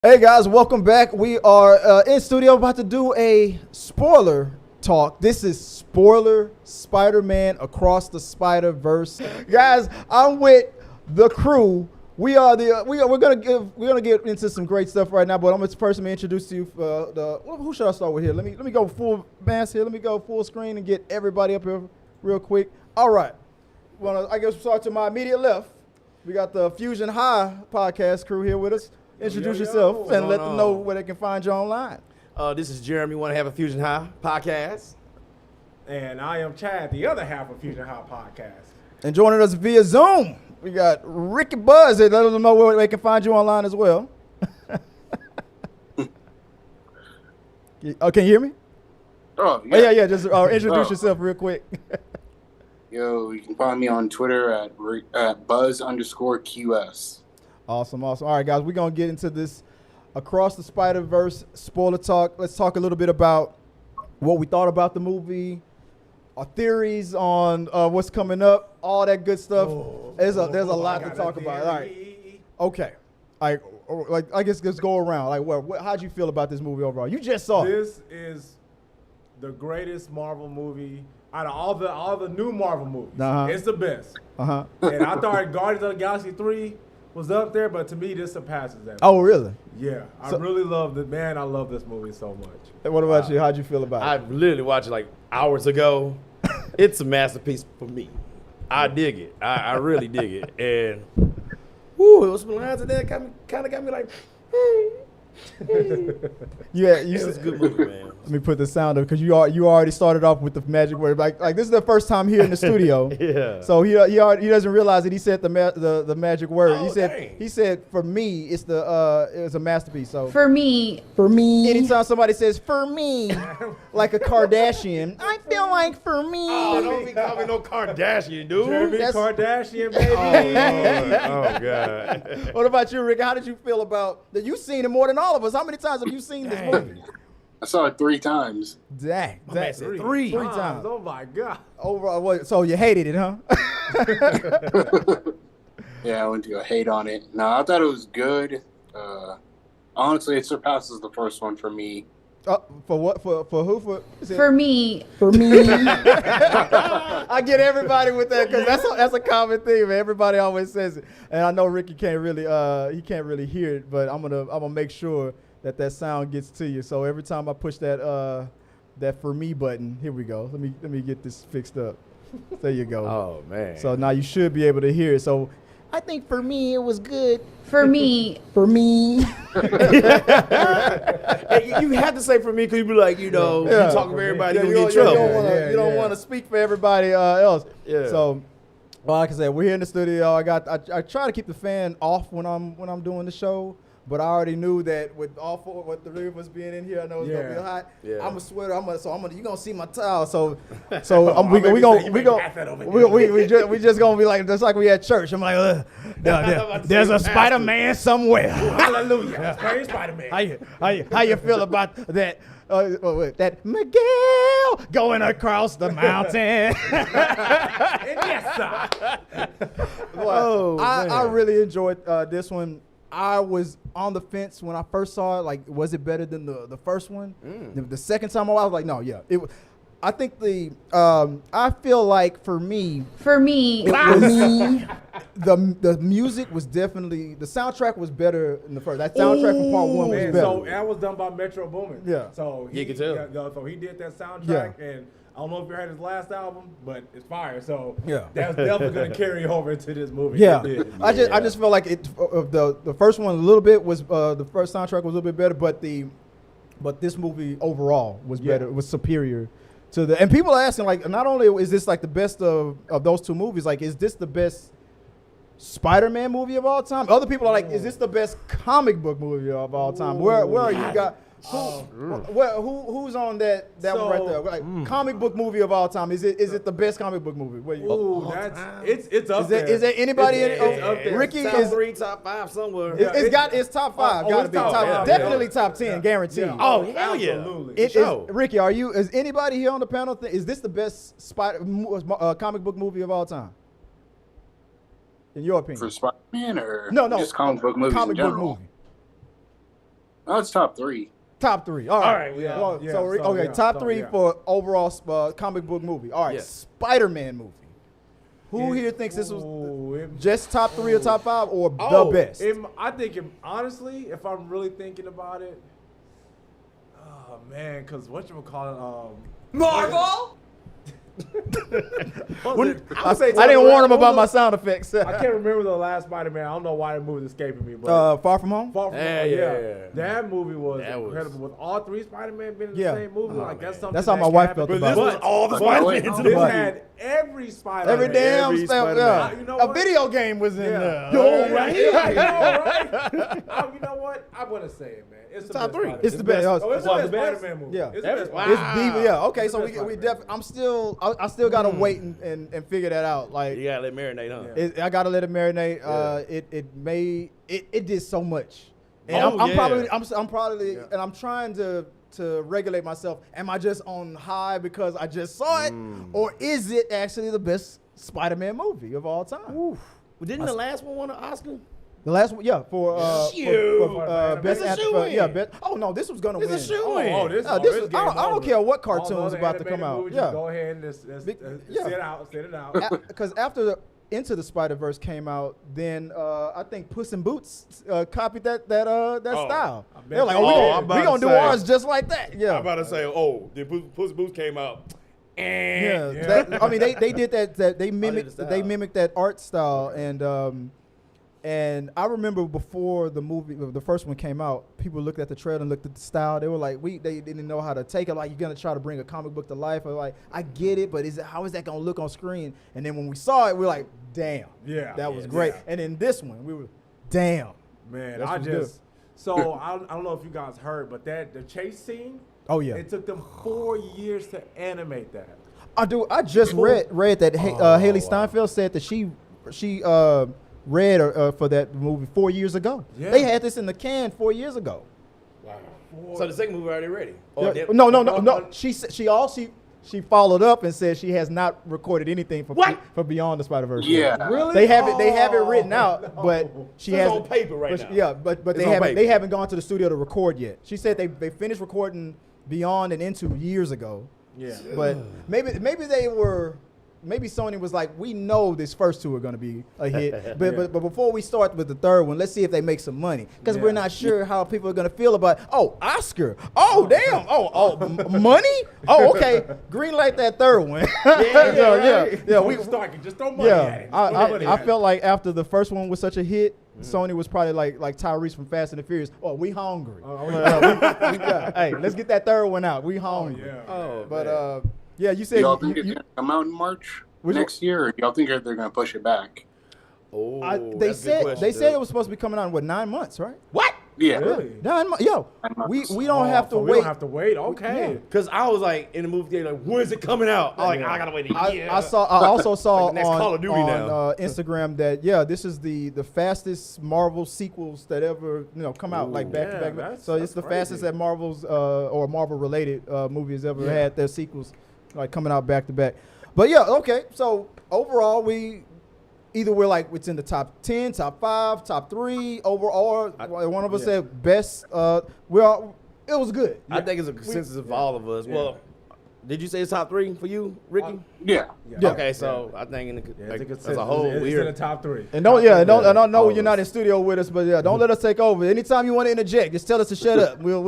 Hey guys, welcome back. We are in studio about to do a spoiler talk. This is spoiler Spider-Man Across the Spider-Verse. Guys, I'm with the crew. We're gonna get into some great stuff right now, but I'm gonna personally introduce to you who should I start with here? Let me go full mass here. Let me go full screen and get everybody up here real quick. All right. Well, I guess we'll start to my immediate left. We got the Fusion Haa Podcast crew here with us. Introduce yourself and let them know where they can find you online. This is Jeremy, want to have a Fusion Haa Podcast. And I am Chad, the other half of Fusion Haa Podcast. And joining us via Zoom, we got Ricky Buzz. Let them know where they can find you online as well. Oh, can you hear me? Oh, yeah. Yeah. Just introduce yourself real quick. Yo, you can find me on Twitter at Buzz_QS. Awesome. All right, guys, we're going to get into this Across the Spider-Verse spoiler talk. Let's talk a little bit about what we thought about the movie, our theories on what's coming up, all that good stuff. There's a lot to talk about. All right. Okay. I guess let's go around. How'd you feel about this movie overall? You just saw it. This is the greatest Marvel movie out of all the new Marvel movies. It's the best. And I thought Guardians of the Galaxy 3 was up there, but to me, this surpasses that. Oh, really? Yeah. I really love it. Man, I love this movie so much. And what about you? How'd you feel about I literally watched it like hours ago. It's a masterpiece for me. I dig it. I really dig it. And it was some lines in there kind of got me like, Yeah, it was a good movie, man. Let me put the sound up because you already started off with the magic word. Like this is the first time here in the studio. Yeah. So he doesn't realize that he said the magic word. Oh, He said for me it's a masterpiece. So For me, anytime somebody says for me, like a Kardashian, I feel like for me. Oh, don't be calling me no Kardashian, dude. Jeremy That's- Kardashian, baby. Oh, God. What about you, Rick? How did you feel about that? You've seen it more than all of us. How many times have you seen this movie? I saw it 3 times. Dang, man said three times. times. Oh, my God. Overall, so you hated it, huh? Yeah, I went to go hate on it. No, I thought it was good. Honestly, it surpasses the first one for me. For what? For who? for me, I get everybody with that because that's a common theme. Everybody always says it, and I know Ricky can't really hear it, but I'm gonna make sure that sound gets to you. So every time I push that for me button, here we go. Let me get this fixed up. There you go. Oh, man. So now you should be able to hear it. So I think for me it was good. for me, Hey, you have to say for me because you be like, you talking for everybody, you gonna get in trouble. You don't want to speak for everybody else. Yeah. So, well, like I said, we're here in the studio. I try to keep the fan off when I'm doing the show, but I already knew that with the three of us being in here, I know it's gonna be hot. Yeah. I'm a sweater. You gonna see my towel. So we just gonna be like just like we at church. I'm like, there's a Spider-Man somewhere. Hallelujah. Praise Spider-Man. How you feel about that? That Miguel going across the mountain. Yes, sir. I really enjoyed this one. I was on the fence when I first saw it. Like, was it better than the first one? The second time I was like, no, yeah. I think I feel like for me, the music was definitely, the soundtrack was better than the first. That soundtrack from part one was Man, better. so that was done by Metro Boomin. Yeah. So You can tell. So he did that soundtrack, and I don't know if you heard his last album, but it's fire. So Yeah. that's definitely gonna carry over into this movie. Yeah, It did. I just felt like it. The first one a little bit was the first soundtrack was a little bit better, but this movie overall was better. It was superior to the. And people are asking like, not only is this like the best of those two movies, like is this the best Spider-Man movie of all time? Other people are like, is this the best comic book movie of all time? Where are you got? Who's on that one right there? Like comic book movie of all time. Is it the best comic book movie? It's up there. Is there anybody It's up there. Ricky top is 3, top 5 somewhere. it's top 5. Gotta it's be top, yeah, definitely yeah. top 10, guaranteed. Yeah. Oh, hell yeah. Absolutely. Ricky, is anybody here on the panel? Is this the best comic book movie of all time? In your opinion? For Spider-Man or No. just comic book movies Comic in book general? movie. Oh, it's top 3. Top 3. All right. Yeah. Top 3 for overall comic book movie. All right. Yeah. Spider-Man movie. Who here thinks this was just top 3 or top 5 or the best? I think, honestly, if I'm really thinking about it, oh man, because whatchamacallit, Marvel? I didn't warn him about my sound effects. I can't remember the last Spider-Man. I don't know why the movie's escaping me. But Far From Home? Far From Home, yeah. That movie was incredible. With all 3 Spider-Man being in the same movie, that's something. That's how my wife felt But about this it. was all the Spider-Mans in the This movie. had every Spider-Man. Every damn Spider-Man. You know a what? video game was in there. Yo, right? You know what? I'm gonna say it, man. It's the Top best 3. Spider-Man. It's the best. It's the best Spider-Man movie. Yeah. It's the best. Wow. It's deep. Yeah. Okay. So It's the we best definitely. I still gotta wait and figure that out. Like You gotta let it marinate, huh? I gotta let it marinate. It did so much. And I'm probably and I'm trying to regulate myself. Am I just on high because I just saw it, or is it actually the best Spider-Man movie of all time? Well, didn't the last one win an Oscar? The last one, for best It's a actor. shoe-in. Oh no, this was gonna win. It's a shoe-in. I don't care what cartoon was about to come out. Yeah, Go ahead and just sit it out. because after Into the Spider-Verse came out, then I think Puss in Boots copied that style. They're like, we gonna do ours just like that. Yeah, I'm about to say, the Puss Boots came out. I mean, they did that. They mimicked that art style, and I remember before the first one came out, people looked at the trailer and looked at the style. They were like, they didn't know how to take it. Like, you're gonna try to bring a comic book to life. Or like, I get it, but how is that gonna look on screen? And then when we saw it, we were like, damn, that was great. And in this one, we were, damn, man. good. So I don't know if you guys heard, but the chase scene. Oh yeah, it took them 4 years to animate that. I just read that Haley Steinfeld said that she read for that movie 4 years ago. Yeah. They had this in the can 4 years ago. Wow. So the second movie already ready? No. She followed up and said she has not recorded anything for Beyond the Spider-Verse. Yeah, really? They have it written out, but she has on paper now. Yeah, but they haven't gone to the studio to record yet. She said they finished recording Beyond and Into years ago. Yeah, but maybe Sony was like, we know these first 2 are going to be a hit, but before we start with the third one, let's see if they make some money, because we're not sure how people are going to feel about Oscar. Damn. Money. Okay. Green light that third one. We just throw money at it. I felt like after the first one was such a hit, Sony was probably like Tyrese from Fast and the Furious. We hungry. Hey, let's get that third one out. We hungry. You said y'all think it's gonna come out in March next year, or y'all think they're gonna push it back? They said it was supposed to be coming out in 9 months, right? What? Yeah. Really? 9 months. Yo, we don't have to wait. We don't have to wait. Okay. Because I was like in the movie theater, like, when is it coming out? I gotta wait a year. I also saw like the next Call of Duty on Instagram that this is the fastest Marvel sequels that ever come out, like back to back. So it's the fastest that Marvel's or Marvel related movies ever had their sequels like coming out back to back. But okay. So overall, we're like it's in the top 10, top 5, top 3 overall. One of us said best. It was good. I think it's a consensus of all of us. Well, did you say it's top 3 for you, Ricky? Yeah. Okay, so I think as a whole, it's in the top 3. And I don't know you're not in studio with us, but don't let us take over. Anytime you want to interject, just tell us to shut up. We'll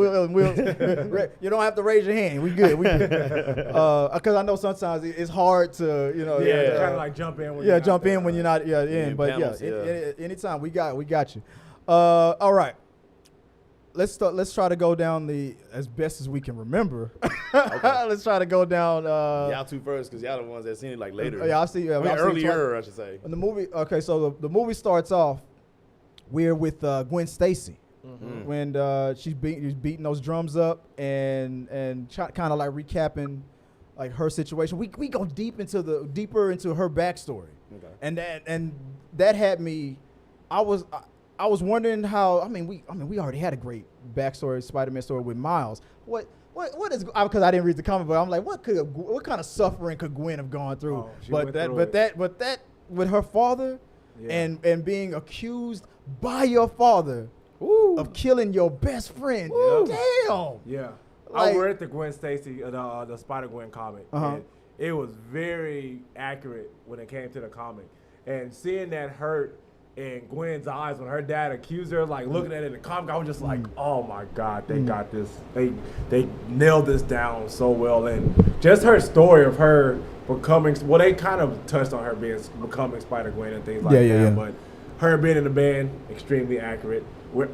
you don't have to raise your hand. We good. Because I know sometimes it's hard to kind of like jump in. When you're not in. But anytime we got you. All right. Let's try to go down as best as we can remember. Okay. Let's try to go down. Y'all 2 first, because y'all the ones that seen it like later. Yeah, I see. Earlier, I should say. In the movie. Okay, so the movie starts off. We're with Gwen Stacy when she's beating those drums up and kind of like recapping like her situation. We go deeper into her backstory. Okay. And that had me. I was wondering how. We already had a great backstory, Spider-Man story with Miles. What is? Because I didn't read the comic, but I'm like, what kind of suffering could Gwen have gone through? But that with her father, and being accused by your father of killing your best friend. Damn. Yeah. Like, I read the Gwen Stacy, the Spider-Gwen comic. And it was very accurate when it came to the comic. And seeing that hurt in Gwen's eyes when her dad accused her, like looking at it in the comic, I was just like, oh my God, they got this. They nailed this down so well. And just her story of her becoming, well, they kind of touched on her becoming Spider-Gwen and things like that. But her being in the band, extremely accurate.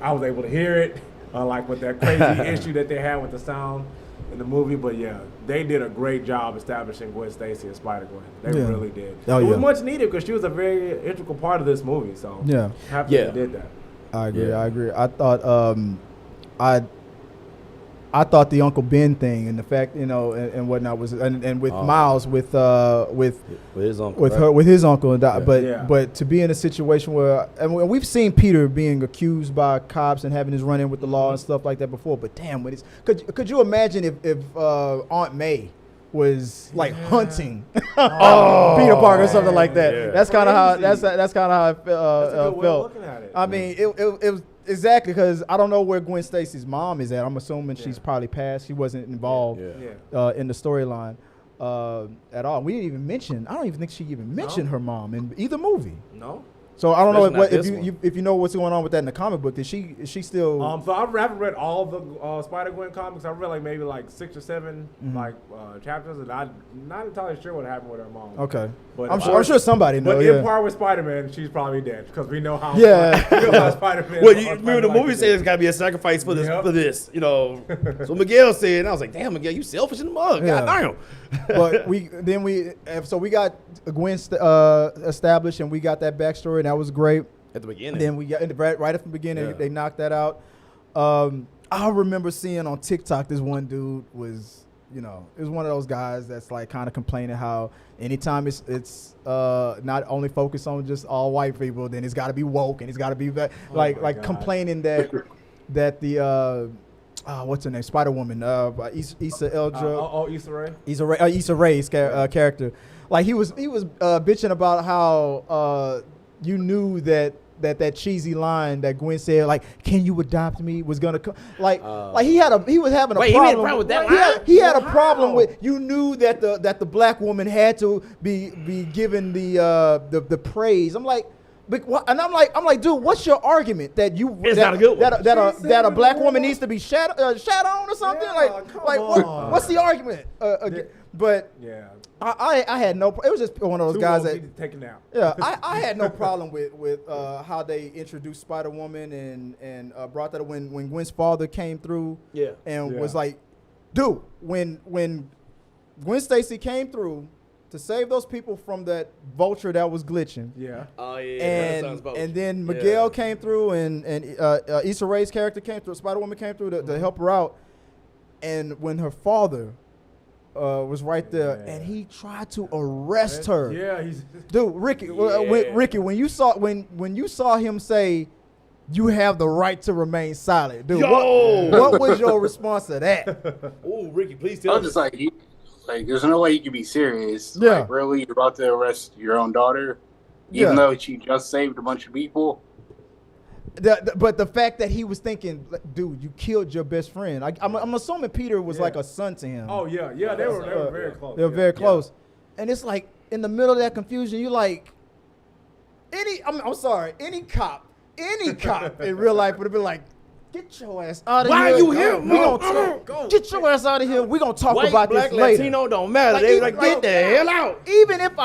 I was able to hear it, unlike with that crazy issue that they had with the sound in the movie. But yeah, they did a great job establishing Gwen Stacy as Spider-Gwen. They really did. It was much needed because she was a very integral part of this movie. So happy they did that. I agree. I thought I thought the Uncle Ben thing and the fact, and whatnot was, and with Miles with his uncle, with his uncle, but to be in a situation where, and we've seen Peter being accused by cops and having his run in with the law and stuff like that before, but damn, could you imagine if Aunt May was like hunting Peter Parker or something like that? Yeah. That's kind of how I felt. Looking at it. I mean, it was. Exactly, because I don't know where Gwen Stacy's mom is at. I'm assuming she's probably passed. She wasn't involved in the storyline at all. We didn't even mention. I don't even think she even mentioned her mom in either movie. No. So I don't know if you know what's going on with that in the comic book. Is she still? So I haven't read all the Spider-Gwen comics. I've read maybe 6 or 7 chapters, and I'm not entirely sure what happened with her mom. Okay, but I'm sure somebody knows. But in part with Spider-Man, she's probably dead because we know how. How Spider-Man. Well, you remember the movie said there's got to be a sacrifice for this. For this, So Miguel said, and I was like, "Damn, Miguel, you selfish in the mug." God damn. But we got Gwen established, and we got that backstory, and that was great at the beginning. Then we got right at the beginning, they knocked that out. I remember seeing on TikTok this one dude was, it was one of those guys that's like kind of complaining how anytime it's not only focused on just all white people, then it's got to be woke and it's got to be complaining that the what's her name? Spider-Woman, Issa Eldra. Issa Rae. Issa Rae's character. Like he was bitching about how you knew that cheesy line that Gwen said, like, "Can you adopt me?" was gonna come. Like he was having a problem. He had a problem with that line? He had a problem with. You knew that the black woman had to be given the praise. I'm like. And I'm like, dude, what's your argument that not a good one. that a black woman needs to be shat on or something? What's the argument? But I had no. It was just one of those guys that taken out. Yeah, I had no problem with how they introduced Spider-Woman and brought that when Gwen's father came through. Was like, dude, when Gwen Stacy came through to save those people from that vulture that was glitching. Yeah. Oh yeah. And then Miguel came through and Issa Rae's character came through. Spider-Woman came through to help her out. And when her father was right there, and he tried to arrest her. Yeah, dude, Ricky. Ricky, when you saw him say, "You have the right to remain silent," dude. What was your response to that? Oh, Ricky, please tell me. I'm just like, there's no way you can be serious. Yeah. Like, really, you're about to arrest your own daughter, even though she just saved a bunch of people. But the fact that he was thinking, dude, you killed your best friend. I'm assuming Peter was like a son to him. Oh yeah, they were very close. They were very close, and it's like in the middle of that confusion, you like I'm sorry, any cop in real life would have been like, get your ass out of here. Why are you here? Get your ass out of here. We're gonna talk White, about black, this later. Latino don't matter. They get the hell out. Even if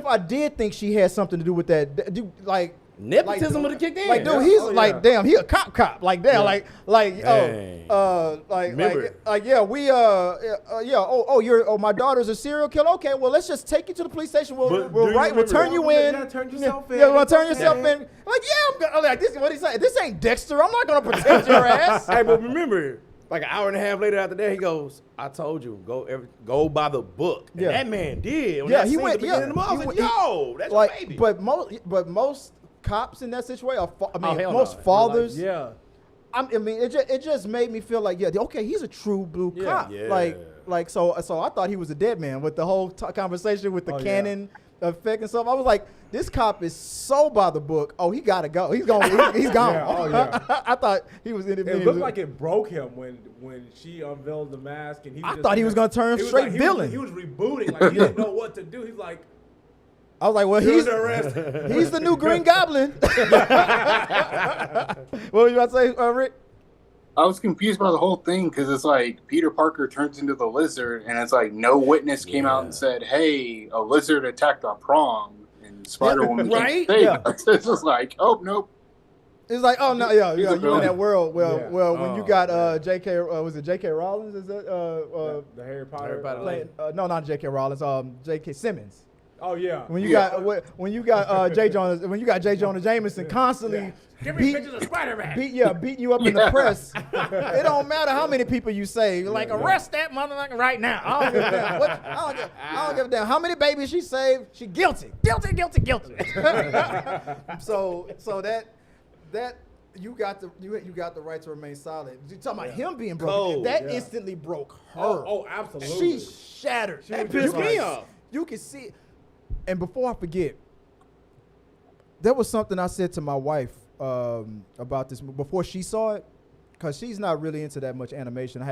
I did think she had something to do with that, nepotism would have kicked in. Like, dude, he's damn, he a cop. Like, damn, my daughter's a serial killer. Okay, well, let's just take you to the police station. We'll turn you in. Yeah, turn yourself in. Yeah, we'll turn yourself in. Like, I'm like, this. What he say? This ain't Dexter. I'm not gonna protect your ass. Hey, but remember, like an hour and a half later after that, he goes, "I told you, go by the book." And that man did. When he went. I was like, "Yo, that's like, your baby." But most cops in that situation, most fathers. I mean, it just made me feel like, okay, he's a true blue cop. So I thought he was a dead man with the whole conversation with the cannon effect and stuff. I was like, this cop is so by the book. Oh, he gotta go. He's gone. He's gone. Yeah, oh, yeah. I thought he was in it. It looked like it broke him when she unveiled the mask, and I thought he was gonna turn straight villain. He was rebooting, like he didn't know what to do. He's like, I was like, well, he's the new Green Goblin. What were you about to say, Rick? I was confused by the whole thing because it's like Peter Parker turns into the lizard, and it's like no witness came out and said, "Hey, a lizard attacked our prom," and Spider-Woman right? It's just like, oh nope. It's like, oh no, yeah, you in villain. that world. Well, when you got J.K. Was it J.K. Rowling? Is that the Harry Potter. playing, no, not J.K. Rowling. J.K. Simmons. Oh yeah. When you got J. Jonah Jameson constantly give me pictures of Spider-Man. beating you up in the press. It don't matter how many people you save. Like arrest that motherfucker right now. I don't give a damn. I don't give a damn how many babies she saved. She guilty. So that you got the right to remain silent. You talking about him being broken? That instantly broke her. Oh, absolutely. She shattered. That pissed me off. You can see. And before I forget, there was something I said to my wife about this before she saw it, because she's not really into that much animation.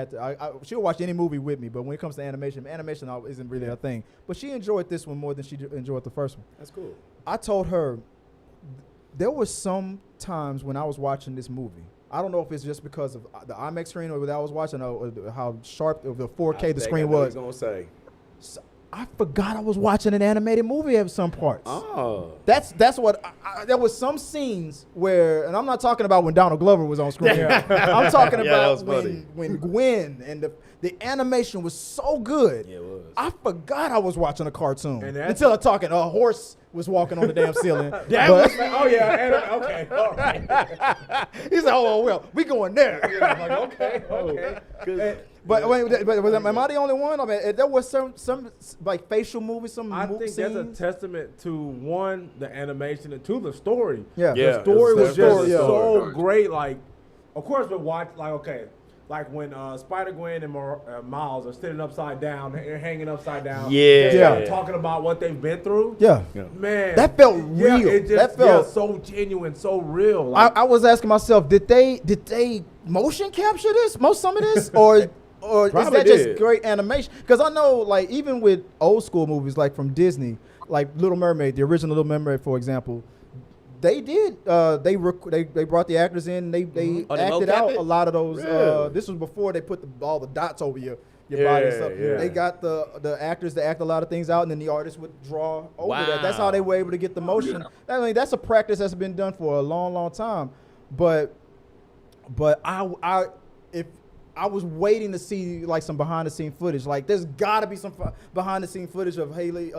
She'll watch any movie with me, but when it comes to animation isn't really her thing. But she enjoyed this one more than she enjoyed the first one. That's cool. I told her there were some times when I was watching this movie. I don't know if it's just because of the IMAX screen or what I was watching or how sharp of the 4K the screen was. Gonna say. So I forgot I was watching an animated movie at some parts. Oh, that's what. There was some scenes where, and I'm not talking about when Donald Glover was on screen. I'm talking about when Gwen and the animation was so good. Yeah, it was. I forgot I was watching a cartoon until a horse was walking on the damn ceiling. Okay, all right. He said, "Oh well, we going there." I'm like, okay. But am I the only one? I mean, there was some like facial movies, I think scenes. that's a testament to one, the animation, and two, the story. Yeah. The story was just so great. Like, of course, we watch like when Spider-Gwen and Miles are sitting upside down, they're hanging upside down. Talking about what they've been through. Yeah. Man, that felt real. It just felt so genuine, so real. Like, I was asking myself, did they motion capture some of this, or is that just great animation? Because I know, like, even with old school movies, like from Disney, like Little Mermaid, the original Little Mermaid, for example, they did. They brought the actors in. They acted out a lot of those. Really? This was before they put all the dots over your body and stuff. Yeah. They got the actors to act a lot of things out, and then the artists would draw over that. That's how they were able to get the motion. I mean, that's a practice that's been done for a long, long time. But if I was waiting to see like some behind the scene footage. Like there's got to be some behind the scene footage of Haley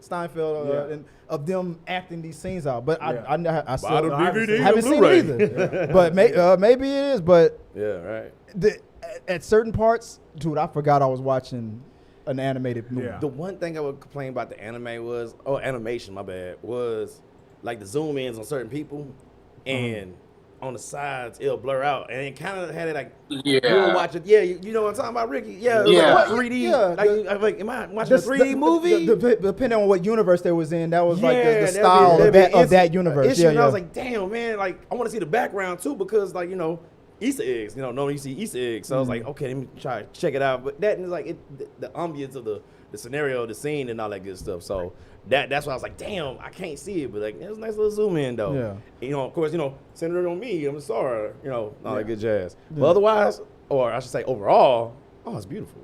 Steinfeld and of them acting these scenes out. But I haven't seen it either. But maybe it is. But at certain parts, dude, I forgot I was watching an animated movie. The one thing I would complain about the animation, was like the zoom ins on certain people and on the sides it'll blur out, and it kind of had it like you were watching. You know what I'm talking about, Ricky? Like 3D. Like, am I watching a 3D movie? Depending on what universe they was in, that was like the style of that universe. And I was like, damn, man, like I want to see the background too, because like Easter eggs. Normally you see Easter eggs, so I was like, okay, let me try to check it out. But that is like the ambience of the scenario, the scene, and all that good stuff. So that's why I was like, damn, I can't see it, but like it was a nice little zoom in though. Yeah. Of course, centered it on me. I'm sorry, all that good jazz. Yeah. But otherwise, or I should say overall, it's beautiful.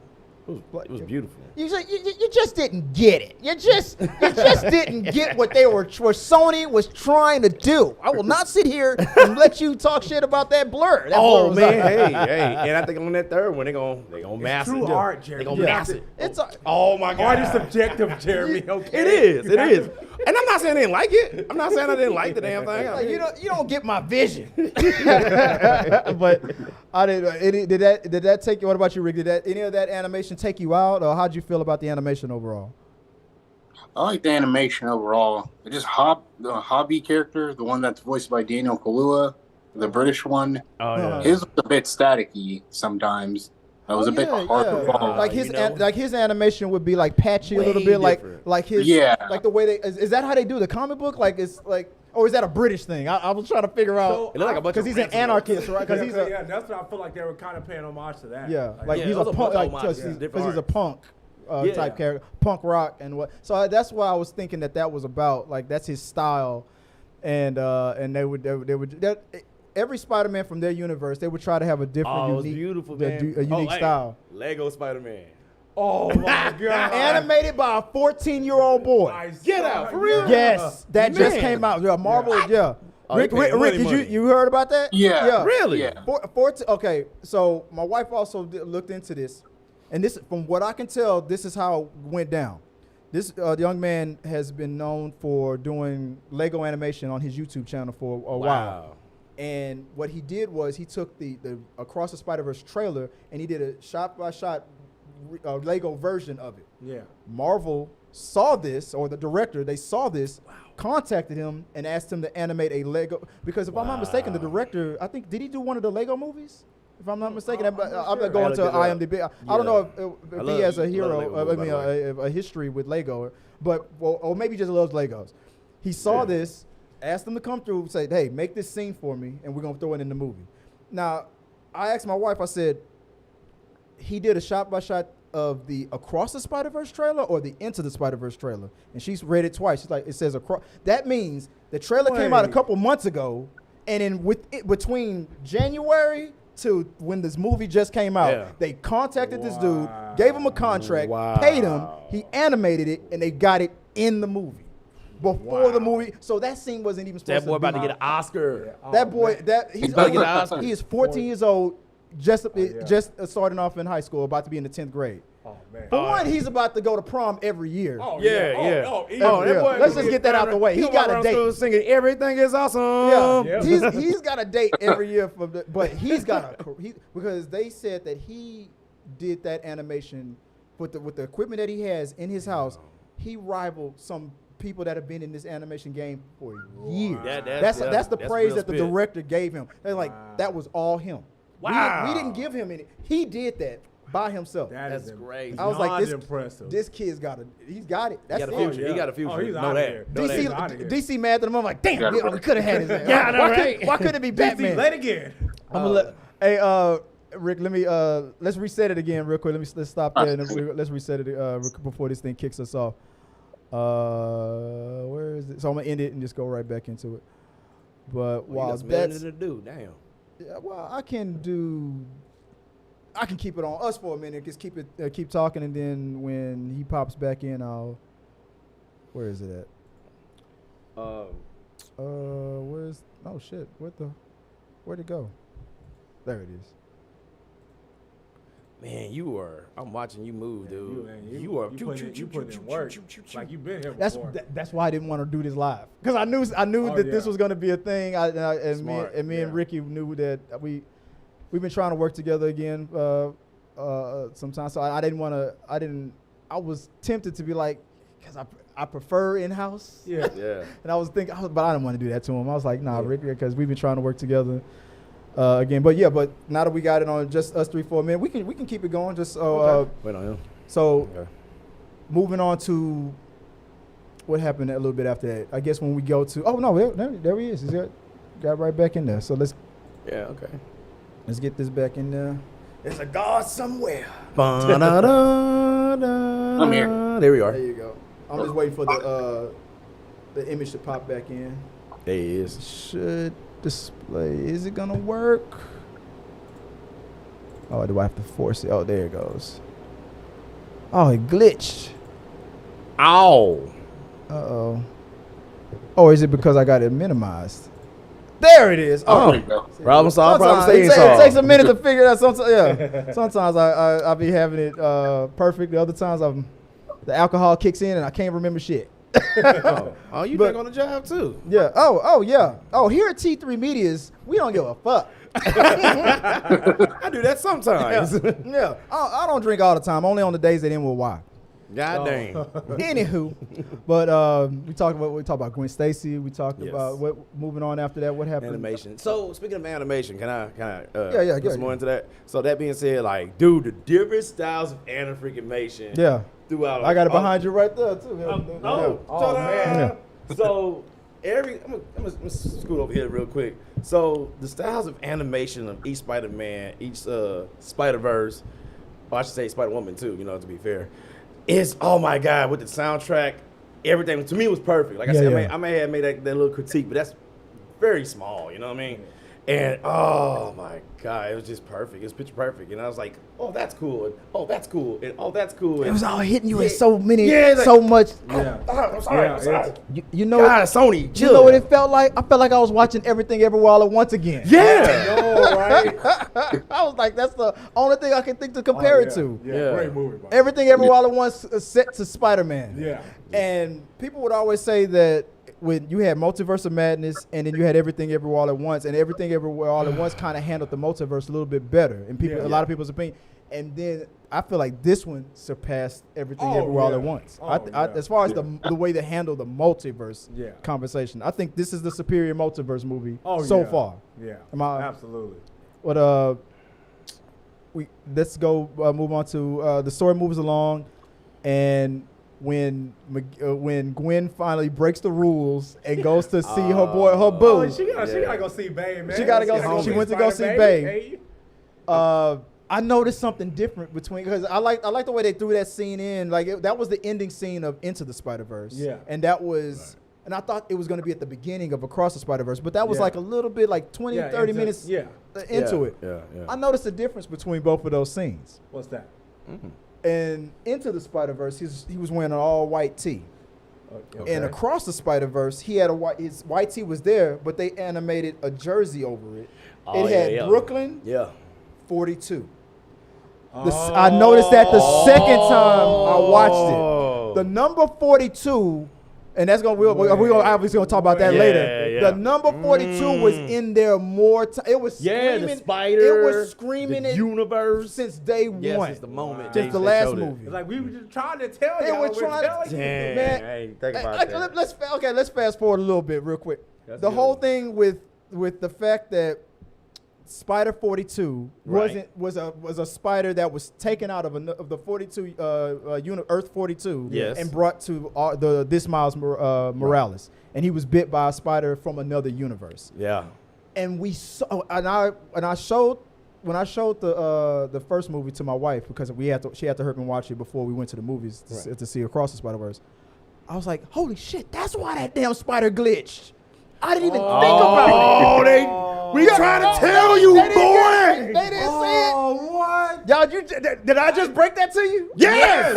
It was beautiful. You just didn't get it. You just didn't get what Sony was trying to do. I will not sit here and let you talk shit about that blur. Hey, and I think on that third one, they're gonna mass it. True art, Jeremy. They're gonna mass it. It's oh my God. Art is subjective, Jeremy. Okay. It is. And I'm not saying I didn't like it. I'm not saying I didn't like the damn thing. Like, you don't get my vision. But I didn't. Did that take you? What about you, Rick? Did any of that animation take you out, or how'd you feel about the animation overall? I like the animation overall. Just the Hobby character, the one that's voiced by Daniel Kaluuya, the British one. Oh yeah. His was a bit staticky sometimes. That was a bit hard to follow. Like his animation would be like patchy a little bit, different. like his like the way they is that how they do the comic book? Like it's like, or is that a British thing? I was trying to figure out. It looked like a bunch of because he's an anarchist, right? Because he's that's what I feel like they were kind of paying homage to that. Yeah, like he's a punk, because he's a punk type character, punk rock and what. So that's why I was thinking that was about, like, that's his style, and they would every Spider-Man from their universe, they would try to have a different, unique style. Lego Spider-Man. Oh my God! Animated by a 14-year-old boy. Get out, for real? Yes, that just came out. Yeah, Marvel. Yeah. Rick, did you heard about that? Yeah. Really? Yeah. Okay, so my wife also looked into this, and this, from what I can tell, this is how it went down. This young man has been known for doing Lego animation on his YouTube channel for a while. And what he did was he took the Across the Spider-Verse trailer and he did a shot-by-shot Lego version of it. Yeah. Marvel saw this, or the director, they saw this, contacted him and asked him to animate a Lego. Because if I'm not mistaken, the director, I think, did he do one of the Lego movies? If I'm not mistaken, I'm not going to IMDb. I don't know if he has a a history with Lego, but or maybe just loves Legos. He saw this, asked him to come through, said, "Hey, make this scene for me, and we're gonna throw it in the movie." Now, I asked my wife. I said, he did a shot-by-shot of the Across the Spider-Verse trailer or the Into the Spider-Verse trailer, and she's read it twice. She's like, it says across. That means the trailer came out a couple months ago, and in between January to when this movie just came out, they contacted this dude, gave him a contract, paid him, he animated it, and they got it in the movie. Before the movie, so that scene wasn't even supposed to be. That boy about to get an Oscar. That boy, he's about to get an Oscar. He is 14 years old, just starting off in high school, about to be in the 10th grade. Oh man! For one, he's about to go to prom every year. That boy, let's just get that out the way. He got a date. Singing "Everything Is Awesome." Yeah, he's got a date every year but he's got because they said that he did that animation with the equipment that he has in his house. He rivaled some people that have been in this animation game for years. That's the praise that the director gave him. They're like, that was all him. Wow. We didn't give him any. He did that by himself. That's great. I was like, impressive. This kid's he's got it. That's he got a future. He got a future. He's know that. DC mad at him. I'm like, damn, we could have had his ass. Yeah, I know, right? Why couldn't it be Batman? DC, let again. I'm gonna Rick, let me let's reset it again real quick. Let's stop there and let's reset it before this thing kicks us off. Where is it? So I'm gonna end it and just go right back into it. But while that's to do, damn. Yeah, well, I can keep it on us for a minute. Just keep talking, and then when he pops back in, where is it at? Where's? Oh shit! Where'd it go? There it is. Man, I'm watching you move, dude. You put in work. Like you've been here before. That's why I didn't want to do this live, because I knew that this was going to be a thing. Me and Ricky knew that we've been trying to work together again sometimes. So I was tempted to be like, because I prefer in-house. Yeah. And I was thinking, but I didn't want to do that to him. I was like, nah, Ricky, because we've been trying to work together. Again, but now that we got it on just us three for a minute, we can keep it going. Just wait on him. So, moving on to what happened a little bit after that. I guess when we go to there he is. He's got right back in there. So let's get this back in there. There's a God somewhere. I'm here. There we are. There you go. I'm just waiting for the image to pop back in. There he is. Should display. Is it gonna work? Oh, do I have to force it? Oh, there it goes. Oh, it glitched. Ow. Uh-oh. Oh, is it because I got it minimized? There it is. Oh, problem solved. It takes a minute to figure it out. Sometimes I be having it perfect. The other times the alcohol kicks in and I can't remember shit. You drink on the job too? Yeah. Oh, yeah. Oh, here at T3Media's, we don't give a fuck. I do that sometimes. Yeah. I don't drink all the time. Only on the days that end with Y. God dang. Anywho, but we talked about Gwen Stacy. We talked about what moving on after that. What happened? Animation. So speaking of animation, can I put some more into that? So that being said, like, dude, the different styles of animation. Yeah. Throughout. I got it behind you right there too. Oh man. So I'm gonna scoot over here real quick. So the styles of animation of each Spider-Man, each Spider-Verse, or I should say Spider-Woman too, you know, to be fair, is, oh my God, with the soundtrack, everything to me was perfect. Like I said, I may have made that little critique, but that's very small, you know what I mean? And oh my God, it was just perfect. It was picture perfect. And I was like, oh, that's cool. And oh, that's cool. And oh, that's cool. And it was all hitting you in so much. I'm sorry. You know, God, Sony, chill. You know what it felt like? I felt like I was watching Everything Everywhere All at Once again. Yeah. Right? I was like, that's the only thing I can think to compare it to. Yeah, great movie. Everything Everywhere All at Once set to Spider-Man. Yeah. And people would always say that when you had Multiverse of Madness and then you had Everything Everywhere All at Once, and Everything Everywhere All at Once kind of handled the multiverse a little bit better in a lot of people's opinion. And then I feel like this one surpassed Everything Everywhere All at Once. As far as the way they handle the multiverse conversation, I think this is the superior multiverse movie so far. Yeah, absolutely. But let's go move on to the story moves along, and when Gwen finally breaks the rules and goes to see her boo. She gotta go see Babe, man. She gotta go. She went to go see Babe. I noticed something different because I like the way they threw that scene in. Like that was the ending scene of Into the Spider-Verse. Yeah. And that was, and I thought it was going to be at the beginning of Across the Spider-Verse, but that was like a little bit like 20, 30 minutes into it. Yeah. I noticed a difference between both of those scenes. What's that? Mm-hmm. And Into the Spider-Verse, he was wearing an all white tee. Okay. And Across the Spider-Verse, he had his white tee was there, but they animated a jersey over it. It had Brooklyn 42. I noticed that the second time I watched it. The number 42, and that's we're obviously gonna talk about that later. The number 42 was in there more time. It was screaming. The spider. It was screaming the universe since day one. Since the moment. Since the last movie. It's like we were just trying to tell you. They were trying to man. Think about that. Let's fast forward a little bit real quick. The whole thing with the fact that Spider 42 was a spider that was taken out of the 42 Earth 42 and brought to this Miles Morales, and he was bit by a spider from another universe. Yeah, and we saw, and I showed the first movie to my wife because she had to hurt me watch it before we went to the movies to see Across the Spider-Verse. I was like, holy shit, that's why that damn spider glitched. I didn't even think about it. We trying to tell you, boy. They didn't say it. Oh, what? Y'all, did I just break that to you? Yes.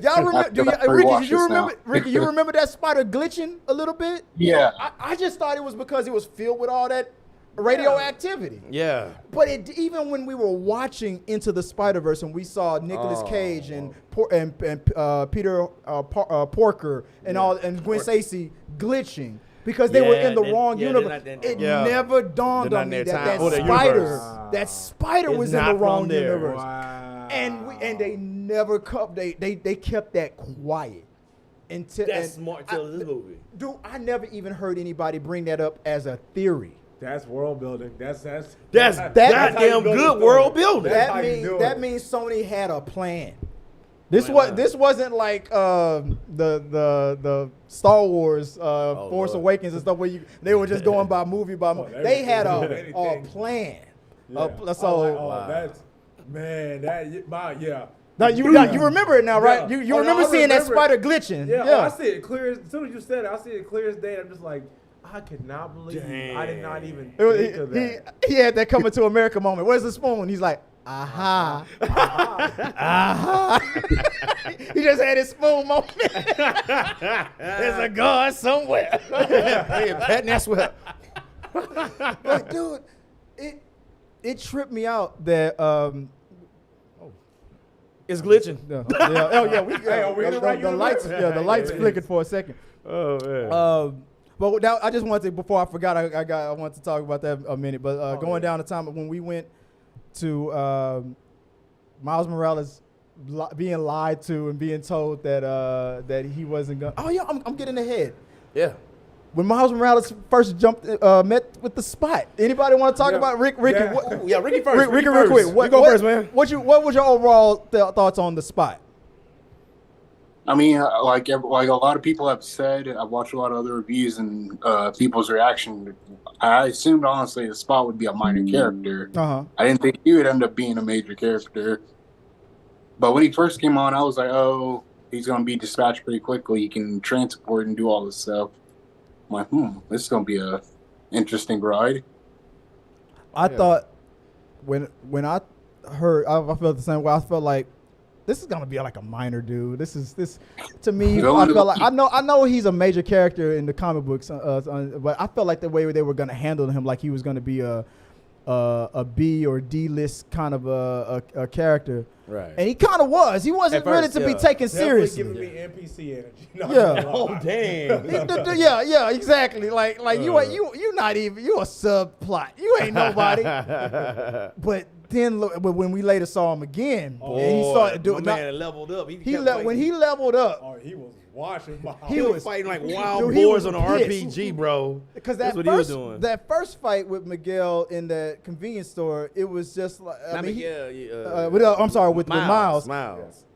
Y'all remember? Ricky, you remember that spider glitching a little bit? Yeah. I just thought it was because it was filled with all that radioactivity. Yeah. But even when we were watching Into the Spider-Verse and we saw Nicolas Cage and Peter Porker and Gwen Stacy glitching, because they were in the wrong universe. It never dawned on me that spider was in the wrong universe. Wow. And they never kept they kept that quiet until that's smart till this movie. Dude, I never even heard anybody bring that up as a theory. That's world building. That's goddamn good world building. That means Sony had a plan. This wasn't like the Star Wars Force Awakens and stuff where they were just going by movie by movie. They had a plan. Now you remember it now, right? You remember seeing that spider glitching. Yeah. I see it clear. As soon as you said it, I see it clear as day. I'm just like, I could not believe I did not even think of that. He had that Coming to America moment. Where's the spoon? He's like, aha. He just had his spoon moment. There's a gun somewhere. Patting that sweat. But dude, it tripped me out that it's glitching. The lights flickered for a second. Oh man. But now, I just wanted to, before I forgot, I wanted to talk about that a minute. But going down the time when we went to Miles Morales being lied to and being told that he wasn't going. Oh yeah, I'm getting ahead. Yeah. When Miles Morales first met with the Spot. Anybody want to talk about Ricky? Yeah, Ricky first. Ricky, real quick. You go first, man. What was your overall thoughts on the Spot? I mean, like a lot of people have said, I've watched a lot of other reviews and people's reaction. I assumed, honestly, the Spot would be a minor character. Uh-huh. I didn't think he would end up being a major character. But when he first came on, I was like, oh, he's going to be dispatched pretty quickly. He can transport and do all this stuff. I'm like, this is going to be a interesting ride. I thought when I heard, I felt the same way. I felt like this is gonna be like a minor dude. This to me. I felt like I know he's a major character in the comic books, but I felt like the way they were gonna handle him, like he was gonna be a B or D list kind of a character. Right. And he kind of was. He wasn't ready to be taken seriously. Giving me NPC energy. Oh damn. Yeah, exactly. Like you not even, you a subplot. You ain't nobody. But then when we later saw him again, and he started doing. Man leveled up. When he leveled up. Oh, he was washing my. He was fighting like wild boars on an RPG, bro. Because that's what he was doing. That first fight with Miguel in that convenience store, it was just like I'm sorry, with Miles.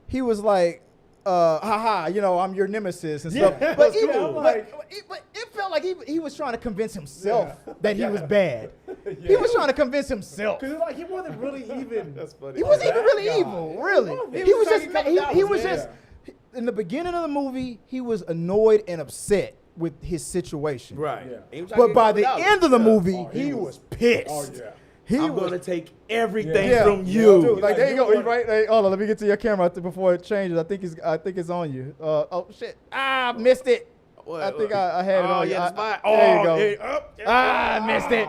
He was like, haha, I'm your nemesis and stuff. Yeah, but it felt like he was trying to convince himself that he was bad. He was trying to convince himself. Because like he wasn't really even. That's funny. He wasn't even really evil, really. He was just in the beginning of the movie, he was annoyed and upset with his situation. Right. Yeah. But by the end of the movie, he was pissed. Oh yeah. I'm gonna take everything from you. Yeah, dude, like there you go. Right. Hey, hold on. Let me get to your camera before it changes. I think it's on you. Oh shit! I missed it. I think I had it on you. There you go. I missed it.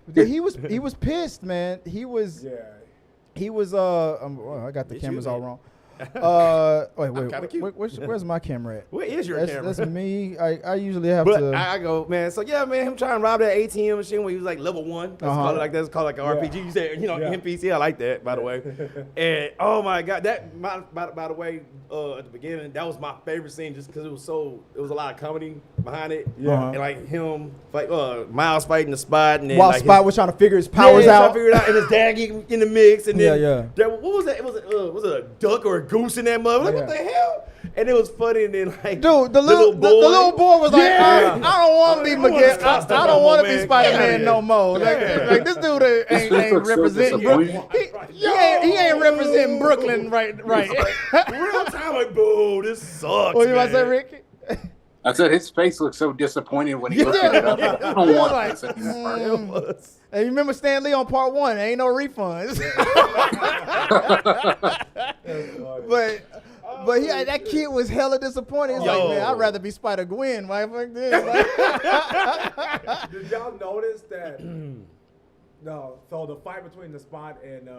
But he was pissed, man. He was. Yeah. He was. I got the cameras all wrong. Wait. Where's my camera at? Where is your camera? That's me. I usually have but to. I go, man. So yeah, man. Him trying to rob that ATM machine when he was like level 1. Let's call it like that. It's called like an RPG. You said, NPC. I like that, by the way. And oh my god, by the way, at the beginning, that was my favorite scene just because it was a lot of comedy behind it. Yeah. And like him, like Miles fighting the Spot, and then while Spot was trying to figure his powers out. Figure it out, and his dad getting in the mix, and then what was that? Was it a duck or a goose in that mother? Like, what the hell? And it was funny, and then like, dude, the little boy was like, I don't want to be Miguel. I don't want to be Spider-Man no more. Like this dude ain't representing. He ain't representing Brooklyn, right? Real time, like, boo, this sucks. What you about to say, Ricky? I said his face looked so disappointed when he looked it up. I don't want this anymore. Hey, you remember Stan Lee on part 1? Ain't no refunds. But that kid was hella disappointed. He's like, man, I'd rather be Spider-Gwen. Why fuck this? Did y'all notice that? No. So the fight between the Spot and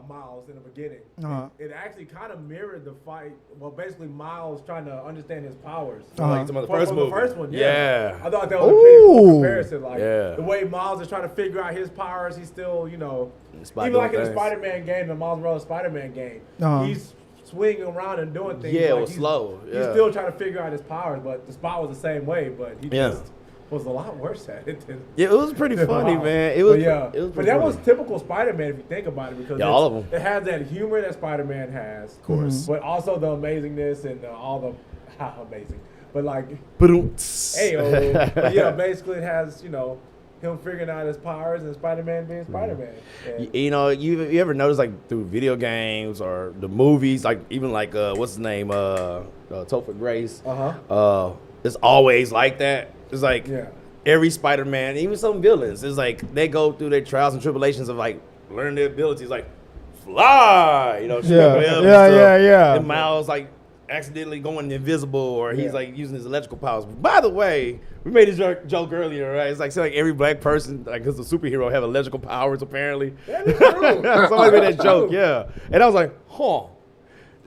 Miles in the beginning, it actually kind of mirrored the fight. Well, basically Miles trying to understand his powers. Like the first one, yeah. I thought that was a pretty cool comparison. Like the way Miles is trying to figure out his powers, he's still, even like in the Spider-Man game, the Miles Morales Spider-Man game, he's swinging around and doing things. Yeah, like it was slow. He's still trying to figure out his powers, but the Spot was the same way, but he just was a lot worse at it than it was pretty funny, man. It was but that was typical Spider-Man if you think about it, because all of them. It has that humor that Spider-Man has, of course, but also the amazingness and all the amazing, but like basically it has him figuring out his powers and Spider-Man being Spider-Man. You ever notice like through video games or the movies, like even like what's his name, Topher Grace, it's always like that. It's like every Spider-Man, even some villains, it's like they go through their trials and tribulations of like learning their abilities, like fly, And Miles like accidentally going invisible, or he's like using his electrical powers. By the way, we made this joke earlier, right? It's like every black person, like who's a superhero, have electrical powers apparently. That is true. Somebody made that joke, And I was like,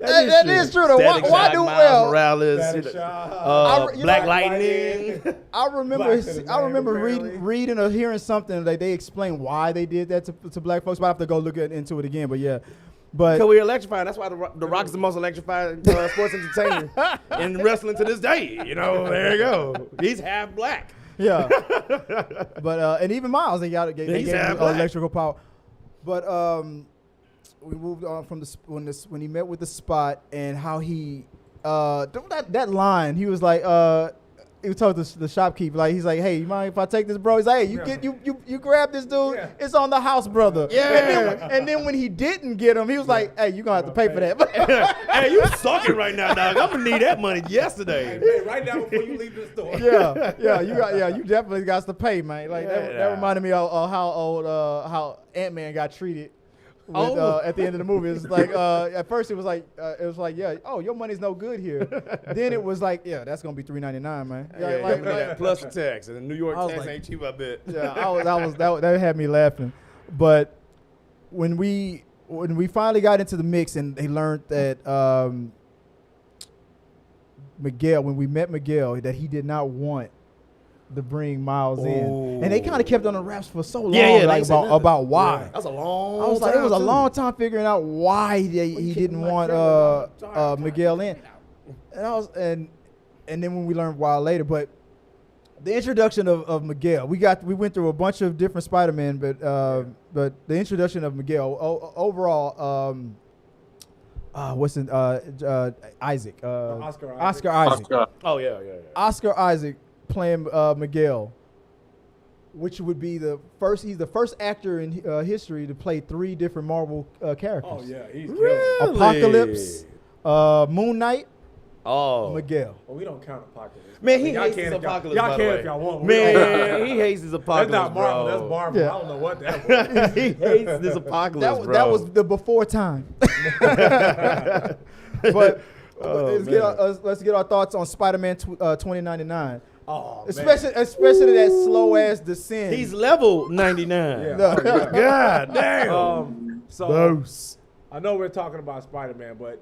That is true. Though. Why do Miles Morales, Black Black Lightning. I remember reading or hearing something that they explained why they did that to black folks. But I have to go look into it again. But yeah. But because we're electrifying. That's why the Rock is the most electrifying sports entertainer in wrestling to this day. You know, there you go. He's half black. Yeah. But and even Miles, they gave him electrical power. But we moved on from when he met with the Spot and how he that line. He was like he told the shopkeeper, like, he's like, hey, you mind if I take this, bro? He's like, hey, you grab this dude. Yeah. It's on the house, brother. Yeah. And then when he didn't get him, he was like, hey, you gonna have to pay for that. Hey, you sucking right now, dog. I'm gonna need that money yesterday. Hey, right now before you leave the store. You definitely got to pay, man. Like that reminded me of how Ant-Man got treated. At the end of the movie, it's like at first it was like your money's no good here. Then it was like, yeah, that's gonna be $3.99, man. Plus the tax, and the New York tax ain't cheap, I bet. Yeah, that had me laughing. But when we finally got into the mix and they learned that Miguel, when we met Miguel, that he did not want to bring Miles in, and they kind of kept on the wraps for so long, about why. Yeah. That was a long. I was like, it was a long time figuring out why he didn't want Miguel in, and then when we learned why later, but the introduction of Miguel, we went through a bunch of different Spider-Man, but the introduction of Miguel overall, Isaac, Oscar Isaac. Oh yeah. Oscar Isaac playing Miguel, which would be he's the first actor in history to play 3 different Marvel characters. Oh yeah, he's really? Apocalypse, Moon Knight, Miguel. Well, we don't count Apocalypse. Man, he hates his Apocalypse. Y'all can if y'all want. Man, he hates his Apocalypse. That's not Marvel. Bro. That's Marvel. Yeah. I don't know what that was. He hates this Apocalypse, bro. That was the before time. But let's get our thoughts on Spider-Man 2099. Oh, especially that slow ass descent. He's level 99. Yeah. God damn. So I know we're talking about Spider-Man, but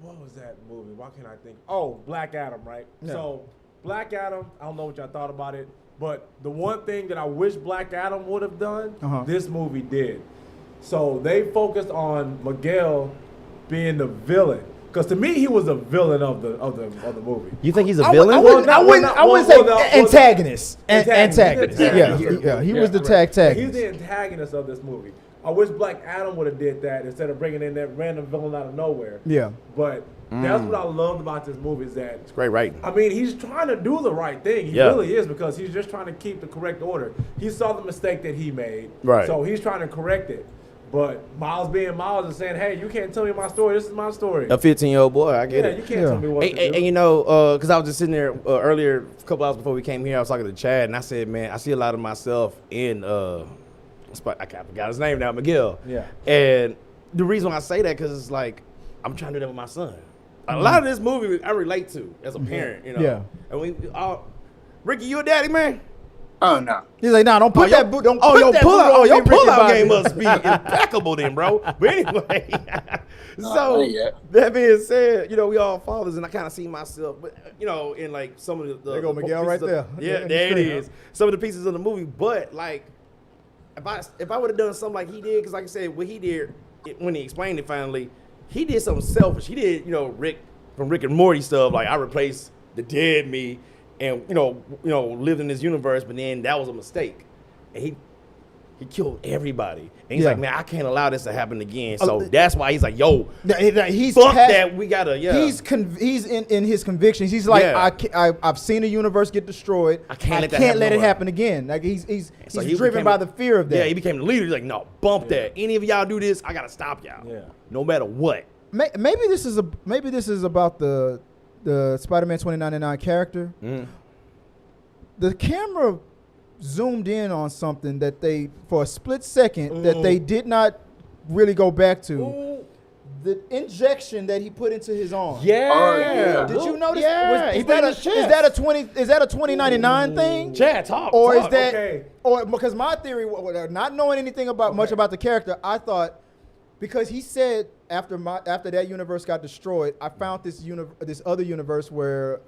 what was that movie? Why can't I think? Oh, Black Adam, right? Yeah. So Black Adam, I don't know what y'all thought about it, but the one thing that I wish Black Adam would have done, this movie did. So they focused on Miguel being the villain. Because to me, he was a villain of the movie. You think he's a villain? I wouldn't say antagonist. Antagonist. Yeah, he was the antagonist. He's the antagonist of this movie. I wish Black Adam would have did that instead of bringing in that random villain out of nowhere. Yeah. But that's what I loved about this movie is that it's great writing. I mean, he's trying to do the right thing. He really is, because he's just trying to keep the correct order. He saw the mistake that he made. Right. So he's trying to correct it. But Miles being Miles and saying, hey, you can't tell me my story. This is my story. A 15-year-old boy, I get it. You can't tell me what to do. And you know, because I was just sitting there earlier, a couple hours before we came here, I was talking to Chad, and I said, man, I see a lot of myself in, I forgot his name now, Miguel. Yeah. And the reason why I say that, because it's like, I'm trying to do that with my son. A lot of this movie I relate to as a parent, you know. Yeah. And we all, Ricky, you a daddy, man? Oh no. He's like, don't put that boot. Don't put your that pull out. Your pull out Ricky game must be impeccable, then, bro. But anyway, so yeah. that being said, you know, we all fathers, and I kind of see myself, but you know, in like some of the there go Miguel right there. Yeah, there it is. Some of the pieces of the movie, but like, if I would have done something like he did, because like I said, what he did when he explained it finally, he did something selfish. He did, you know, Rick from Rick and Morty stuff. Like I replaced the dead me. And you know, lived in this universe, but then that was a mistake, and he killed everybody. And he's like, man, I can't allow this to happen again. So that's why he's like, yo, he's fuck that. We gotta, He's in his convictions. He's like, I've seen the universe get destroyed. I can't let it happen again. Like he's driven by the fear of that. Yeah, he became the leader. He's like, no, bump that. Any of y'all do this, I gotta stop y'all. Yeah. No matter what. Maybe this is about the Spider-Man 2099 character. The camera zoomed in on something that they, for a split second, that they did not really go back to. The injection that he put into his arm. Yeah. Did you notice? Yeah. Is that a 2099 thing? Chad, talk. Is that, or because my theory, not knowing anything much about the character, I thought Because he said after that universe got destroyed, I found this other universe where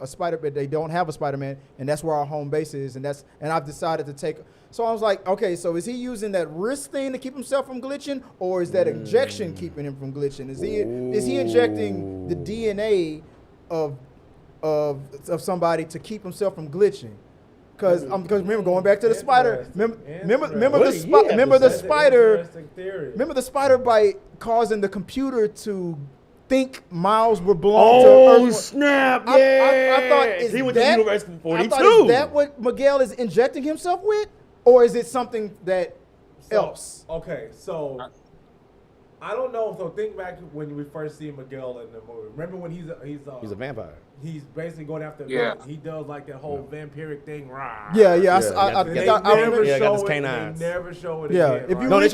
they don't have a Spider-Man, and that's where our home base is, and I've decided to take. So I was like, okay, so is he using that wrist thing to keep himself from glitching, or is that injection keeping him from glitching? Is he injecting the DNA of somebody to keep himself from glitching? Because remember, going back to the spider, remember the spider bite causing the computer to think Miles would belong to Earth. Oh snap! I thought he went to Universe 42. I thought, is that what Miguel is injecting himself with, or is it something else? Okay, so I don't know. So think back when we first see Miguel in the movie. Remember when he's a vampire. He's basically going after. He does like that whole vampiric thing. Rah. Yeah. I never show show it. They never show it. Yeah, again,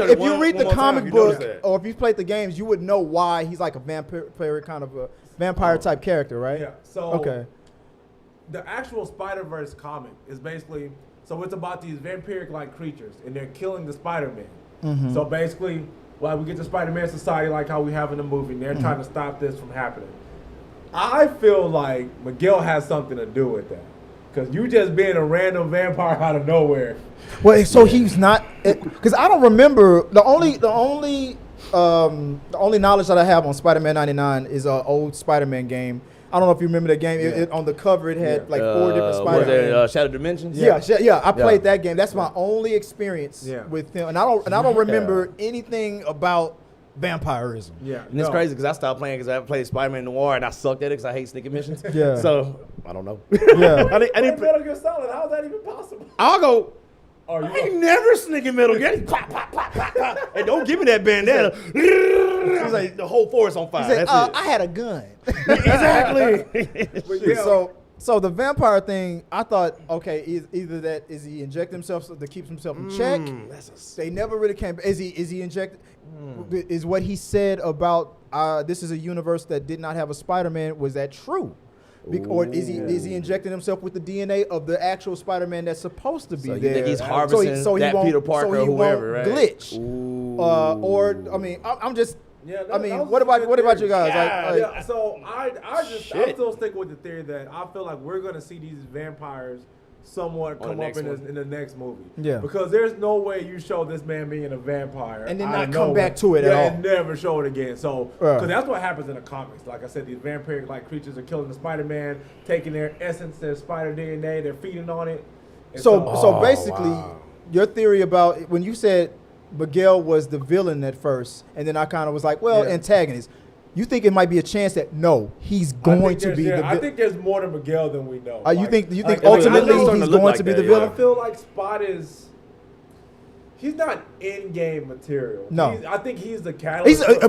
if you read the comic book or if you played the games, you would know why he's like a vampire kind of a vampire type character, right? Yeah. So the actual Spider-Verse comic is basically it's about these vampiric like creatures and they're killing the Spider-Man. Mm-hmm. So basically, we get the Spider-Man society like how we have in the movie, and they're trying to stop this from happening. I feel like Miguel has something to do with that. Because you just being a random vampire out of nowhere. Well, so he's not, because I don't remember, the only knowledge that I have on Spider-Man 99 is an old Spider-Man game. I don't know if you remember that game. It, on the cover, it had like 4 different Spider-Man. Shattered Dimensions? Yeah. I played that game. That's my only experience with him. And I don't remember anything about vampirism. Yeah. And it's crazy because I stopped playing because I played Spider-Man Noir and I sucked at it because I hate sneaking missions. Yeah. So, I don't know. Yeah. I didn't Metal Gear Solid, how is that even possible? I'll go. I ain't never sneaking Metal Gear. Pop, pop, pop, pop, pop. And don't give me that bandana. It's like the whole forest on fire. He said, That's it. I had a gun. Exactly. So the vampire thing, I thought, okay, either that is he inject himself to keep himself in check. They never really came. Is he injected? Is what he said about this is a universe that did not have a Spider-Man? Was that true? Or is he injecting himself with the DNA of the actual Spider-Man that's supposed to be there? You think he's harvesting that Peter Parker or whoever, right? Glitch. Or I mean, I'm just. Yeah, I mean, what about you guys? Yeah, so I still stick with the theory that I feel like we're gonna see these vampires somewhat come up in the next movie. Yeah. Because there's no way you show this man being a vampire and then not come back to it at all. And never show it again. So, because that's what happens in the comics. Like I said, these vampiric-like creatures are killing the Spider-Man, taking their essence, their spider DNA, they're feeding on it. So basically, your theory about when you said Miguel was the villain at first, and then I kind of was like, antagonist. You think it might be a chance that he's going to be the villain? I think there's more to Miguel than we know. You think ultimately he's going to be the villain? I feel like Spot he's not in-game material. No. I think he's the catalyst. He's the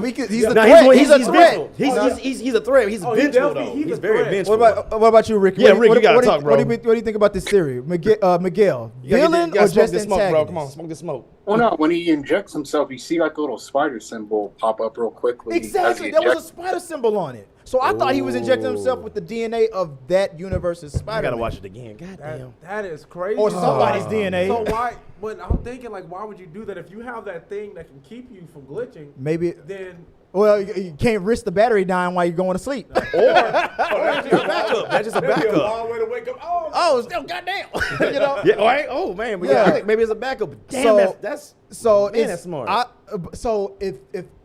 threat. He's a threat. He's a threat. He's vengeful though. He's very vengeful. What about you, Rick? Yeah, Rick, you gotta talk, bro. What do you think about this theory? Miguel, villain or just antagonist? Smoke, bro. Come on, smoke this smoke. Well, no, when he injects himself, you see like a little spider symbol pop up real quickly. Exactly, there was a spider symbol on it. So I thought he was injecting himself with the DNA of that universe's Spider-Man. I gotta watch it again. God damn. That is crazy. Or somebody's DNA. So why? But I'm thinking like, why would you do that if you have that thing that can keep you from glitching? Maybe. Then. Well, you can't risk the battery dying while you're going to sleep. Or that's just a backup. That's just a backup. A long way to wake up. Oh, still goddamn. You know. Yeah. Right? Oh man. But I think maybe it's a backup. But damn, that's smart. So if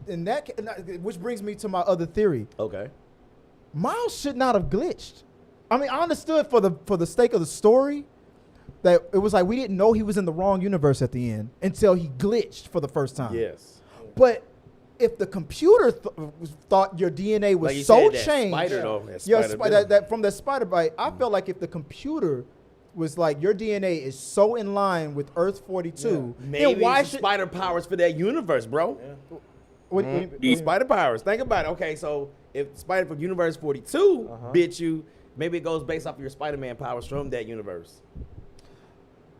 in that, which brings me to my other theory. Okay. Miles should not have glitched. I mean, I understood for the sake of the story that it was like we didn't know he was in the wrong universe at the end until he glitched for the first time. Yes. But if the computer thought your DNA was like so said, changed, that from the spider bite, I felt like if the computer was like your DNA is so in line with Earth 42, maybe why should spider powers for that universe, bro? Yeah. What spider powers. Think about it. Okay, so if Spider from Universe 42 bit you, maybe it goes based off of your Spider-Man powers from that universe.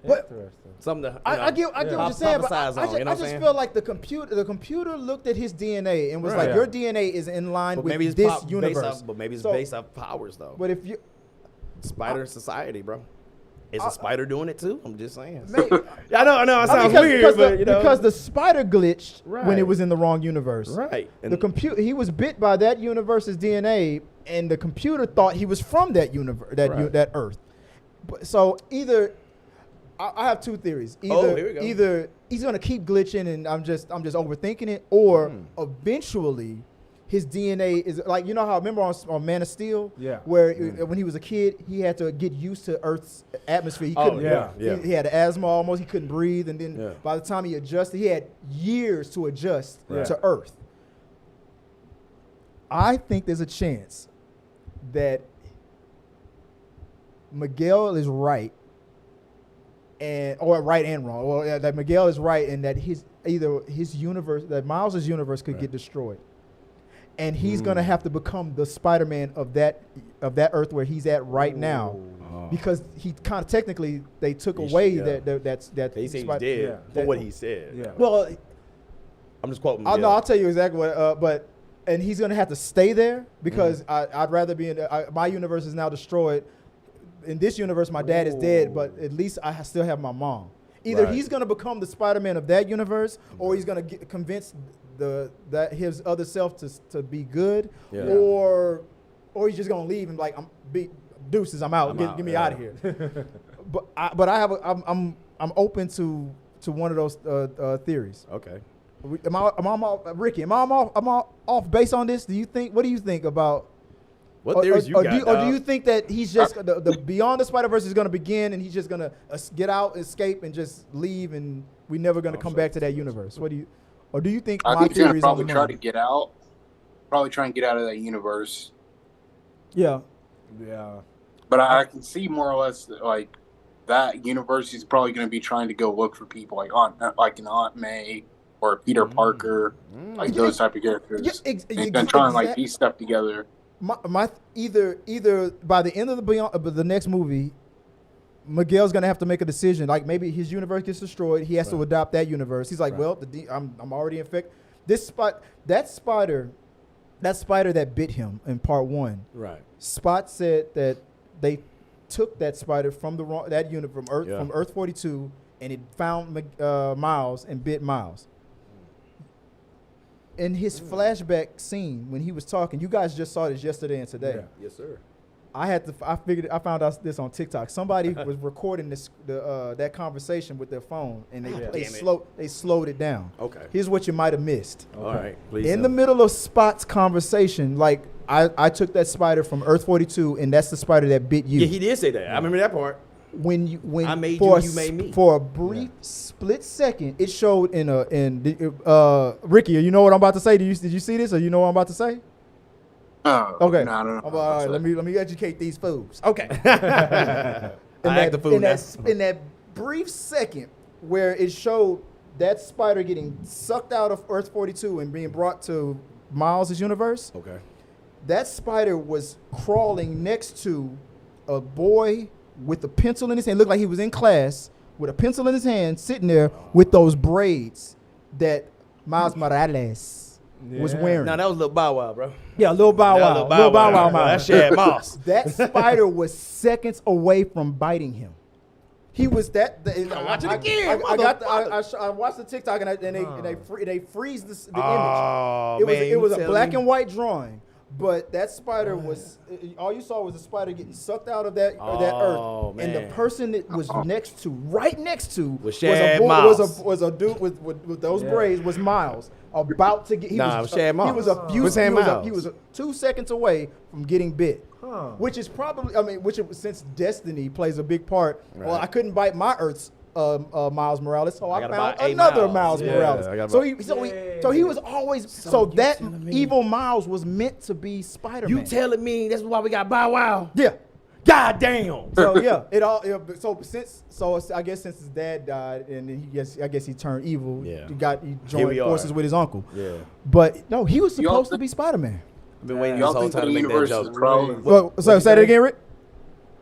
But something to, I get what you're saying, but I just feel like the computer looked at his DNA and was like, your DNA is in line with this universe. But maybe it's based off powers though. But if you Spider society, bro. Is a spider doing it too? I'm just saying. Maybe. I know. It sounds weird, but you know, because the spider glitched when Right. it was in the wrong universe. right. The computer, he was bit by that universe's DNA, and the computer thought he was from that universe, that Earth. So either I have two theories. Either, here we go. either he's gonna keep glitching, and I'm just overthinking it, or eventually his DNA is like, you know how, remember on Man of Steel, where when he was a kid, he had to get used to Earth's atmosphere. He couldn't, he had asthma almost. He couldn't breathe, and then by the time he adjusted, he had years to adjust to Earth. I think there's a chance that Miguel is right, or right and wrong. Well, that Miguel is right, and that his universe, that Miles' universe could get destroyed. And he's gonna have to become the Spider-Man of that Earth where he's at right now, because he kind of technically they took away that He said he's dead for what he said. Yeah. Well, I'm just quoting. I'll tell you exactly what. And he's gonna have to stay there because I'd rather be in my universe is now destroyed. In this universe, my dad is dead, but at least I still have my mom. Either he's gonna become the Spider-Man of that universe, or he's gonna convince that his other self to be good, or he's just gonna leave and like deuces, I'm out. Get me out of here. I'm open to one of those theories. Okay. Am I Ricky? Am I off base on this? What do you think about? What theories you got? Or do you think that he's just the Beyond the Spider-Verse is going to begin and he's just going to get out, escape, and just leave, and we're never going to come back to that universe? What do you? Or do you think I my think he's gonna theory is probably on the try money? to get out. Probably try and get out of that universe. Yeah. Yeah. But I can see more or less that, like, that universe is probably going to be trying to go look for people like an Aunt May or Peter Parker, like those type of characters. And then trying to like piece stuff together. Either by the end of the next movie, Miguel's gonna have to make a decision. Like maybe his universe gets destroyed, he has to adopt that universe. He's like, well, I'm already infected. That spider that bit him in part 1. Right. Spot said that they took that spider from from Earth 42, and it found Miles and bit Miles. In his flashback scene when he was talking, you guys just saw this yesterday and today. Yeah. Yes, sir. I found out this on TikTok. Somebody was recording that conversation with their phone, and they slowed it down. Okay. Here's what you might have missed. All right. Please. In the middle of Spot's conversation, like I took that spider from Earth 42, and that's the spider that bit you. Yeah, he did say that. I remember that part. When I made for you made me. For a brief split second, it showed in Ricky. You know what I'm about to say? Did you see this, or you know what I'm about to say? Okay. No, I don't know. All right, let me educate these fools. Okay. In that brief second where it showed that spider getting sucked out of Earth 42 and being brought to Miles' universe. Okay. That spider was crawling next to a boy with a pencil in his hand. Looked like he was in class with a pencil in his hand, sitting there with those braids that Miles Morales was wearing. No, that was Lil Bow Wow, bro. Yeah, Lil Bow Wow. Lil Bow Wow Miles. That's Shad Moss. That spider was seconds away from biting him. He was that. Watch it again. I watched the TikTok and they freeze the Oh, image. It was a black and white drawing. But that spider was, all you saw was the spider getting sucked out of that earth. Man. And the person that was right next to, was a dude with those braids, was Miles. About to get, he was Shad Moss. He was a few, he was 2 seconds away from getting bit. Which is probably, since destiny plays a big part. Right. Well, I couldn't bite my Earth's Miles Morales, so I found another Miles Morales. So he was always that evil Miles was meant to be Spider-Man. You telling me that's why we got Bow Wow? Yeah. God damn. So yeah, I guess since his dad died and I guess he turned evil. Yeah. He joined forces with his uncle. Yeah. But no, he was supposed to be Spider-Man. I've been waiting this whole time to make that joke. So say that again, Rick.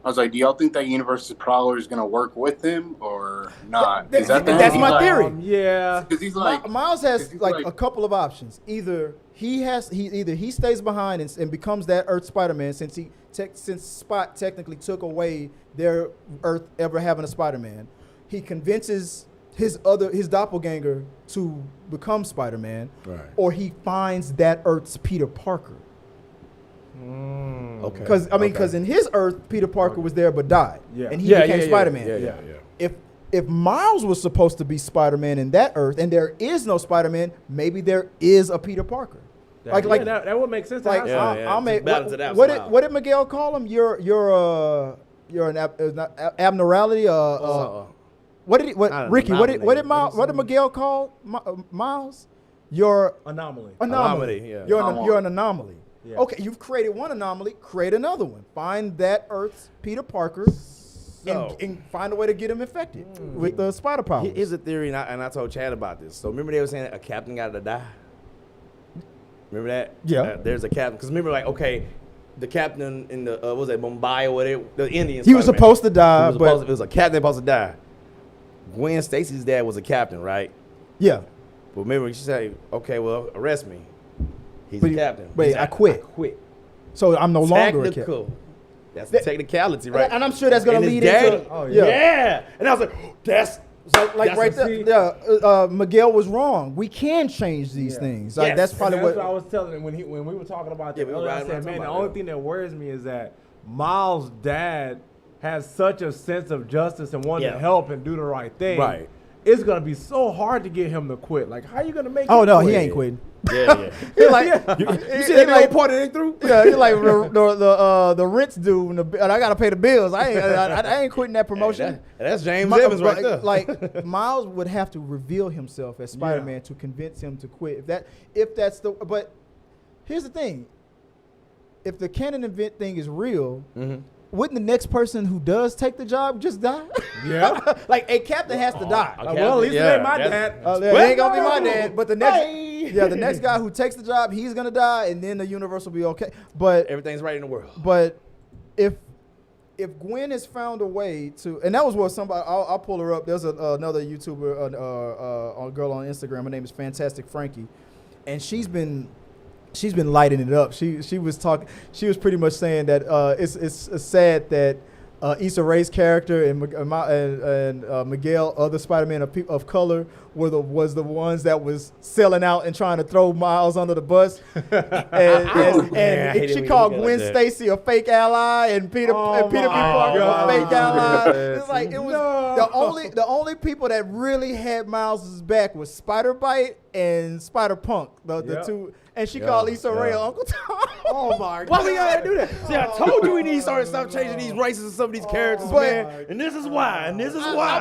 I was like, do y'all think that Universe's Prowler is gonna work with him or not? That's my theory. Yeah, because he's like Miles has like a couple of options. Either he stays behind and becomes that Earth Spider-Man since Spot technically took away their Earth ever having a Spider-Man. He convinces his doppelganger to become Spider-Man, right. or he finds that Earth's Peter Parker. Okay. Because in his Earth, Peter Parker was there but died, and he became Spider-Man. Yeah. If Miles was supposed to be Spider-Man in that Earth, and there is no Spider-Man, maybe there is a Peter Parker. That would make sense. Like, what did Miguel call him? You're an abnormality. Ricky? What did Miguel call Miles? You're anomaly. Yeah. You're an anomaly. Yeah. Okay, you've created one anomaly. Create another one. Find that Earth's Peter Parker, and find a way to get him infected with the spider powers. Here's a theory, and I told Chad about this. So remember they were saying a captain got to die. Remember that? Yeah. There's a captain. Because remember, like, okay, the captain in the what was that, Mumbai or whatever, the Indian. He was supposed to die, it was a captain supposed to die. Gwen Stacy's dad was a captain, right? Yeah. But remember, she said, "Okay, well, arrest me." He's a captain. Wait, I quit. So I'm no longer a captain. That's the technicality, right? And I'm sure that's going to lead into. Oh, yeah. And I was like, that's right there. Miguel was wrong. We can change these things. Like, that's probably what I was telling him when we were talking about that. I said, man, the only thing that worries me is that Miles' dad has such a sense of justice and wanting to help and do the right thing. Right. It's gonna be so hard to get him to quit. Like, how you gonna make? Oh no, quit? he ain't quitting. Yeah. He like you see that like, part that ain't through? Yeah, he like the rents due and I gotta pay the bills. I ain't quitting that promotion. That's James Evans right there. Like Miles would have to reveal himself as Spider-Man to convince him to quit. But here's the thing: if the canon event thing is real. Mm-hmm. Wouldn't the next person who does take the job just die? Yeah. Like a captain has to die. Well, at least it ain't my dad. It ain't gonna be my dad. But the next guy who takes the job, he's gonna die, and then the universe will be okay. But everything's right in the world. But if Gwen has found a way to, and that was what somebody, I'll pull her up. There's another YouTuber, a girl on Instagram. Her name is Fantastic Frankie, and she's been lighting it up. She was pretty much saying that it's sad that Issa Rae's character and Miguel, other Spider-Man of color, was the ones that was selling out and trying to throw Miles under the bus. and she called Gwen Stacy a fake ally and Peter B. Parker a fake ally. It's like it was the only people that really had Miles' back was Spider-Bite and Spider-Punk, the two. And she called Issa Rae Uncle Tom. Oh my God! Why we gotta do that? See, I told you we need to stop changing these races of some of these characters, man. And this is why. I'm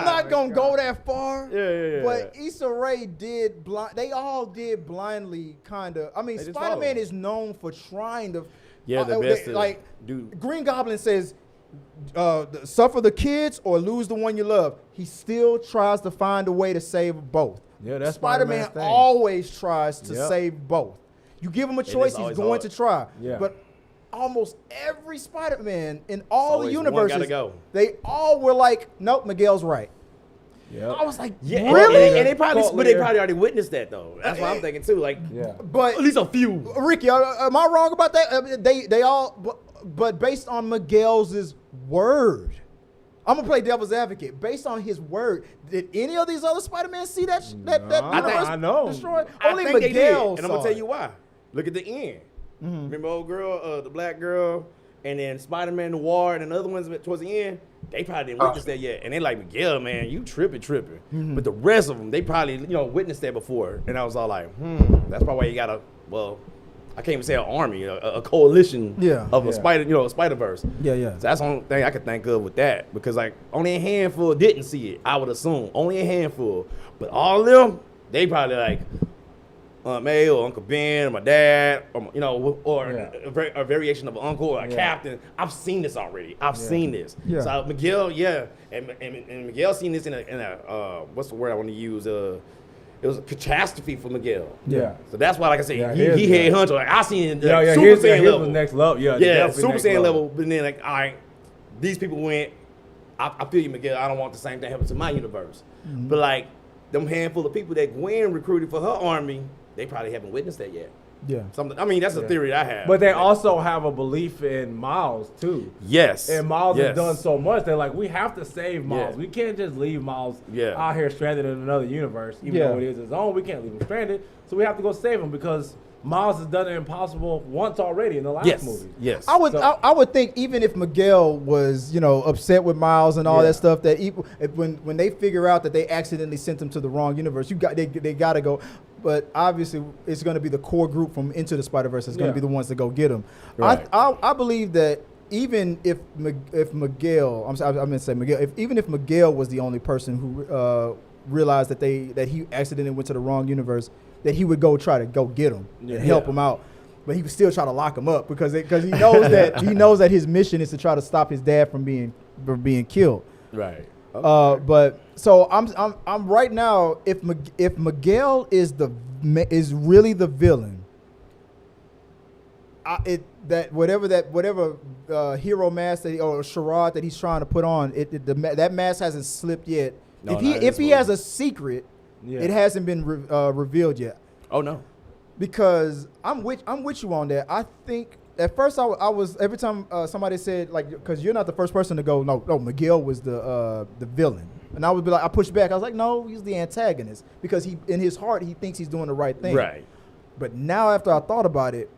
not gonna go that far. Yeah. But Issa Rae did they all did blindly, kind of. I mean, Spider-Man is known for trying to. Yeah, the best. Dude. Green Goblin says, "Suffer the kids or lose the one you love." He still tries to find a way to save both. Yeah, that's Spider-Man always tries to save both. You give him a choice, he's going to try. Yeah. But almost every Spider-Man in all the universes, they all were like, nope, Miguel's right. Yep. I was like, really? And they probably already witnessed that though. That's what I'm thinking too. Like, but at least a few. Ricky, am I wrong about that? They all, but based on Miguel's word. I'm gonna play devil's advocate. Based on his word, did any of these other Spider-Man see that universe I know. destroyed? Only Miguel, and I'm gonna tell you why. Look at the end. Mm-hmm. Remember old girl, the black girl, and then Spider-Man Noir and another ones towards the end. They probably didn't witness that yet, and they like, Miguel, man, you tripping. Mm-hmm. But the rest of them, they probably witnessed that before, and I was all like, that's probably why you got I can't even say an army, a coalition of a Spider-Verse. Yeah. So that's the only thing I could think of with that, because like only a handful didn't see it. I would assume only a handful, but all of them, they probably like Aunt May or Uncle Ben or my dad, or a variation of an uncle or a captain. I've seen this already. I've seen this. Yeah. So Miguel, and Miguel seen this in a what's the word I want to use? It was a catastrophe for Miguel. Yeah. So that's why, like I said, he had hunter. Like I seen it Super Saiyan level. Next level. Yeah, Super Saiyan level. But then like, all right, these people went, I feel you, Miguel, I don't want the same thing happen to my universe. But like, them handful of people that Gwen recruited for her army, they probably haven't witnessed that yet. Yeah. I mean, that's a theory I have. But they also have a belief in Miles, too. Yes. And Miles has done so much. They're like, we have to save Miles. Yeah. We can't just leave Miles out here stranded in another universe. Even though it is his own, we can't leave him stranded. So we have to go save him because Miles has done the impossible once already in the last movie. Yes. I would think even if Miguel was, upset with Miles and all that stuff, that when they figure out that they accidentally sent him to the wrong universe, they got to go. But obviously, it's going to be the core group from Into the Spider-Verse that's going to be the ones that go get him. Right. I believe that even if Miguel, I'm going to say Miguel, even if Miguel was the only person who realized that he accidentally went to the wrong universe, that he would try to go get him and help him out. But he would still try to lock him up because he knows that his mission is to try to stop his dad from being killed. Right. Okay. But so I'm right now. If Miguel is really the villain, whatever hero mask or charade that he's trying to put on, that mask hasn't slipped yet. No, if he has a secret, it hasn't been revealed yet. Oh no. Because I'm with you on that. I think at first I was every time somebody said because you're not the first person to go no Miguel was the villain, and I would be like I pushed back. I was like no, he's the antagonist because he in his heart he thinks he's doing the right thing. Right. But now after I thought about it,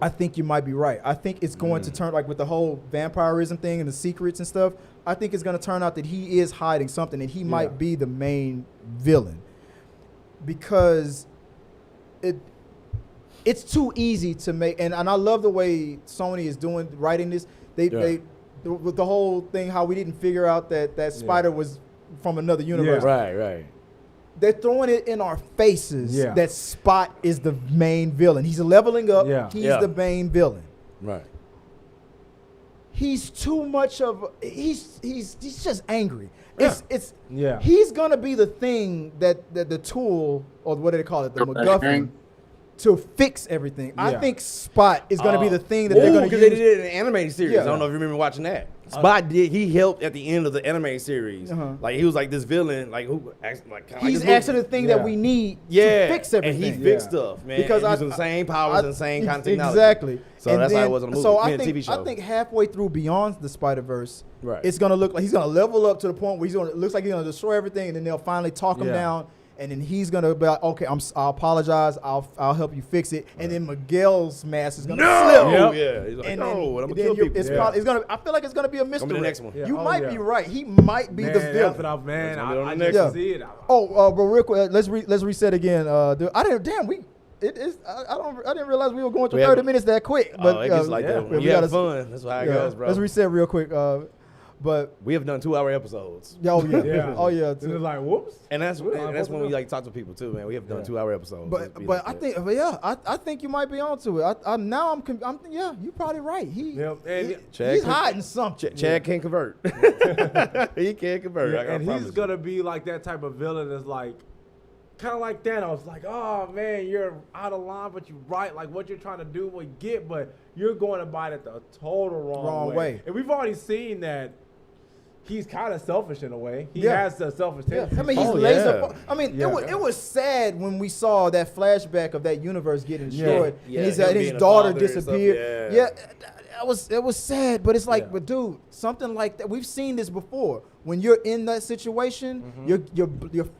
I think you might be right. I think it's going to turn with the whole vampirism thing and the secrets and stuff. I think it's going to turn out that he is hiding something and he might be the main villain because it's too easy to make, and I love the way Sony is writing this. They with the whole thing how we didn't figure out that Spider was from another universe. Yeah. Right. They're throwing it in our faces that Spot is the main villain. He's leveling up. Yeah. He's the main villain. Right. He's too much of he's just angry. Yeah. He's gonna be the thing that the tool or what do they call it, the MacGuffin, to fix everything. I think Spot is gonna be the thing that they're gonna use. Because they did it in an animated series. I don't know if you remember watching that. Spot he helped at the end of the animated series. Like he was like this villain, he's actually the thing that we need to fix everything. And he fixed stuff, man. Because using the same powers and same kind of technology. Exactly. So that's how it was on the movie. So TV show. I think halfway through Beyond the Spider-Verse, it's gonna look like he's gonna level up to the point where looks like he's gonna destroy everything, and then they'll finally talk him down. And then he's gonna be like, okay, I'll apologize. I'll help you fix it. And then Miguel's mask is gonna slip. Yeah. He's like, and no, I'm gonna kill people. It's gonna. I feel like it's gonna be a mystery. The next one. You might be right. He might be the villain. I next see it. But real quick, let's reset again. Dude, I didn't realize we were going through 30 minutes that quick. But it gets like that. When you have fun, that's why it goes, bro. Let's reset real quick. But we have done 2-hour episodes. Oh yeah. It's like whoops. And that's when we talk to people too, man. We have done 2-hour episodes. But I think you might be onto it. You're probably right. He's hiding something. Chad can't convert. He can't convert. And he's gonna be like that type of villain that's like kind of like Thanos, like, oh man, you're out of line, but you're right. Like what you're trying to do, we get, but you're going about it the total wrong way. And we've already seen that. He's kind of selfish in a way. He has the selfish tendency. I mean, he's laser. I mean, it was sad when we saw that flashback of that universe getting destroyed and his daughter disappeared. It was sad, but it's like, but dude, something like that. We've seen this before. When you're in that situation, you're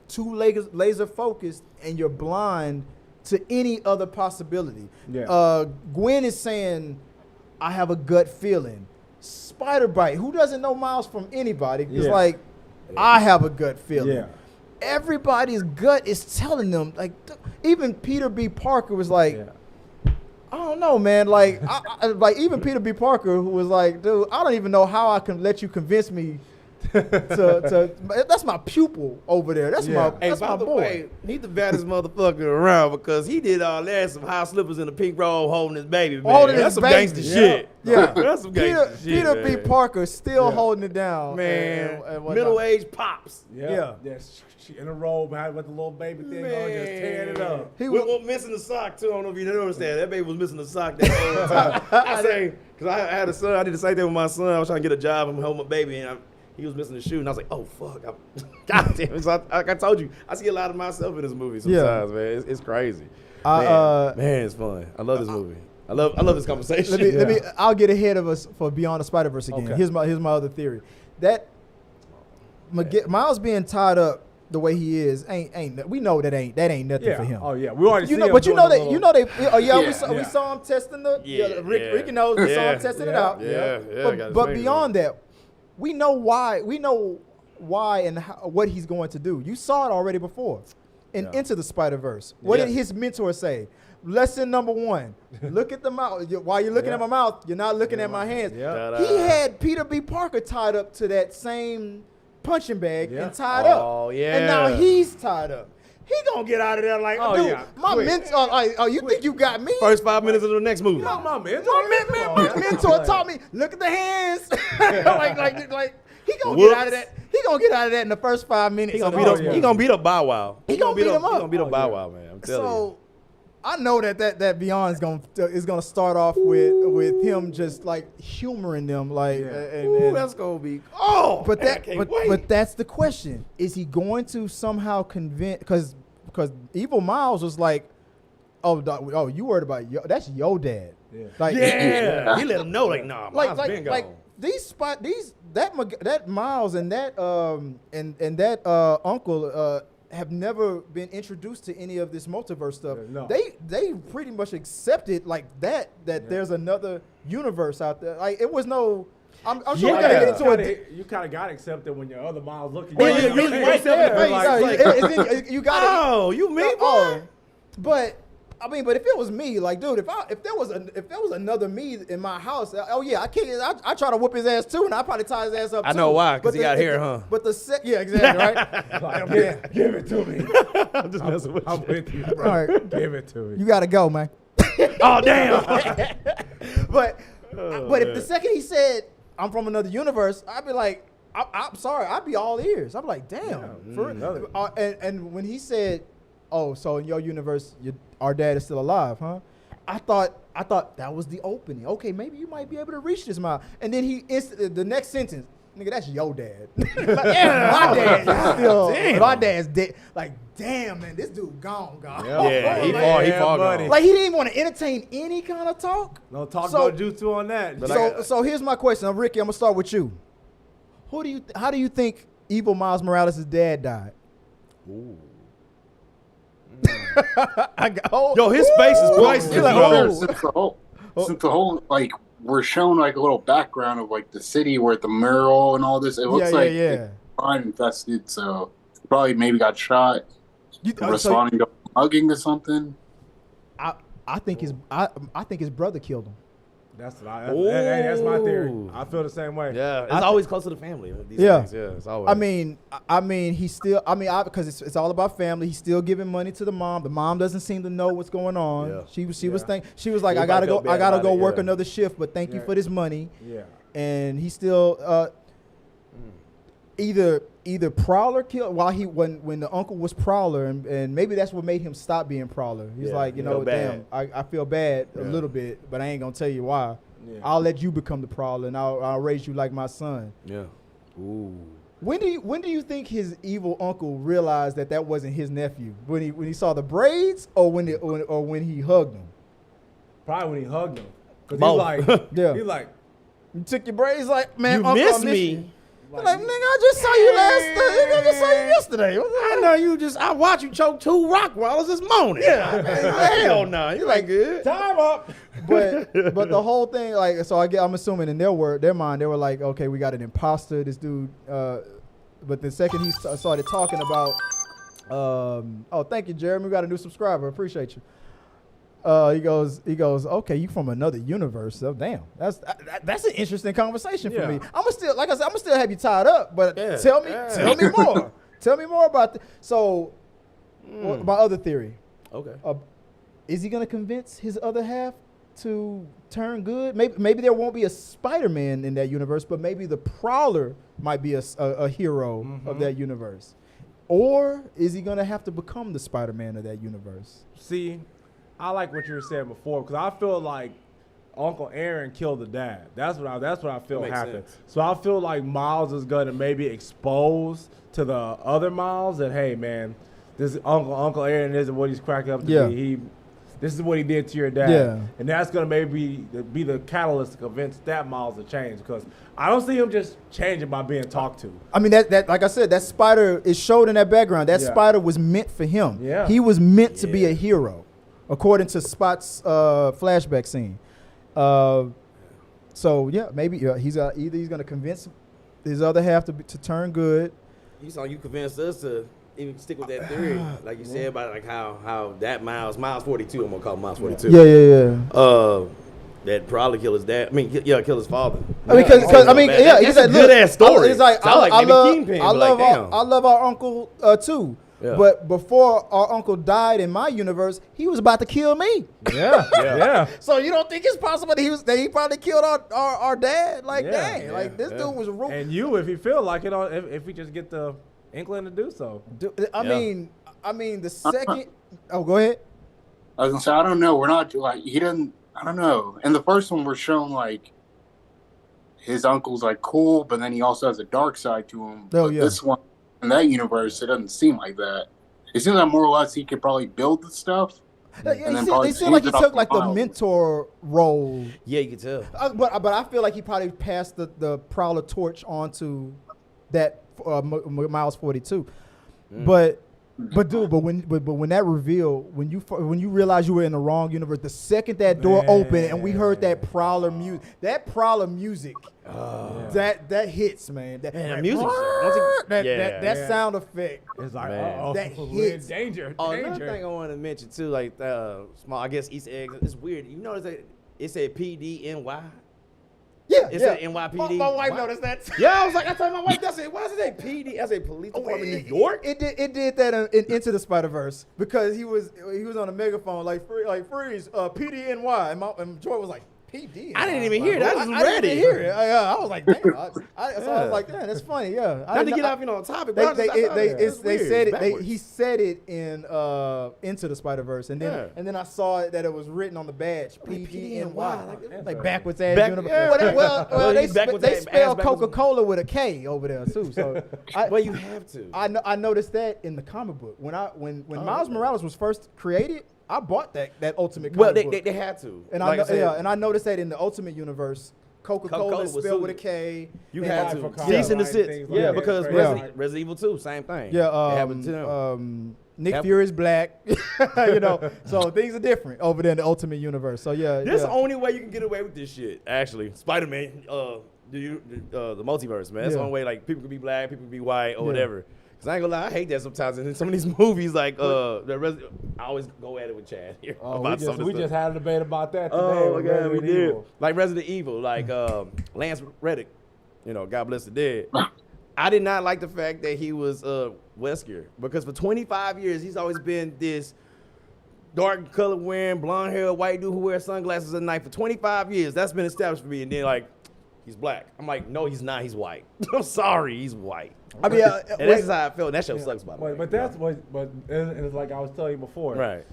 too laser focused and you're blind to any other possibility. Gwen is saying, "I have a gut feeling." Spider bite. Who doesn't know Miles from anybody? It's I have a gut feeling. Everybody's gut is telling them. Like even Peter B. Parker was like, I don't know, man. Like even Peter B. Parker, who was like, dude, I don't even know how I can let you convince me. That's my pupil over there. That's my boy. Way, he's the baddest motherfucker around because he did all that, some high slippers in a pink robe holding his baby, man. That's some gangster shit. That's some gangster shit. Peter B. Parker still holding it down, man. Middle-aged pops. She in a robe with the little baby thing on, just tearing it up. Yeah. He we was were missing the sock too. I don't know if you noticed that. That baby was missing the sock that whole time. I say, because I had a son. I did the same thing with my son. I was trying to get a job and help my baby, and he was missing the shoe. And I was like, oh, fuck. God damn it. So like I told you, I see a lot of myself in this movie sometimes, man. It's crazy. Man, it's fun. I love this movie. I love this conversation. Let me. I'll get ahead of us for Beyond the Spider-Verse again. Okay. Here's my other theory. That Miles being tied up the way he is ain't we know that ain't nothing for him. Oh yeah, we already. We saw him testing the Ricky knows we saw him testing it out. But beyond that, we know why and what he's going to do. You saw it already before Into the Spider-Verse. What did his mentor say? Lesson number 1, look at the mouth. While you're looking at my mouth, you're not looking at my hands. He had Peter B. Parker tied up to that same punching bag and tied up. Oh, yeah. And now he's tied up. He gonna get out of there like, my mentor, you think you got me? First 5 minutes of the next movie. My mentor Taught me, look at the hands. like he gonna get out of that. He gonna get out of that in the first 5 minutes. He gonna beat up Bow Wow. He gonna beat him up. He gonna beat up Bow Wow, man. I'm telling you. I know that Beyond is gonna start off with him just like humoring them, like, and that's gonna be. But that's the question: is he going to somehow convince? Because Evil Miles was like, oh, you worried about that's your dad. He let him know, like, nah, Miles been gone. That Miles and that uncle have never been introduced to any of this multiverse stuff. No. They pretty much accepted like that there's another universe out there. Like it was no. I'm sure we're gonna get into it. You kind of got accepted when your other Miles looking. You got it. Oh, you mean boy? But if it was me, like, dude, if there was another me in my house, I try to whoop his ass too, and I probably tie his ass up. I know why, because he got hair, huh? But exactly, right? Like, give it to me. I'm just messing with you. I'm with you, bro. All right. Give it to me. You gotta go, man. Oh damn! But if the second he said I'm from another universe, I'd be like, I'm sorry, I'd be all ears. I'd be like, damn. And when he said, oh, so in your universe, our dad is still alive, huh? I thought that was the opening. Okay, maybe you might be able to reach this mile. And then the next sentence, nigga, that's your dad. My dad's dead. Like, damn, man, this dude gone. Yeah, he far gone. Like, he didn't even want to entertain any kind of talk. No talk about jutsu on that. So here's my question. Ricky, I'm gonna start with you. How do you think Evil Miles Morales' dad died? Ooh. Yo, his face is priceless. Since the whole like we're shown like a little background of like the city where the mural and all this, it looks like it's crime infested. So probably maybe got shot, responding to mugging or something. I think his brother killed him. That's my theory. I feel the same way. Yeah, it's always close to the family. These things. Yeah, it's always. I mean, he's still. Because it's all about family. He's still giving money to the mom. The mom doesn't seem to know what's going on. Yeah. She was like, I gotta go work another shift, but thank you for this money. Yeah. And he still either Prowler killed when the uncle was Prowler, and maybe that's what made him stop being Prowler. He's like, damn, I feel bad a little bit, but I ain't gonna tell you why. Yeah. I'll let you become the Prowler, and I'll raise you like my son. Yeah. Ooh. When do you think his evil uncle realized that wasn't his nephew? When he saw the braids, or when he hugged him? Probably when he hugged him. Cause he's like, you took your braids, like, man, you uncle, missed me. Like, nigga, I just saw you yesterday. I know you I watched you choke 2 rock wallers this morning. Yeah. Hell no. You like good. Time up. But the whole thing, like, so I'm assuming in their mind, they were like, okay, we got an imposter, this dude. But the second he started talking about, thank you, Jeremy. We got a new subscriber. Appreciate you. He goes, okay, you from another universe. Oh, damn. That's an interesting conversation for me. I'm gonna still have you tied up, but tell me more. Tell me more about So, my other theory. Okay. Is he gonna convince his other half to turn good? Maybe there won't be a Spider-Man in that universe, but maybe the Prowler might be a hero of that universe. or is he gonna have to become the Spider-Man of that universe? See, I like what you were saying before because I feel like Uncle Aaron killed the dad. That's what I feel happened. So I feel like Miles is gonna maybe expose to the other Miles that, hey man, this Uncle Aaron isn't what he's cracked up to be. This is what he did to your dad, and that's gonna maybe be the catalyst to convince that Miles to change. Because I don't see him just changing by being talked to. I mean, that like I said, that spider is showed in that background. That spider was meant for him. Yeah. He was meant to be a hero, according to Spot's flashback scene. So yeah, maybe he's either he's gonna convince his other half to turn good. You convinced us to even stick with that theory, like you said about like how that Miles 42. I'm gonna call him Miles 42. Yeah. That probably kill his dad. I mean, kill his father. I mean, because it's a good ass story. It's like I love our uncle too. Yeah. But before our uncle died in my universe, he was about to kill me. Yeah. So you don't think it's possible that he probably killed our dad? Like, dang, like this dude was a rookie. And you, if you feel like it, if we just get the inkling to do so. I mean, the second. Oh, go ahead. I was gonna say I don't know. We're not like he didn't. I don't know. In the first one, we're shown like his uncle's like cool, but then he also has a dark side to him. Oh, but this one, in that universe, it doesn't seem like that. It seems like more or less he could probably build the stuff. They seem like he took like the mentor role. Yeah, you can tell. But I feel like he probably passed the Prowler torch on to that Miles 42. But when that reveal, when you realize you were in the wrong universe, the second that door opened and we heard that Prowler music, that hits, man. The music, that sound effect is like, that hits. Danger. Another thing I want to mention too, like small, I guess Easter eggs. It's weird. You notice that it said PDNY. It said NYPD. My wife noticed that. Yeah, I told my wife, I said, why does it say PD? I said Police Department New York. It did that in Into the Spider-Verse because he was on a megaphone like freeze PDNY and Joy was like PD. I didn't even hear that. I just read it. Hear it. I was like, damn. I was like, damn, that's funny. Yeah. Not to get off on topic. They said it. He said it in Into the Spider-Verse, and then I saw it that it was written on the badge PDNY, like backwards ass universe. Well, they spell Coca-Cola with a K over there too. So well, you have to. I noticed that in the comic book when Miles Morales was first created. I bought that Ultimate comic book. They had to. And I noticed that in the Ultimate universe, Coca-Cola is spelled with a K. You had to. Cease and desist. Yeah, because Resident Evil 2, same thing. Yeah. It happened to them. Nick Fury's black. So things are different over there in the Ultimate universe. So yeah. This is the only way you can get away with this shit, actually. Spider-Man, the multiverse, man. That's the only way, like, people can be black, people can be white, or whatever. Cause I ain't gonna lie, I hate that sometimes. And in some of these movies, like I always go at it with Chad here. We just had a debate about that today. Oh my God, we did. Like Resident Evil, like Lance Reddick, God bless the dead. I did not like the fact that he was Wesker because for 25 years he's always been this dark color wearing, blonde hair, white dude who wears sunglasses at night for 25 years. That's been established for me. And then like he's black. I'm like, no, he's not. He's white. I'm sorry, he's white. I mean, and that's how I feel. And that show sucks, by the way. But that's what. But it's like I was telling you before. Right.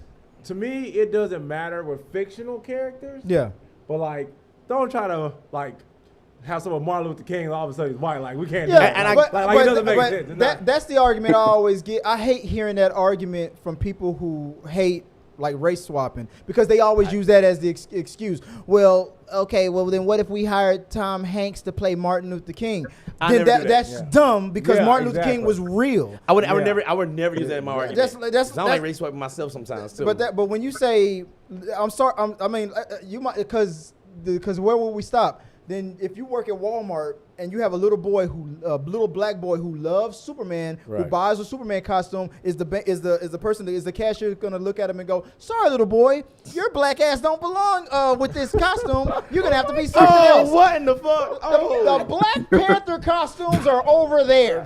To me, it doesn't matter with fictional characters. Yeah. But like, don't try to like have someone Martin Luther King and all of a sudden he's white. Like we can't. Yeah. Do that. It doesn't make sense. That's the argument I always get. I hate hearing that argument from people who hate like race swapping because they always use that as the excuse. Well, okay, well then what if we hired Tom Hanks to play Martin Luther King? Then that's dumb because Martin Luther King was real. I would never use that in my argument. That's I like race swapping myself sometimes too. But when you say, I'm sorry, I mean you might because where will we stop? Then if you work at Walmart and you have a little black boy who loves Superman, who buys a Superman costume, is the cashier gonna look at him and go, "Sorry, little boy, your black ass don't belong with this costume. You're gonna have to be something else." What in the fuck? The Black Panther costumes are over there.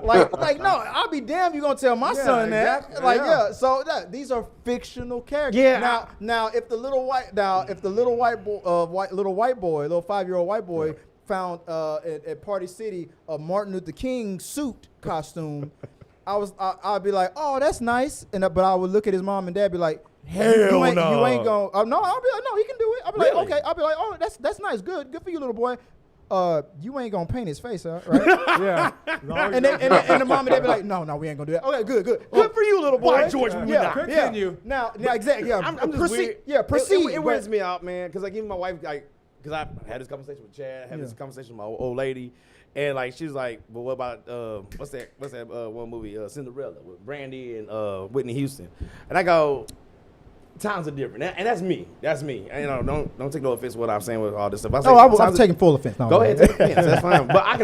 like no, I'll be damned you gonna tell my son that. Exactly. So these are fictional characters. Yeah. Now if the little 5-year-old white boy found at Party City a Martin Luther King suit costume, I'd be like, oh, that's nice, but I would look at his mom and dad, be like, Hell you ain't no. gonna. No, I'll be like, no, he can do it. I'll be Really? like, okay. I'll be like, oh, that's nice, good for you, little boy. You ain't gonna paint his face, huh? Right? Yeah. and the mom and dad be like, no, we ain't gonna do that. Okay, good for you, little boy. By George, we not. Continue. Now, exactly. Yeah, I'm just proceed. weird. Yeah, proceed. It wears me out, man, because like even my wife, like, because I had this conversation with Chad, had this conversation with my old lady, and like she was like, "But what about what's that one movie, Cinderella with Brandy and Whitney Houston?" And I go, times are different, and that's me. And, don't take no offense with what I'm saying with all this stuff. I'm taking full offense. No, go ahead, take offense. That's fine. But I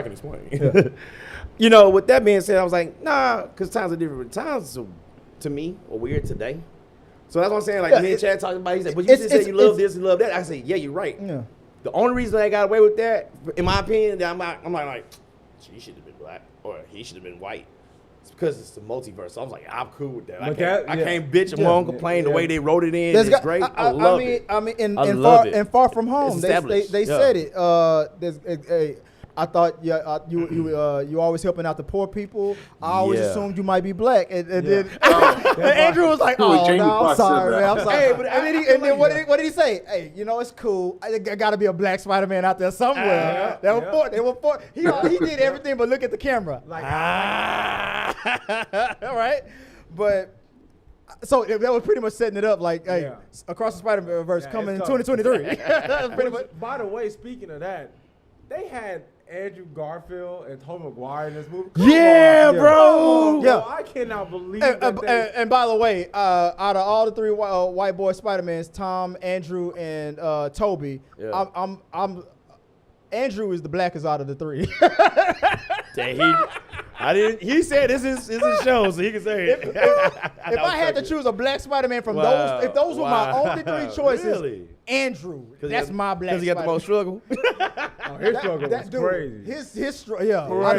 can explain. You know, with that being said, I was like, nah, because times are different. Times to me are weird today. So that's what I'm saying. Like me and Chad talking about, he said, but you just said you love this, you love that. I say, yeah, you're right. Yeah. The only reason they got away with that, in my opinion, that I'm like, she should have been black or he should have been white. It's because it's the multiverse. So I was like, I'm cool with that. I can't bitch and won't complain. The way they wrote it in is great. I love it. I mean, in Far From Home, they said it. I thought you always helping out the poor people. I always assumed you might be black, and then Andrew was like, "Oh, no, I'm sorry, man. I'm sorry." Hey, and then what did he say? Hey, it's cool. I got to be a black Spider-Man out there somewhere. They were for. He did everything but look at the camera. Like, all right, but. So that was pretty much setting it up, like, hey, Across the Spider-Verse coming in 2023. By the way, speaking of that, they had Andrew Garfield and Tobey Maguire in this movie. Bro. Yeah, I cannot believe that. And by the way, out of all the three white boy Spider-Mans, Tom, Andrew, and Toby, I'm Andrew is the blackest out of the three. He said this is a show, so he can say it. If I had to choose a black Spider-Man from those, if those were my only three choices, Andrew, that's my black. Because he got the most struggle. His struggle was crazy. His struggle, I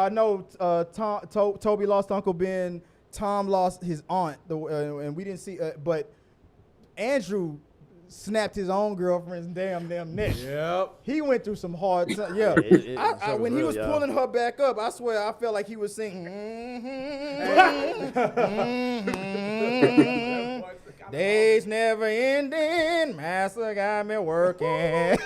know. Toby lost Uncle Ben. Tom lost his aunt, and we didn't see. But Andrew snapped his own girlfriend's damn neck. Yep. He went through some hard times. Yeah. When he was pulling her back up, I swear I felt like he was singing. Days never ending, master got me working.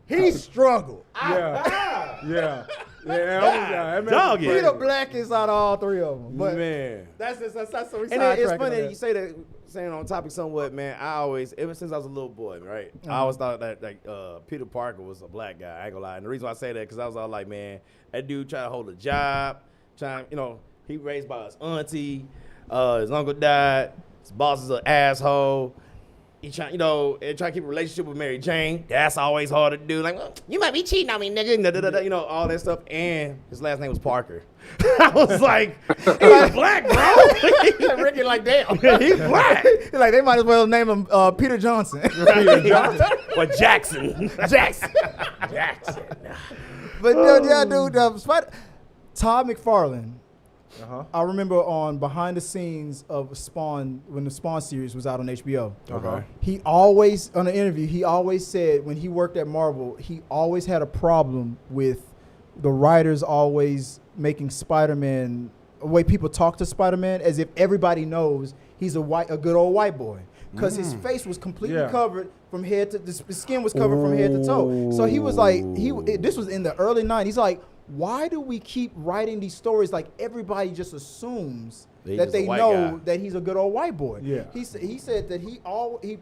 He struggled. Yeah. Dog He the blackest out of all three of them. But man, that's so we. And it's funny that you say that. Saying on topic somewhat, man. I always, ever since I was a little boy, right? I always thought that Peter Parker was a black guy. I ain't gonna lie. And the reason why I say that because I was all like, man, that dude trying to hold a job, he raised by his auntie, his uncle died, his boss is an asshole. He trying to keep a relationship with Mary Jane. That's always hard to do. Like, well, you might be cheating on me, nigga. All that stuff. And his last name was Parker. I was like, he's black, bro. Ricky, like, damn. He's black. Like, they might as well name him Peter Johnson. Or Jackson. Jackson. But dude, Todd McFarlane. I remember on behind the scenes of Spawn, when the Spawn series was out on HBO. Okay. He always, on an interview, he always said when he worked at Marvel, he always had a problem with the writers always making Spider-Man, the way people talk to Spider-Man, as if everybody knows he's a good old white boy. Because his face was completely covered from head to, the skin was covered from head to toe. So he was like, this was in the early 90s. He's like, why do we keep writing these stories like everybody just assumes that they know that he's a good old white boy? Yeah. He said that he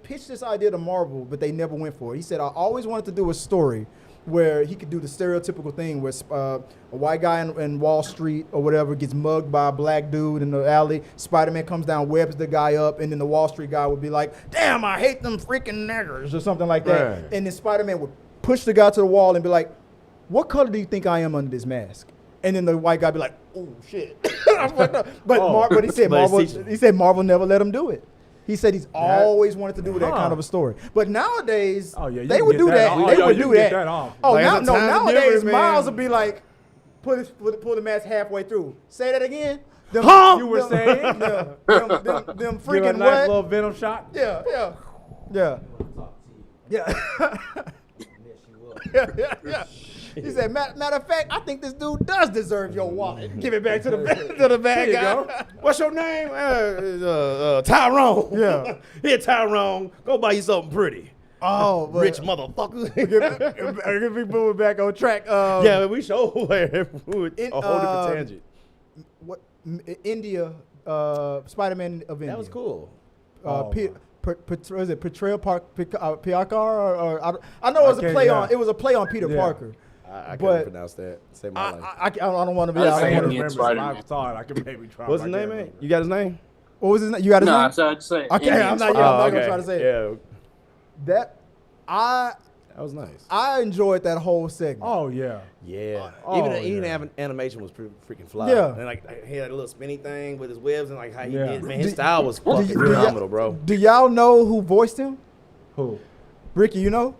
pitched this idea to Marvel, but they never went for it. He said, I always wanted to do a story where he could do the stereotypical thing where a white guy in Wall Street or whatever gets mugged by a black dude in the alley. Spider-Man comes down, webs the guy up, and then the Wall Street guy would be like, damn, I hate them freaking niggers or something like that. Right. And then Spider-Man would push the guy to the wall and be like, what color do you think I am under this mask? And then the white guy be like, oh shit. But he said Marvel never let him do it. He said he's always wanted to do that kind of a story. But nowadays, they would do that. They would do that. Nowadays, Miles would be like, pull the mask halfway through. Say that again. You were saying? Them freaking give a nice little venom shot? Yeah. He said, matter of fact, I think this dude does deserve your wallet. Give it back to the bad guy. What's your name? Tyrone. Yeah. Here, Tyrone. Go buy you something pretty. Oh, but Rich motherfucker. Get me moving back on track. Yeah, we show a whole different tangent. What India? Spider-Man of India. That was cool. Was it Portrayal Piakar or I know it was a play on. It was a play on Peter Parker. I can't pronounce that. Say my life. I don't want to be. I I don't Indian want to Spider-Man. I thought I could maybe try. What's his name, man? You got his name? What was his name? You got his name? No, I'd say. Okay, I'm not gonna try to say it. Yeah, That was nice. I enjoyed that whole segment. Oh yeah. Yeah. Oh, Even yeah. animation was pretty freaking fly. Yeah. And like he had a little spinny thing with his webs and like how he Yeah. did. Man, his style was fucking do phenomenal, bro. Do y'all know who voiced him? Who? Ricky, you know?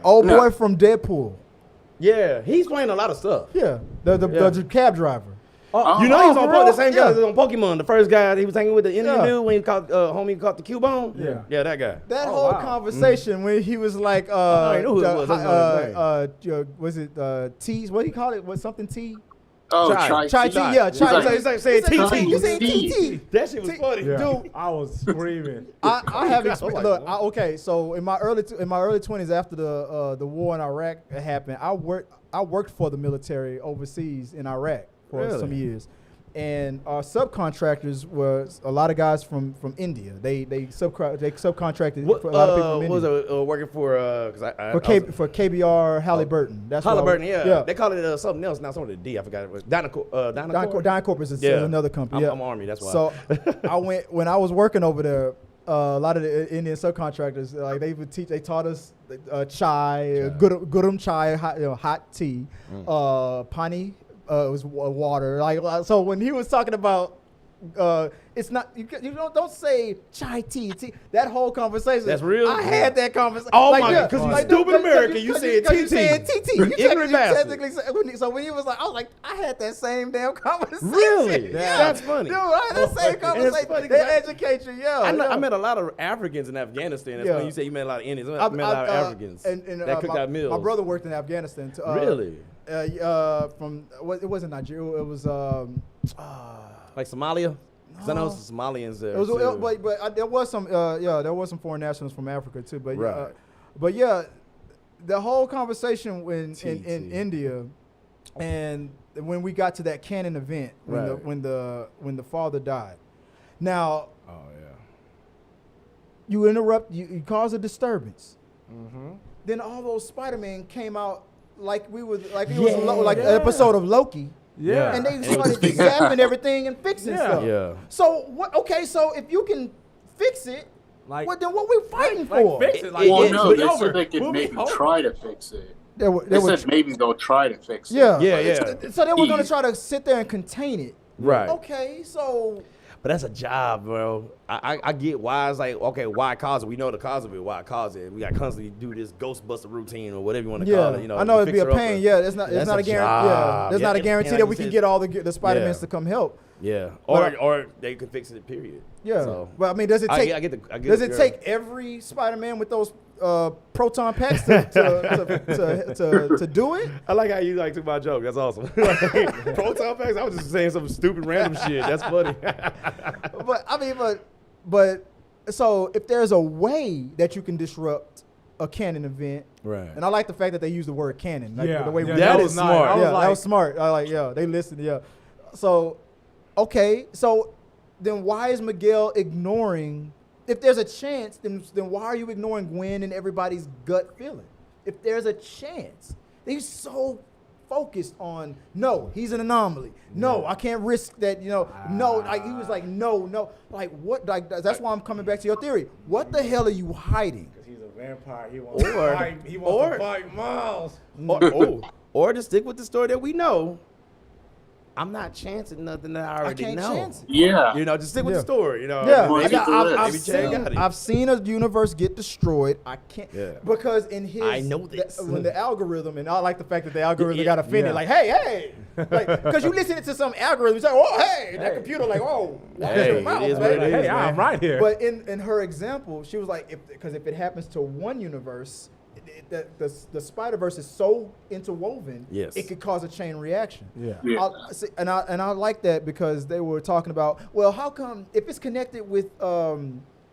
Old boy from Deadpool. Yeah, he's playing a lot of stuff. Yeah, the cab driver. You know he was on for real? the same guy Yeah. that was on Pokemon. The first guy he was hanging with the Indian Yeah. dude when he caught homie caught the Cubone. Yeah. Yeah, that guy. That Oh, whole wow. conversation when he was like, I knew who it was. That's not his was it T's? What do you call it? Was something T? Oh, Chai. Chai T, yeah, He's Chai. like- He's like saying He said TT. You said TT. That shit was funny. Yeah. Dude. I was screaming. I have I was like, look. what? Okay, so in my early 20s, after the war in Iraq happened, I worked for the military overseas in Iraq for Really? some years, and our subcontractors was a lot of guys from India. They subcontracted What, for a lot of people from what India. was it working for? Because For KBR Halliburton. That's what Halliburton, I was- yeah. They call it something else now. Something with a D. I forgot it was Dynacorp. Dynacorp is Yeah. another company. I'm Army. That's why. So I went when I was working over there. A lot of the Indian subcontractors, like they taught us chai, gurum chai, hot tea, pani was water. Like so, when he was talking about, it's not you don't say chai tea. That whole conversation. That's real? I had that conversation. Oh my God, 'cause you stupid American, you said You said TT. TT. You ignorant bastard. technically said, so when he was like, I was like, I had that same damn conversation. Really? Yeah. That's funny. Dude, I had that same And it's conversation. funny 'cause They I- educate you, yeah. I met a lot of Africans in Afghanistan. That's Yeah. when you say you met a lot of Indians. I met a lot of Africans that cooked out meals. My brother worked in Afghanistan. Really? From it wasn't Nigeria. It was Like Somalia? Because I know some Somalians there. it was, too. but there was some there was some foreign nationals from Africa too. But Right. but yeah, the whole conversation in TT. India, and when we got to that canon event Right. when the father died. Now Oh yeah. you interrupt, you cause a disturbance. Mm-hmm. Then all those Spider-Man came out like it was like an episode of Loki. Yeah. And they And it started was zapping everything and fixing Yeah. stuff. Yeah. So what? Okay, so if you can fix it, Like- then what we fighting like for? fix it. Like, Well, It- no, it- they over. said they could Movie maybe over. try to fix it. They were They said maybe they'll try to fix it. yeah, Yeah, but yeah. So they were gonna easy. try to sit there and contain it. Right. Okay, so But that's a job, bro. I get why it's like, okay, why cause it? We know the cause of it, why cause it. We got to constantly do this Ghostbuster routine or whatever you want to yeah, call it. You know, I know it'd be a fixer-upper. pain. Yeah, it's not That's a a guarantee. Yeah, job. there's Yeah, not a and guarantee like that you we can said- get all the Spider-Mans Yeah. to come help. Yeah, But or they could fix it. Period. Yeah, So, but I mean, does it take? I get does the it girl. take every Spider-Man with those proton packs to do it? I like how you like took my joke. That's awesome. Proton packs. I was just saying some stupid random shit. That's funny. But I mean, but so if there's a way that you can disrupt a canon event, Right. and I like the fact that they use the word canon. Like Yeah, the way yeah, we that know is it. smart. I was Yeah, that like- was smart. I like, yeah, they listened. Yeah. So, okay, so then why is Miguel ignoring? If there's a chance, then why are you ignoring Gwen and everybody's gut feeling? If there's a chance, he's so focused on no, he's an anomaly. No, I can't risk that. No, like he was like no, like what? Like that's why I'm coming back to your theory. What the hell are you hiding? Because he's a vampire. He wants Or- to fight. He wants or- to fight Miles. or to stick with the story that we know. I'm not chancing nothing that I I already can't know. chance it. Yeah. You know, just stick with Yeah. the story. You know. Yeah, Maybe I got- for I've, this. I've Maybe Chad seen, got it. I've seen a universe get destroyed. I can't because in his I know this. when the algorithm, and I like the fact that the algorithm got offended. Yeah. Like, hey, because you listen to some algorithm, you say, oh, hey, that computer, like, oh, watch Hey, your it mouth, is what man. it is, Hey, man. I'm right here. But in her example, she was like, because if it happens to one universe, the Spider-Verse is so interwoven, Yes. it could cause a chain reaction. Yeah. And I like that because they were talking about, well, how come if it's connected with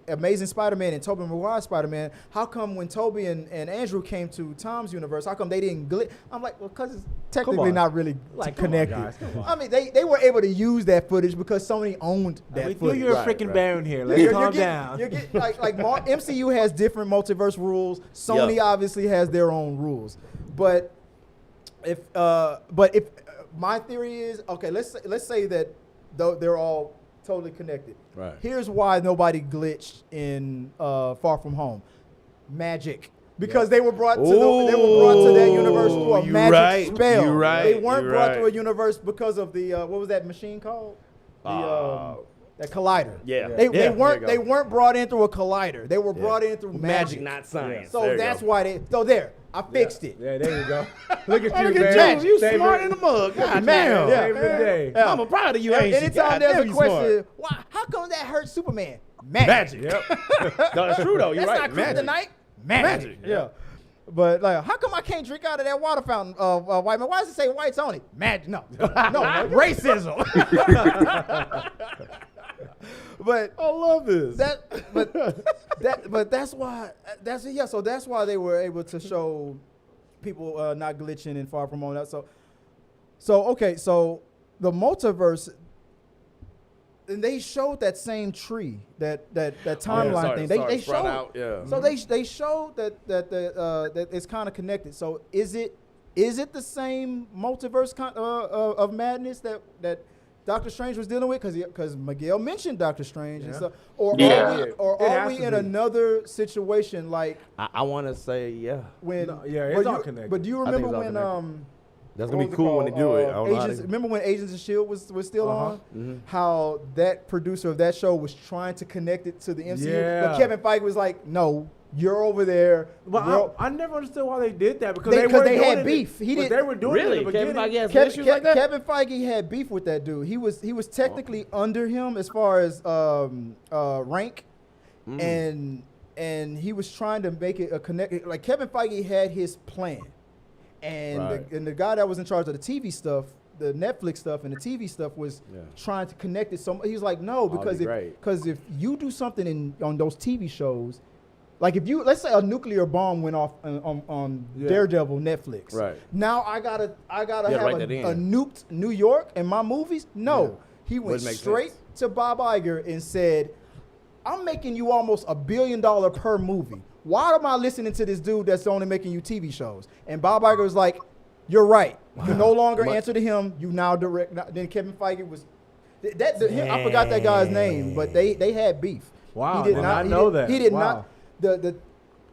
Amazing Spider-Man and Tobey Maguire's Spider-Man, how come when Tobey and Andrew came to Tom's universe, how come they didn't glitch? I'm like, well, because it's technically not really connected. I mean, they were able to use that footage because Sony owned that footage. You're a freaking baron here. Let's calm down. You're getting, MCU has different multiverse rules. Sony obviously has their own rules. But if my theory is, okay, let's say that they're all totally connected. Right. Here's why nobody glitched in Far From Home. Magic. Because they were brought to that universe through a magic spell. You're right. They weren't brought to a universe because of the what was that machine called? That collider. Yeah. They weren't brought in through a collider. They were brought in through magic. Not science. So that's why there. I fixed it. Yeah, there you go. Look at you, Look man. at you smart in the mug. God damn. Yeah. I'm proud of you, ain't you? Anytime there's a question, why? How come that hurt Superman? Magic. Yep. No, that's true though. You're right. That's not kryptonite. Magic. Yeah. But like, how come I can't drink out of that water fountain, white man? Why does it say whites on it? Magic. No, racism. But I love this. But that's why. So that's why they were able to show people not glitching in Far From Home. So the multiverse. And they showed that same tree, that timeline thing. They showed out. Yeah. So they showed that it's kind of connected. So is it the same multiverse of madness that Doctor Strange was dealing with? Because Miguel mentioned Doctor Strange and stuff. Or are we in another situation like? I want to say when it's all connected. But do you remember when that's gonna be cool when they do it. Remember when Agents of S.H.I.E.L.D. was still on? Mm-hmm. How that producer of that show was trying to connect it to the MCU, Yeah. but Kevin Feige was like, "No, you're over there." Well, I never understood why they did that because they had beef. They were doing it in the beginning. Kevin Feige has issues like that? Kevin Feige had beef with that dude. He was technically under him as far as rank, and he was trying to make it a connect. Like Kevin Feige had his plan. And the guy that was in charge of the TV stuff, the Netflix stuff and the TV stuff was trying to connect it. So he was like, no, because if you do something on those TV shows, like let's say a nuclear bomb went off on Daredevil Netflix. Right. Now I gotta have write a nuked New York in my movies. No, he went straight to Bob Iger and said, I'm making you almost $1 billion per movie. Why am I listening to this dude that's only making you TV shows? And Bob Iger was like, you're right. You no longer answer to him. You now direct. Then Kevin Feige was, I forgot that guy's name, but they had beef. Wow, he did not know that. He did not. The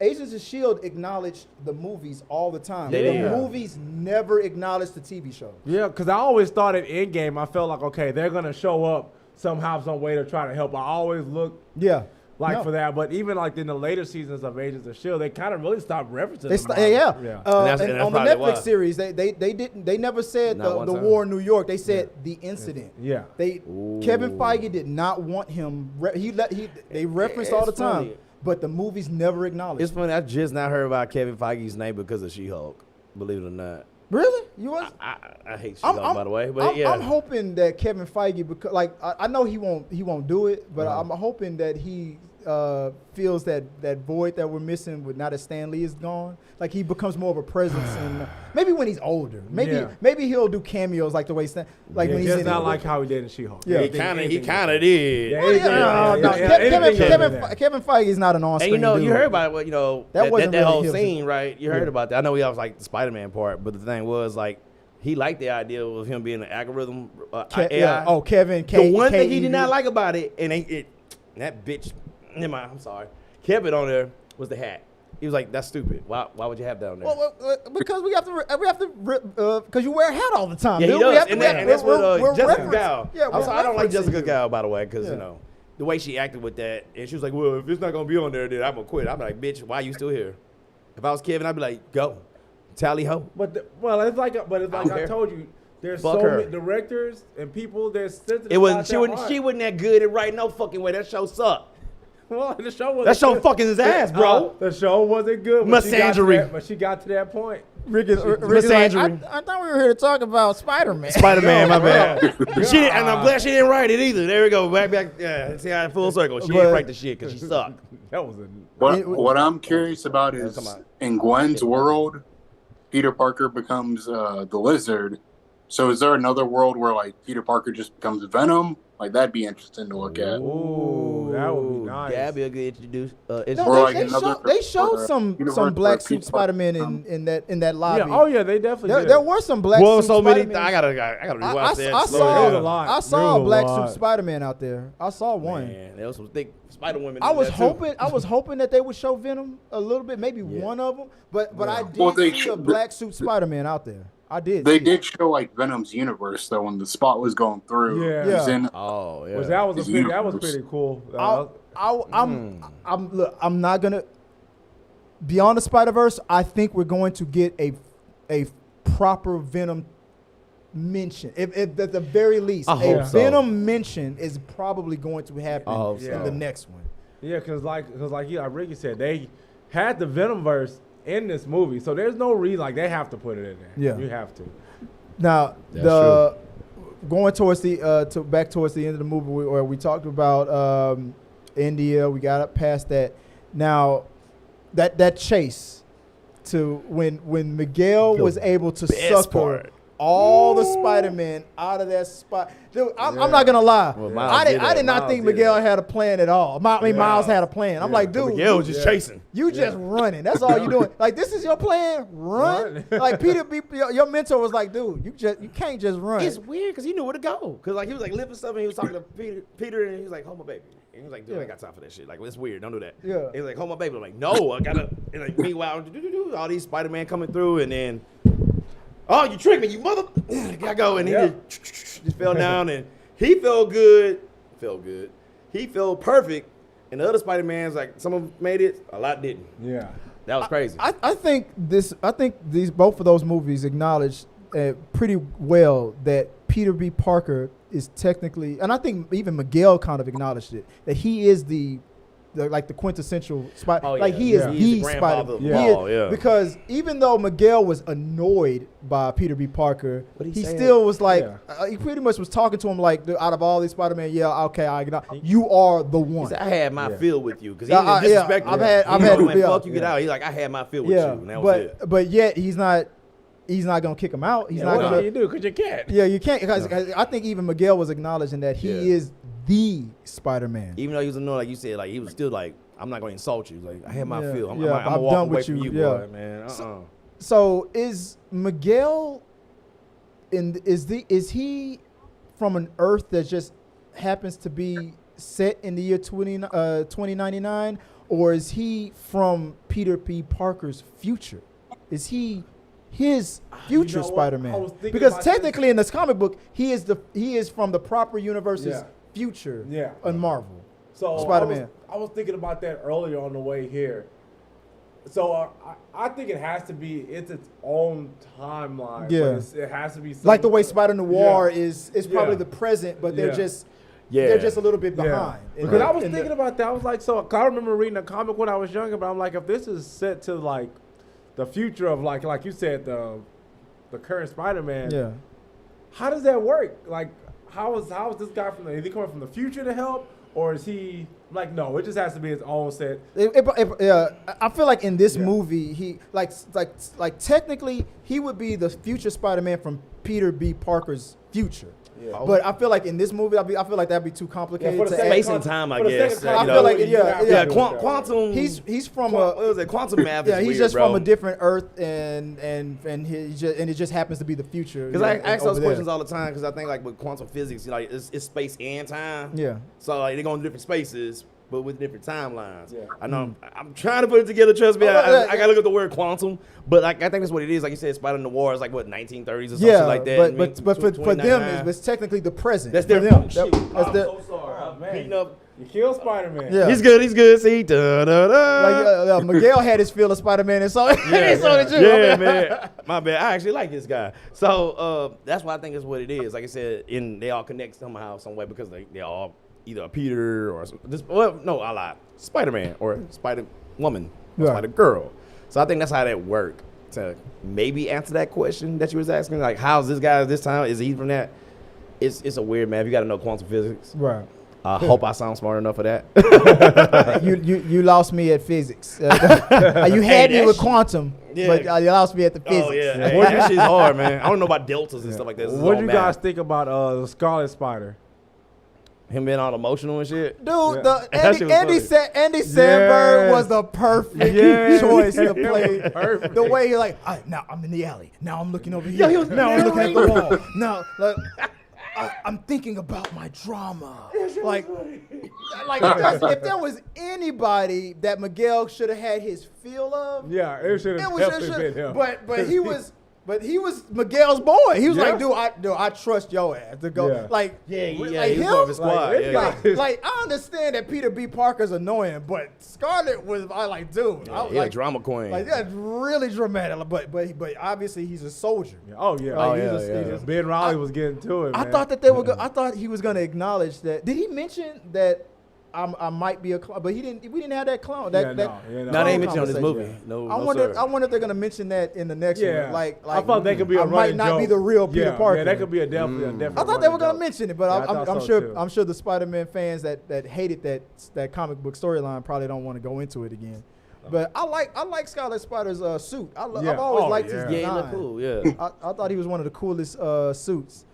Agents of S.H.I.E.L.D. acknowledged the movies all the time. The movies never acknowledged the TV shows. Yeah, because I always thought at Endgame, I felt like, okay, they're going to show up somehow, some way to try to help. I always look for that. But even like in the later seasons of Agents of S.H.I.E.L.D., they kind of really stopped referencing them. And on the Netflix series, they never said the war in New York. They said the incident. Yeah. Kevin Feige did not want him. They referenced all the time. Funny. But the movies never acknowledged. It's funny. I just not heard about Kevin Feige's name because of She-Hulk. Believe it or not. Really? You was? I hate She-Hulk, by the way. But I'm hoping that Kevin Feige, because I know he won't do it, but I'm hoping that he feels that void that we're missing with now that Stan Lee is gone. Like he becomes more of a presence, and maybe when he's older, maybe he'll do cameos like the way Stan, when he's just not like how he did in She-Hulk. Yeah, he kind of did. Kevin Feige is not an on-screen dude. You heard about it. That whole scene, right? You heard about that. I know he was like the Spider-Man part, but the thing was like he liked the idea of him being an algorithm AI. Oh, Kevin. The one thing he did not like about it, and that bitch. Never mind. I'm sorry. Kevin on there was the hat. He was like, "That's stupid. Why would you have that on there?" Well, because we have to because you wear a hat all the time. Yeah, he does. And that's what Jessica Gao. Yeah, I don't like Jessica Gao, by the way, because the way she acted with that, and she was like, "Well, if it's not gonna be on there, then I'm gonna quit." I'm like, "Bitch, why are you still here?" If I was Kevin, I'd be like, "Go, tally ho." It's like I told you. There's so many directors and people. There's sensitive. She wasn't that good at writing no fucking way. That show sucked. Well, the show wasn't That show good. fucking his ass, bro. The show wasn't good. But she got to that point. Rick is like, Misandry. I thought we were here to talk about Spider-Man. Spider-Man, my bad. She didn't, and I'm glad she didn't write it either. There we go. Back. Yeah, see how full circle. She didn't write the shit because she sucked. That was What I'm curious about is in Gwen's world, Peter Parker becomes the Lizard. So is there another world where like Peter Parker just becomes Venom? Like that'd be interesting to look at. Ooh, that would be nice. That'd be a good introduce. They showed some black suit Spider-Man in that lobby. Yeah, yeah, they definitely did. There were some black suit Spider-Man. I gotta rewatch that. I saw a black suit Spider-Man out there. I saw one. Man, there was some thick Spider Women. I was hoping that they would show Venom a little bit, maybe one of them. But I did see a black suit Spider-Man out there. I did. They did show like Venom's universe though when the spot was going through. Yeah. He was in, that was pretty cool. I'm not gonna Beyond the Spider-Verse. I think we're going to get a proper Venom mention. If at the very least, Venom mention is probably going to happen in the next one. Yeah, because like Ricky said, they had the Venomverse in this movie, so there's no reason like they have to put it in there. Yeah, you have to. Now going towards the back towards the end of the movie where we talked about India, we got up past that. Now that chase to when Miguel was able to sucker all the Spider-Man out of that spot. Dude, I'm not gonna lie. Well, I did not think Miguel had a plan at all. Miles had a plan. I'm like, dude, Miguel was just chasing. You just running. That's all you doing. Like, this is your plan? Run. Like Peter, your mentor was like, dude, you can't just run. It's weird because he knew where to go. Because like he was like lifting stuff and he was talking to Peter and he was like, hold my baby. And he was like, dude, I ain't got time for that shit. Like, it's weird. Don't do that. Yeah. He was like, hold my baby. I'm like, no, I gotta. And like, meanwhile, all these Spider-Man coming through and then. Oh, you tricked me, you mother! Gotta go, and he just fell down, and he felt good. He felt perfect, and the other Spider-Mans, like some of them made it, a lot didn't. Yeah, that was crazy. I think both of those movies acknowledged pretty well that Peter B. Parker is technically, and I think even Miguel kind of acknowledged it, that he is the quintessential Spider. He is the Spider. Because even though Miguel was annoyed by Peter B. Parker, he still was like, he pretty much was talking to him like, out of all these Spider-Man, you are the one. I had my feel with you because he didn't disrespect me. I've had to fuck you, get out. He's like, I had my feel with you, and that was it. But yet he's not gonna kick him out. He's not gonna. You do because you can't. Yeah, you can't. Because I think even Miguel was acknowledging that he is the Spider-Man. Even though he was annoyed, like you said, like he was still like, I'm not going to insult you. Like I had my feel. I'm I'm gonna walk done away with from you, boy, man. So is Miguel is he from an Earth that just happens to be set in the year 2099, or is he from Peter P. Parker's future? Is he his future Spider-Man? Because technically in this comic book, he is from the proper universe's future in Marvel. So Spider-Man. I was thinking about that earlier on the way here. So I think it has to be its own timeline. Yeah, it has to be like the way Spider Noir is probably the present, but they're just a little bit behind. Because I was thinking about that. I was like, so I remember reading a comic when I was younger, but I'm like, if this is set to like the future of like you said, the current Spider-Man. How does that work? Like, how is this guy is he coming from the future to help, or is he like, no? It just has to be his own set. I feel like in this movie, he like technically he would be the future Spider-Man from Peter B. Parker's future. Yeah. But I feel like in this movie, I feel like that'd be too complicated. For the space and time, I guess. I feel like quantum. He's from quantum math. Yeah, he's weird, just bro. from a different Earth, and it just happens to be the future. Because I ask those questions all the time. Because I think like with quantum physics, like it's space and time. Yeah. So like they're going to different spaces, but with different timelines. Yeah. I know. I'm trying to put it together. Trust me. I gotta look at the word quantum, but like I think that's what it is. Like you said, Spider Noir is like what 1930s or something like that. But for them, it's technically the present. That's their them. I'm so sorry. Beating up. You killed Spider-Man. Yeah. He's good. See, like Miguel had his feel of Spider-Man, and so did you. Yeah, man. My bad. I actually like this guy. So that's why I think it's what it is. Like I said, they all connect somehow, some way, because they all either a Peter or this. Well, no, I lied. Spider-Man or Spider-Woman or Right. Spider-Girl. So I think that's how that worked. To maybe answer that question that you was asking, like, how's this guy this time? Is he from that? It's a weird man. You got to know quantum physics. Right. I hope I sound smart enough for that. you lost me at physics. You had me with quantum, but you lost me at the physics. Oh yeah, hey, that shit's hard, man. I don't know about deltas and stuff like that. What do you guys think about the Scarlet Spider? Him being all emotional and shit. Dude, That shit was Andy Samberg Yes. was the perfect Yes. choice to play. Perfect. The way you're like, all right, now I'm in the alley. Now I'm looking over here. Now I'm looking at the wall. Now, like, I'm thinking about my drama. Like if there was anybody that Miguel should have had his feel of, Yeah, it should have definitely been him. But he was Miguel's boy. He was Yeah. like, dude, I trust your ass to go. Yeah. Like, Yeah, like he's him, part of his squad. Like, yeah. like I understand that Peter B. Parker's annoying, but Scarlet was I like, dude, I was Yeah, like, drama queen. like that's really dramatic. But obviously he's a soldier. Oh yeah, Like, yeah, he's a- yeah. Ben Riley was getting to it. I man. thought that they were. I thought he was going to acknowledge that. Did he mention that I might be a clown? But he didn't. We didn't have that clown. That no, No, they ain't mentioned on this conversation. movie. No, I no, wonder. sir. I wonder if they're gonna mention that in the next Yeah, one. Like I thought that could be a I running might not be joke. the real Peter Parker. Yeah, that could be definitely a different. I thought they were running gonna joke. mention it, but Yeah, I I'm thought so, sure. too. I'm sure the Spider-Man fans that hated that comic book storyline probably don't want to go into it again. But I like Scarlet Spider's suit. Yeah. I've always Oh, liked yeah. his Yeah, he design. look cool. Yeah. I thought he was one of the coolest suits.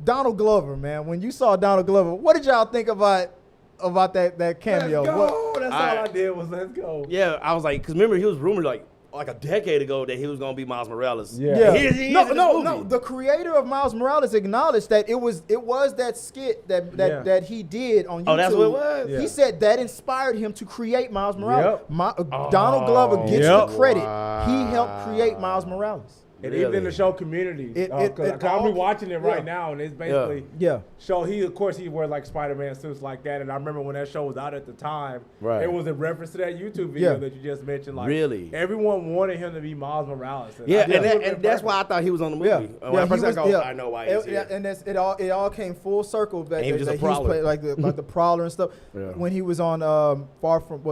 Donald Glover, man. When you saw Donald Glover, what did y'all think about that cameo? Let's go. That's all Alright. I did was let's go. Yeah, I was like, because remember, he was rumored like a decade ago that he was going to be Miles Morales. Yeah. Yeah. He is in No. this movie. The creator of Miles Morales acknowledged that it was that skit that he did on YouTube. Oh, that's what it was? Yeah. He said that inspired him to create Miles Morales. Yep. Donald Glover gets Yep. the credit. He helped create Miles Morales. And Really? even in the show Community, It because I'm all- rewatching it right yeah. now, and it's basically Yeah. show. Of course, he wears like Spider-Man suits like that. And I remember when that show was out at the time, Right. it was a reference to that YouTube video Yeah. that you just mentioned. Like, Really? everyone wanted him to be Miles Morales. Yeah, I think it would've been and that's perfect. why I thought he was on the movie. Yeah, When I he first was- I go, yeah. I know why he's here. And it all came full circle. That, And he was just that a he was prowler. playing, like the Prowler and stuff. Yeah. When he was on not far from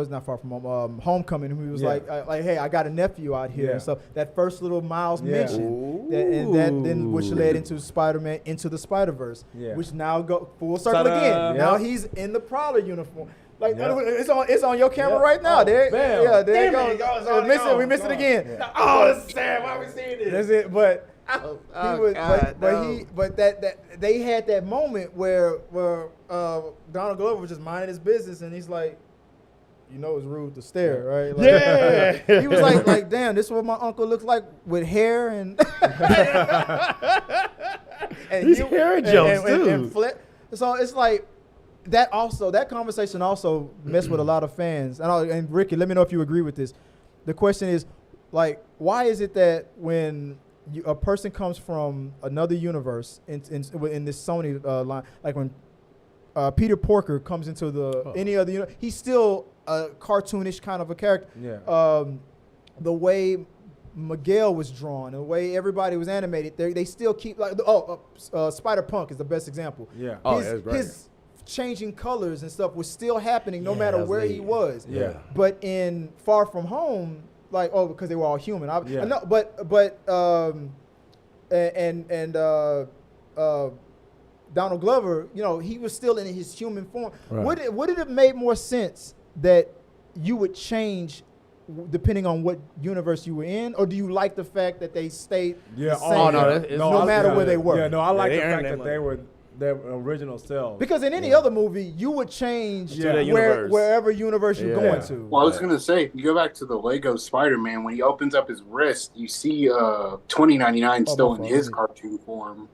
home, Homecoming, he was Yeah. like, hey, I got a nephew out here Yeah. and stuff. That first little Miles Yeah. mention, and that then which led into Spider-Man Into the Spider-Verse, Yeah. which now go full circle Ta-da. again. Now Yeah. he's in the Prowler uniform. Like Yeah. it's on your camera Yeah. right now. Oh, There, bam. yeah, there Damn it it, goes. it's already We missed it gone. again. Yeah. Oh, that's sad. Why we seeing this? That's it. But he was, God, but that they had that moment where Donald Glover was just minding his business, and he's like, you know, it's rude to stare, right? Like, Yeah. he was like, damn, this is what my uncle looks like with hair and. and These hair jokes, too. So it's like that. Also, that conversation also messed with a lot of fans. And Ricky, let me know if you agree with this. The question is, like, why is it that when a person comes from another universe in this Sony line, like when Peter Porker comes into any other universe, he's still a cartoonish kind of a character. Yeah. The way Miguel was drawn, the way everybody was animated, they still keep like Spider-Punk is the best example. Yeah. Oh, that's great. His changing colors and stuff was still happening no Yeah, matter that's where neat. he was. Yeah. But in Far From Home, like because they were all human. I know, but Donald Glover, you know, he was still in his human form. Right. Would it have made more sense that you would change depending on what universe you were in, or do you like the fact that they stayed the same Oh, no, it's- no matter where they were? Yeah, no, I like they the earned fact that that money. they were their original selves. Because in any other movie, you would change To that universe. wherever universe you're Yeah. going to. Well, I was gonna say, if you go back to the Lego Spider-Man, when he opens up his wrist, you see 2099 still my in fault. his cartoon form,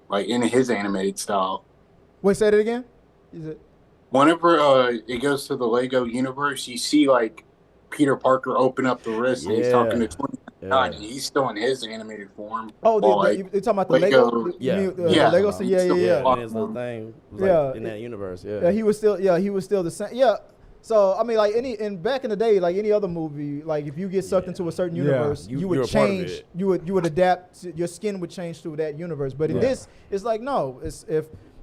like in his animated style. Wait, say that again? Is it? Whenever it goes to the Lego universe, you see like Peter Parker open up the wrist and he's talking to 2099, and he's still in his animated form. Oh, Well, you're talking about the Lego? Yeah. You mean, Yeah. Lego. So yeah. And his little thing was like in that universe. Yeah, he was still the same. Yeah. So I mean, like back in the day, like any other movie, like if you get sucked into a certain universe, you would you're a part of change. it. You would adapt. Your skin would change to that universe. But in this, it's like no. It's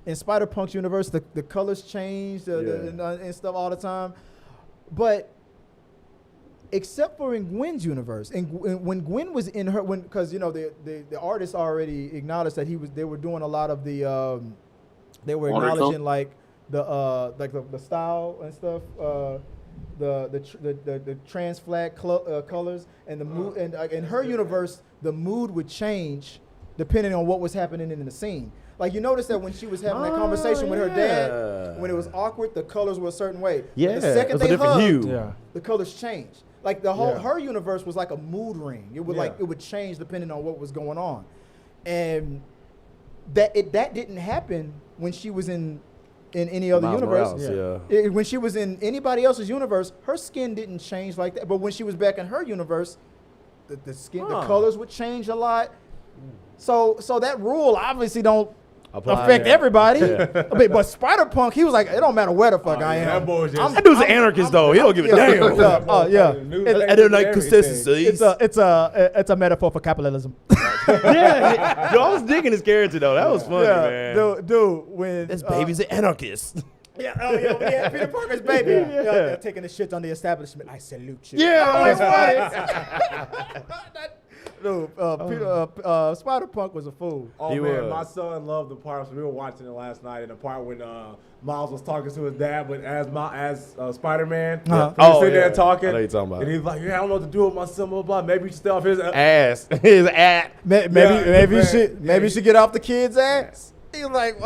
in Spider-Punk's universe, the colors change and stuff all the time. But except for in Gwen's universe, and when Gwen was in her, because the artists already acknowledged that they were doing a lot of the they were acknowledging like the style and stuff, the trans flag colors and the mood, and in her universe the mood would change depending on what was happening in the scene. Like you notice that when she was having that conversation with her dad, when it was awkward, the colors were a certain way. Yeah, the second it was they a different hugged, hue. the colors changed. Like the whole her universe was like a mood ring. It would it would change depending on what was going on, and that didn't happen when she was in any other universe. When she was in anybody else's universe, her skin didn't change like that. But when she was back in her universe, the skin, the colors would change a lot. So that rule obviously don't affect everybody. But Spider-Punk, he was like, it don't matter where the fuck I am. That dude's an anarchist though. He don't give a damn. And they're like consistency. It's a metaphor for capitalism. Yo, I was digging his character though. That was funny, man. Dude, when this baby's an anarchist. Peter Parker's baby. Taking the shit on the establishment. I salute you. Yeah, Dude, Spider-Punk was a fool. Oh, man, my son loved the part. We were watching it last night, and the part when Miles was talking to his dad, but as Spider-Man, he was sitting there talking. I know you're talking about. And he's like, I don't know what to do with my son, blah, blah. Maybe you should stay off his ass. His ass. Maybe you should get off the kid's ass. He's like,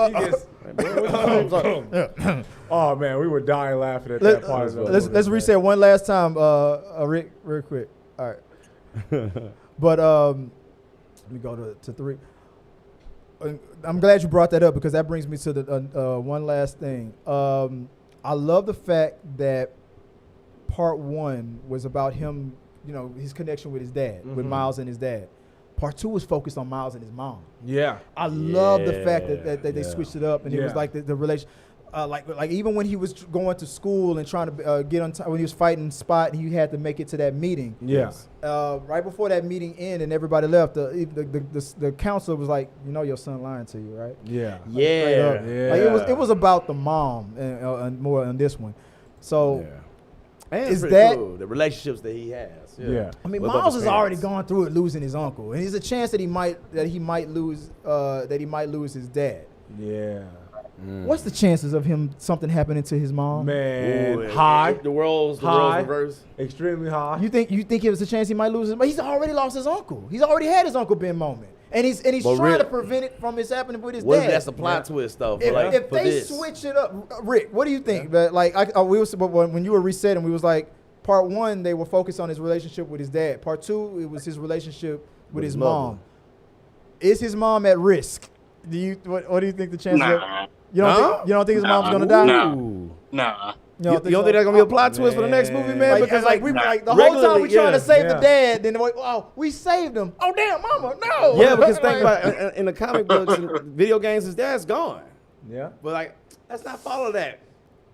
oh, man, we were dying laughing at that part. Let's reset one last time, Rick, real quick. All right. But let me go to 3. I'm glad you brought that up because that brings me to the one last thing. I love the fact that part 1 was about him, his connection with his dad, with Miles and his dad. Part 2 was focused on Miles and his mom. Yeah. I love the fact that they switched it up and it was like the relation. Like even when he was going to school and trying to get on time, when he was fighting Spot, he had to make it to that meeting. Yes. Right before that meeting ended and everybody left, the counselor was like, your son lying to you, right? Yeah. Like it was about the mom and more on this one. So and is that cool, the relationships that he has? Yeah. I mean, Miles has already gone through it, losing his uncle, and there's a chance that he might lose his dad. Yeah. What's the chances of something happening to his mom? Man, high. The world's reverse. Extremely high. You think it was a chance he might lose his? But he's already lost his uncle. He's already had his Uncle Ben moment, and he's trying to prevent it from happening with his dad. That's the plot twist, though. If they switch it up, Rick, what do you think? But when you were resetting, we was like, part 1 they were focused on his relationship with his dad. Part 2 it was his relationship with his mom. Is his mom at risk? What do you think the chances? Nah. You don't think his mom's gonna die? Nah. You don't think that's gonna be a plot twist for the next movie, man? Because the whole time we trying to save the dad, then we saved him. Oh damn, mama, no. Yeah, because think about in the comic books and video games, his dad's gone. Yeah. But let's not follow that.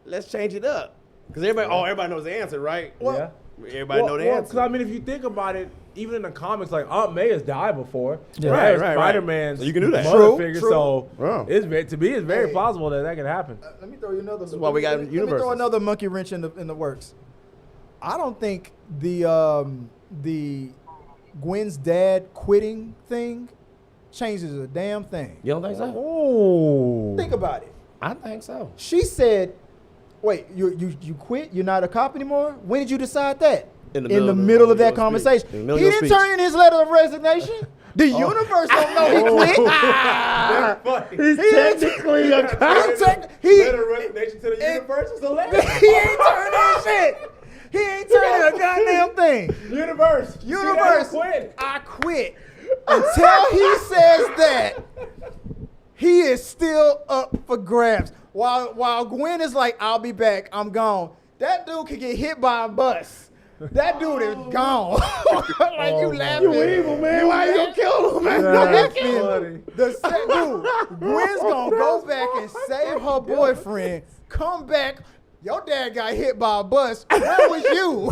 Let's change it up. Because everybody knows the answer, right? Well, everybody know the answer. Because I mean, if you think about it, even in the comics, like Aunt May has died before. Yeah. Right. Spider-Man's so you can do that. mother figure. True. So it's very plausible that can happen. Let me throw you another. That's why we got universes. Let me throw another monkey wrench in the works. I don't think the Gwen's dad quitting thing changes a damn thing. You don't think so? Oh. Think about it. I think so. She said, "Wait, you quit? You're not a cop anymore? When did you decide that?" In the middle of that conversation. He didn't turn in his letter of resignation. The universe don't know he quit. He's technically a cop. Letter of resignation to the universe is a letter. He ain't turned in shit. He ain't turned in a goddamn thing. Universe, I quit. Until he says that, he is still up for grabs. While Gwen is like, I'll be back, I'm gone. That dude could get hit by a bus. That dude is gone. You laughing. You evil, man. Why you gonna kill him, man? Dude, Gwen's gonna go back and save her boyfriend, come back. Your dad got hit by a bus. Where was you?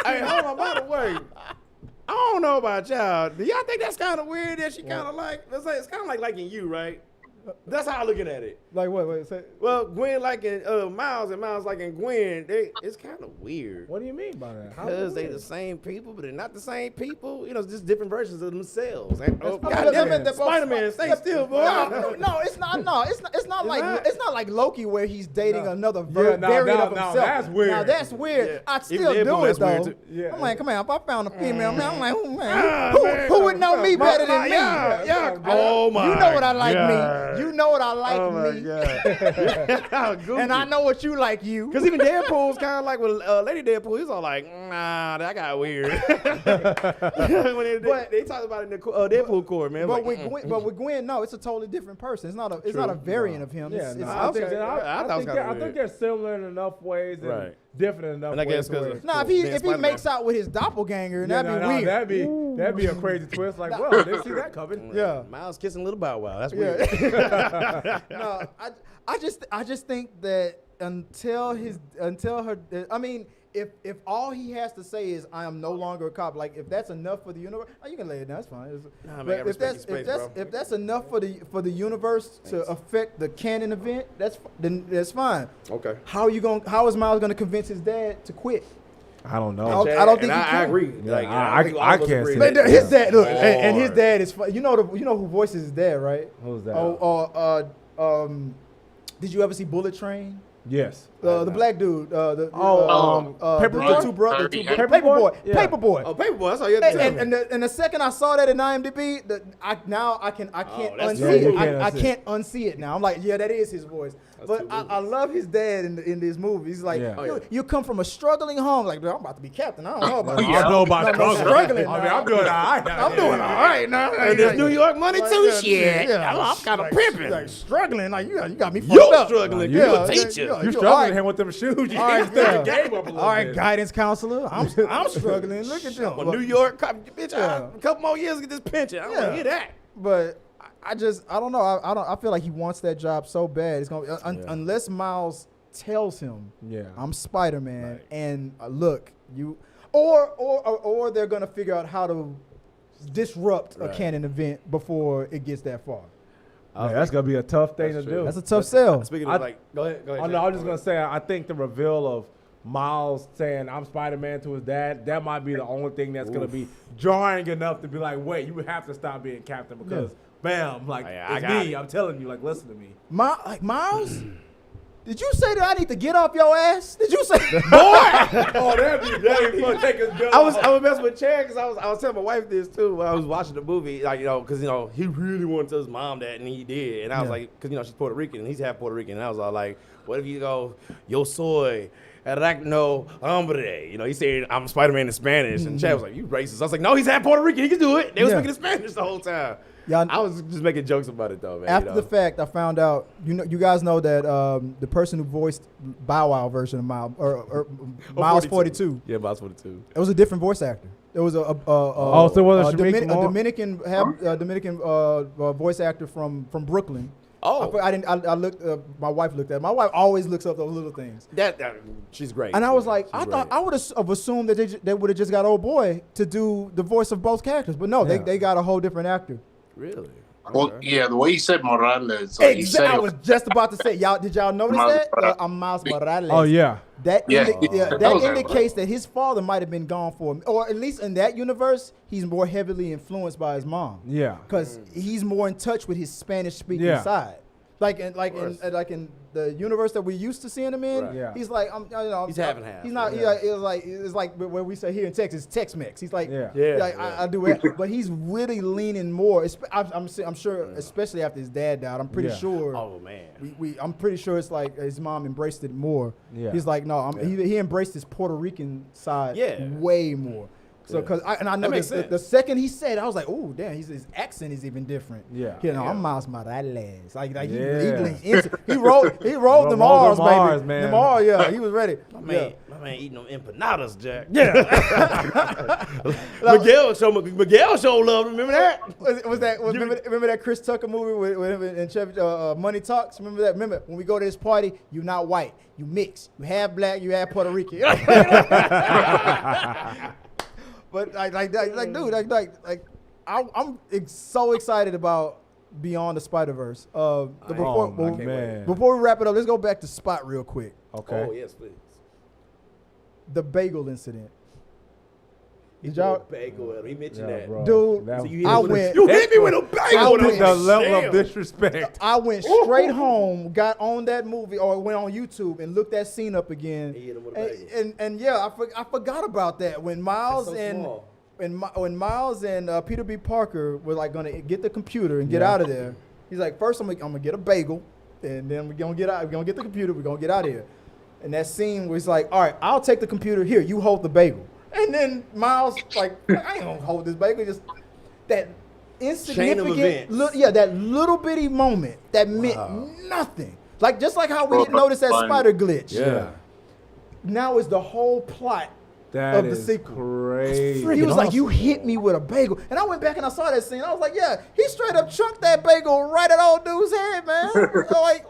Hey, hold on, by the way. I don't know about y'all. Do y'all think that's kind of weird that she kind of it's kind of like liking you, right? That's how I'm looking at it. Like what? Wait, say, Well, Gwen liking Miles and Miles liking Gwen. It's kind of weird. What do you mean by that? Because they the same people, but they're not the same people. You know, it's just different versions of themselves. And, Spider-Man, stay still, boy. No, it's not. No, it's not like Loki where he's dating another variant of himself. That's weird. Now that's weird. Yeah. I'd still do it though. Yeah. I'm like, come on, if I found a female, man, I'm like, who would know me better than me? Yeah. Oh my. You know what I like God. me. You know what I like Oh my me. God. And I know what you like you. Because even Deadpool's kind of like with Lady Deadpool, he's all like, nah, that got weird. when they talked about it in the Deadpool court, man. But with Gwen, no, it's a totally different person. It's not a variant of him. Yeah, It's I think they're similar in enough ways and different in enough And I ways. guess because Nah, if he makes out with his doppelganger, that'd be weird. That'd be a crazy twist. Like, well, they see that coming. Yeah. Miles kissing Little Bow Wow. That's weird. No, I just think that until her, I mean, if all he has to say is I am no longer a cop, like if that's enough for the universe, you can lay it down. That's fine. But if that's enough for the universe to affect the canon event, then that's fine. Okay. How is Miles gonna convince his dad to quit? I don't know. I don't think I agree. Yeah, Like, I can't see But that. his dad, look, and his dad is you know who voices his dad, right? Who's that? Did you ever see Bullet Train? Yes. The black dude. Paperboy? Paperboy. Yeah. Paperboy. Oh, Paperboy. That's all you have to tell me. And the second I saw that in IMDb, I can't that's unsee true. it. I can't unsee it now. I'm like, yeah, that is his voice. But I love his dad in this movie. He's like, you come from a struggling home. Like, I'm about to be captain. I don't know about I don't know about struggling. I mean, I'm doing all right. I'm doing all right now. And there's New York money too, shit. Yeah, I'm kind of pimping. Like struggling. Like you got me fucked You're up. struggling. Yeah, You're a teacher. You struggling here with them shoes. You All right, need to step the game up a little all right, bit. guidance counselor. I'm struggling. Look at them. A New York cop, bitch. Yeah. A couple more years to get this pension. I don't want to hear that. But I don't know. I feel like he wants that job so bad. It's gonna unless Miles tells him, I'm Spider-Man, and look, you, or they're gonna figure out how to disrupt a canon event before it gets that far. That's gonna be a tough thing to do. That's a tough sell. Speaking of go ahead. I was just gonna say, I think the reveal of Miles saying I'm Spider-Man to his dad, that might be the only thing that's gonna be jarring enough to be like, wait, you have to stop being captain because, bam, like it's me. I'm telling you, like, listen to me. Miles. Did you say that I need to get off your ass? Did you say, boy? Oh, that'd be fun. Take his gun I was off. messing with Chad because I was telling my wife this too when I was watching the movie, like, because he really wanted to tell his mom that, and he did, and I was like, because she's Puerto Rican and he's half Puerto Rican, and I was all like, what if you go, yo soy aracno hombre? He said I'm Spider-Man in Spanish, and Chad was like, you racist. I was like, no, he's half Puerto Rican, he can do it. They was speaking in Spanish the whole time. Yeah, I was just making jokes about it though, man. After the fact, I found out. You guys know that the person who voiced Bow Wow version of Miles, or Miles 42. Yeah, Miles 42. It was a different voice actor. It was a Dominican voice actor from Brooklyn. Oh, I looked. My wife looked at it. My wife always looks up those little things. She's great. And I was like, I would have assumed that they would have just got old boy to do the voice of both characters, but no, they got a whole different actor. Really? Well, yeah, the way he said Morales. Exactly. I was just about to say, did y'all notice that? I'm Miles Morales. Oh yeah. That indicates that his father might have been gone for him, or at least in that universe, he's more heavily influenced by his mom. Yeah. Because he's more in touch with his Spanish-speaking side. Like in the universe that we used to seeing him in, he's like, he's half and half. He's not. It's like where we say here in Texas, Tex-Mex. He's like, I do it, but he's really leaning more. I'm sure, especially after his dad died. I'm pretty sure. Oh man. I'm pretty sure it's like his mom embraced it more. Yeah. He's like, no, he embraced his Puerto Rican side way more. So, I know the second he said, I was like, oh damn, his accent is even different. Yeah, I'm Miles Morales. He rolled them R's, baby. Man. Them R's, he was ready. My man eating them empanadas, Jack. Yeah. Miguel show love. Remember that? Remember that Chris Tucker movie with him and Chevy, Money Talks? Remember that? Remember when we go to this party, you're not white, you mix, you half black, you half Puerto Rican. But dude, I'm so excited about Beyond the Spider-Verse. man. Before we wrap it up, let's go back to Spot real quick. Okay. Oh yes, please. The bagel incident. Did y'all bagel at him? He mentioned that. Dude, So you hit me with a bagel. The level of disrespect. I went straight home, got on that movie, or went on YouTube and looked that scene up again. He hit him with a bagel. And yeah, I forgot about that when Miles when Miles and Peter B. Parker were like gonna get the computer and get out of there. He's like, first I'm gonna get a bagel, and then we're gonna get out. We're gonna get the computer. We're gonna get out of here. And that scene was like, all right, I'll take the computer. Here, you hold the bagel. And then Miles like, I ain't gonna hold this bagel. Just that insignificant, that little bitty moment that meant nothing. Like just like how we didn't notice that spider glitch. Yeah. Now it's the whole plot That of the is sequel. crazy. He was like, you hit me with a bagel. And I went back and I saw that scene. I was like, yeah, he straight up chunked that bagel right at old dude's head, man.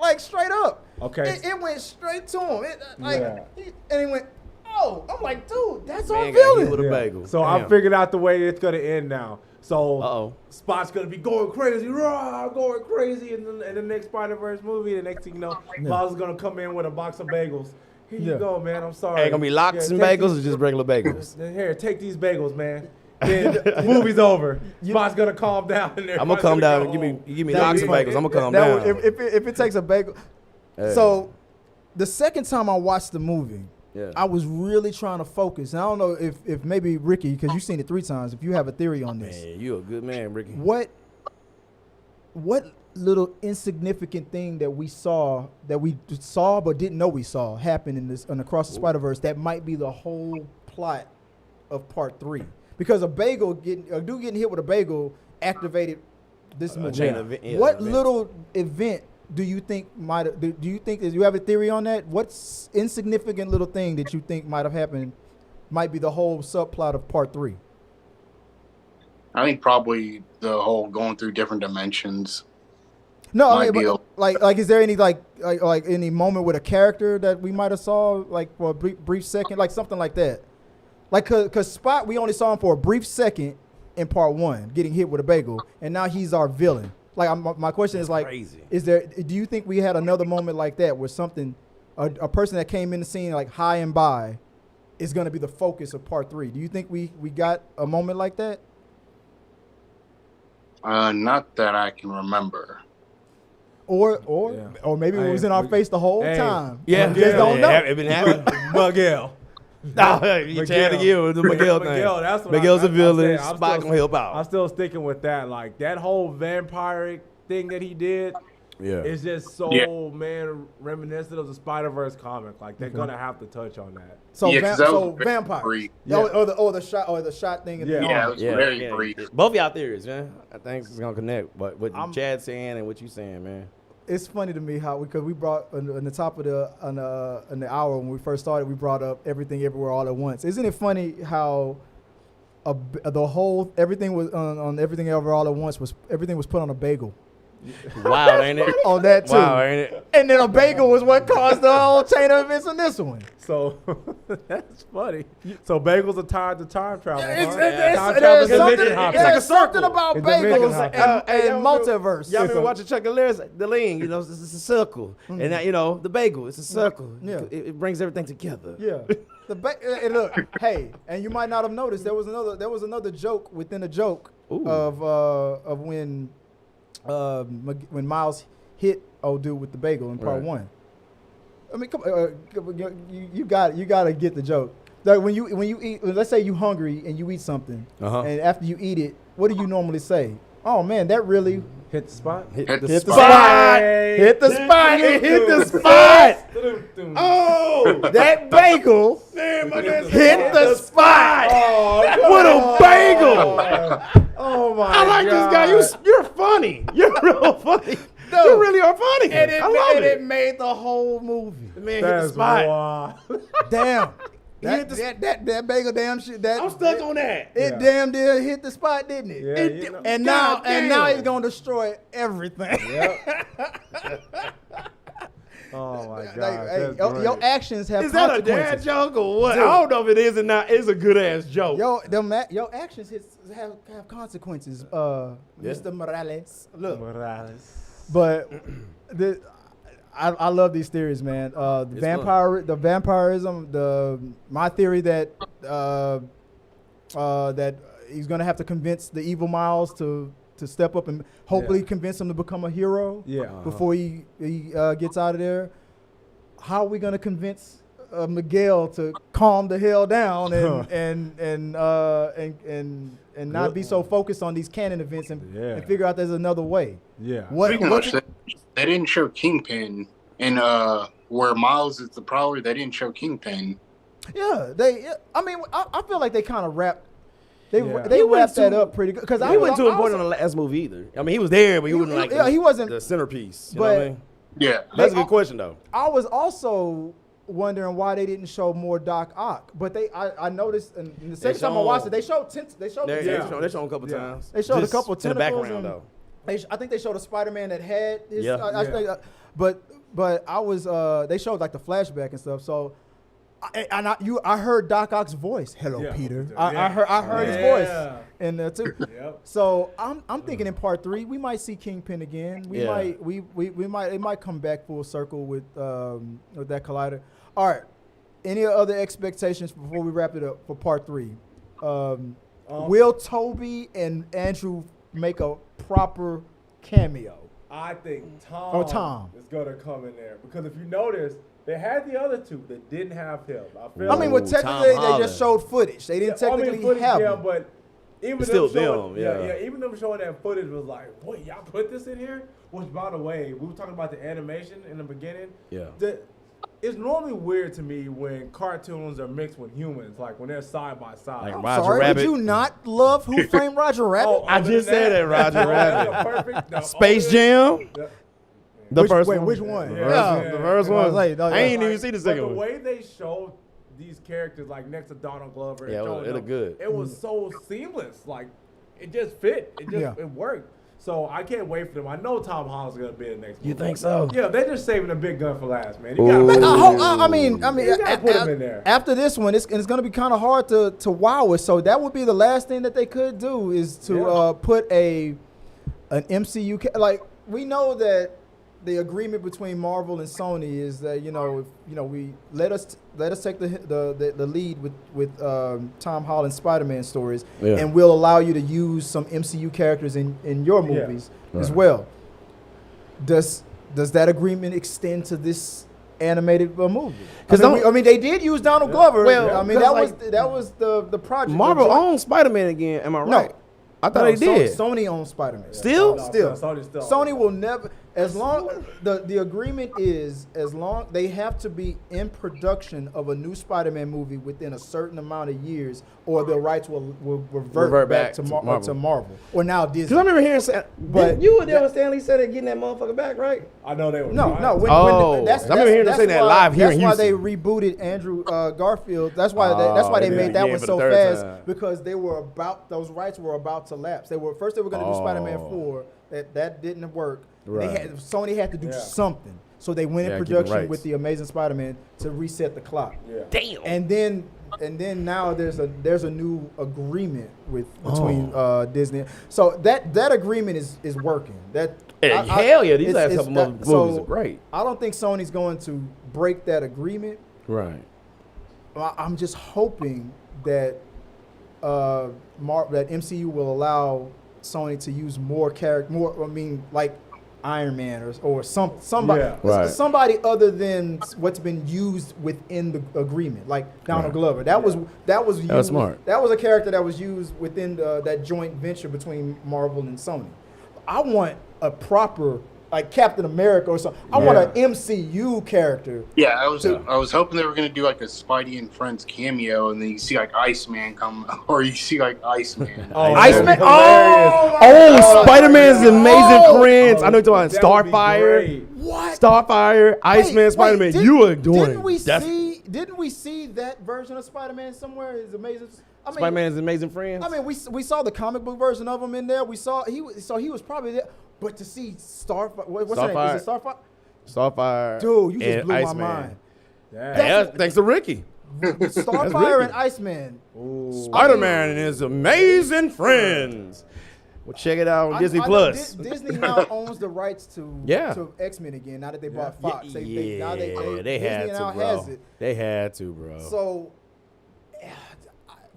like straight up. Okay. It went straight to him. And he went, oh, I'm like, dude, that's our Man got hit villain. with a bagel. So I figured out the way it's gonna end now. So Spot's gonna be going crazy, going crazy in the next Spider-Verse movie. The next thing you know, Miles is gonna come in with a box of bagels. Here you go, man. I'm sorry. Ain't gonna be lox and bagels or just regular bagels? Here, take these bagels, man. Then the movie's over. Spot's gonna calm down. I'm gonna calm down. Give me lox and bagels. I'm gonna calm down. If it takes a bagel. So the second time I watched the movie, I was really trying to focus. And I don't know if maybe Ricky, because you've seen it 3 times, if you have a theory on this. Man, you a good man, Ricky. What little insignificant thing that we saw but didn't know we saw happen in Across the Spider-Verse that might be the whole plot of part 3? Because a dude getting hit with a bagel activated this movie. Chain event, what little event do you think do you have a theory on that? What's insignificant little thing that you think might have happened might be the whole subplot of part 3? I think probably the whole going through different dimensions. No, I mean, like, is there any like any moment with a character that we might have saw like for a brief second, like something like that? Like, cause Spot, we only saw him for a brief second in part 1, getting hit with a bagel, and now he's our villain. Like, my question is like, crazy. Do you think we had another moment like that where something, a person that came in the scene like high and by, is going to be the focus of part 3? Do you think we got a moment like that? Not that I can remember. Or maybe it was in our face the whole time. Yeah, we just don't know. It been happening. Miguel. You trying to give the Miguel thing. Miguel's a villain. Spot gonna help out. I'm still sticking with that. Like that whole vampire thing that he did. Yeah, it's just man reminiscent of the Spider-Verse comic. Like they're gonna have to touch on that. So vampires. Or the shot thing. It was very brief. Both y'all theories, man. I think it's gonna connect. But what Chad's saying and what you saying, man. It's funny to me how because we brought on the top of in the hour when we first started, we brought up Everything Everywhere All at Once. Isn't it funny how the whole everything was on Everything Everywhere All at Once everything was put on a bagel? Wow, ain't it? On that too. Wow, ain't it? And then a bagel was what caused the whole chain of events in this one. So that's funny. So bagels are tied to time travel. There's something about bagels and multiverse. Y'all been watching Chuck and Larry's The Lean, it's a circle. Mm-hmm. And that, the bagel, it's a circle. Yeah. It brings everything together. Yeah. And look, hey, and you might not have noticed there was another joke within a joke of when Miles hit old dude with the bagel in part 1. I mean, come on, you gotta get the joke. Like when you eat, let's say you hungry and you eat something, and after you eat it, what do you normally say? Oh man, that really hit the spot. Hit the spot. Hit the spot. Hit the spot. Oh, that bagel hit the spot. What a bagel! Oh my! I like God. this guy. You're funny. You're real funny. No. You really are funny. And I love it. It made the whole movie. The man hit the spot. Wow. Damn. That bagel damn shit. I'm stuck on that. It damn near hit the spot, didn't it? Yeah, and now he's gonna destroy everything. Yep. Oh my god! Like, hey, your actions have Is that a consequences. dad joke or what? Dude. I don't know if it is or not. It's a good ass joke. Your actions have consequences, Mr. Morales. Look, but I love these theories, man. The vampirism. My theory that that he's gonna have to convince the evil Miles to step up and hopefully convince him to become a hero. Before he gets out of there. How are we gonna convince Miguel to calm the hell down and not be so focused on these canon events and figure out there's another way? Pretty much they didn't show Kingpin, and where Miles is the Prowler, they didn't show Kingpin. I mean, I feel like they kind of wrapped. They wrapped that up pretty good because he wasn't too important in the last movie either. I mean, he was there, but he wasn't like he wasn't the centerpiece. You know what I mean? Yeah, that's a good question though. I was also wondering why they didn't show more Doc Ock, but I noticed in the second time I watched it, they showed they showed a couple times. They showed a couple of in the tentacles background though. I think they showed a Spider-Man that had his. But I was they showed like the flashback and stuff. So I heard Doc Ock's voice. Hello, Peter. I heard his voice in there too. So I'm thinking in part 3 we might see Kingpin again. We might it might come back full circle with that collider. All right. Any other expectations before we wrap it up for part 3? Will Toby and Andrew make a proper cameo? I think Tom is gonna come in there because if you notice, they had the other two that didn't have him. Technically they just showed footage. They didn't technically have him. But even still them showing, them, even them showing that footage was like, wait, y'all put this in here? Which, by the way, we were talking about the animation in the beginning. It's normally weird to me when cartoons are mixed with humans, like when they're side by side. Like Roger Rabbit. Did you not love Who Framed Roger Rabbit? I just said that, Roger Rabbit. Perfect. Space Jam. The first one. Which one? The first one. I ain't even see the second one. The way they showed these characters, like next to Donald Glover, it looked good. It was so seamless. Like it just fit. It worked. So I can't wait for them. I know Tom Holland's gonna be in the next movie. You think so? Yeah, they're just saving a big gun for last, man. I mean, you gotta put him in there. After this one, it's gonna be kind of hard to wow us. So that would be the last thing that they could do is to put an MCU like we know that the agreement between Marvel and Sony is that we let us take the lead with Tom Holland Spider-Man stories, and we'll allow you to use some MCU characters in your movies as well. Does that agreement extend to this animated movie? Because they did use Donald Glover. Well, that was the project. Marvel owns Spider-Man again. Am I right? No. I thought they did. Sony owns Spider-Man. Still? Sony will never, as long the agreement is, as long they have to be in production of a new Spider-Man movie within a certain amount of years, or the rights will revert back to Marvel. Or now Disney. Because I remember hearing, you were there when Stanley said they're getting that motherfucker back, right? I know they were. No. I remember hearing them say that live here in Houston. That's why they rebooted Andrew Garfield. That's why they made that one so fast because those rights were about to lapse. They were going to do Spider-Man 4. That didn't work. Right. Sony had to do something, so they went in production with the Amazing Spider-Man to reset the clock. Damn. And then now there's a new agreement between Disney. So that agreement is working. Hell yeah, these last couple movies are great. I don't think Sony's going to break that agreement. Right. I'm just hoping that that MCU will allow Sony to use more like Iron Man or somebody other than what's been used within the agreement, like Donald Glover. That was used, smart. That was a character that was used within that joint venture between Marvel and Sony. I want a proper like Captain America or something. I want an MCU character. Yeah, I was hoping they were gonna do like a Spidey and Friends cameo, and then you see like Iceman come, or you see like Iceman. Iceman! Spider-Man's Amazing Friends. I know you're talking about Starfire. What? Starfire, Iceman, Spider-Man. You are doing. Didn't we see that version of Spider-Man somewhere? Is amazing. Spider-Man's Amazing Friends. I mean, we saw the comic book version of him in there. We saw he was probably there. But to see Starfire, what's her name? Is it Starfire? Starfire. Dude, you just and blew Iceman. my mind. Yeah, thanks to Ricky. Starfire and Iceman. Spider-Man and his amazing friends. Well, check it out on Disney I know Plus. Disney now owns the rights to Yeah. X-Men again. Now that they bought Fox, They Disney had now to, bro. has it. They had to, bro. So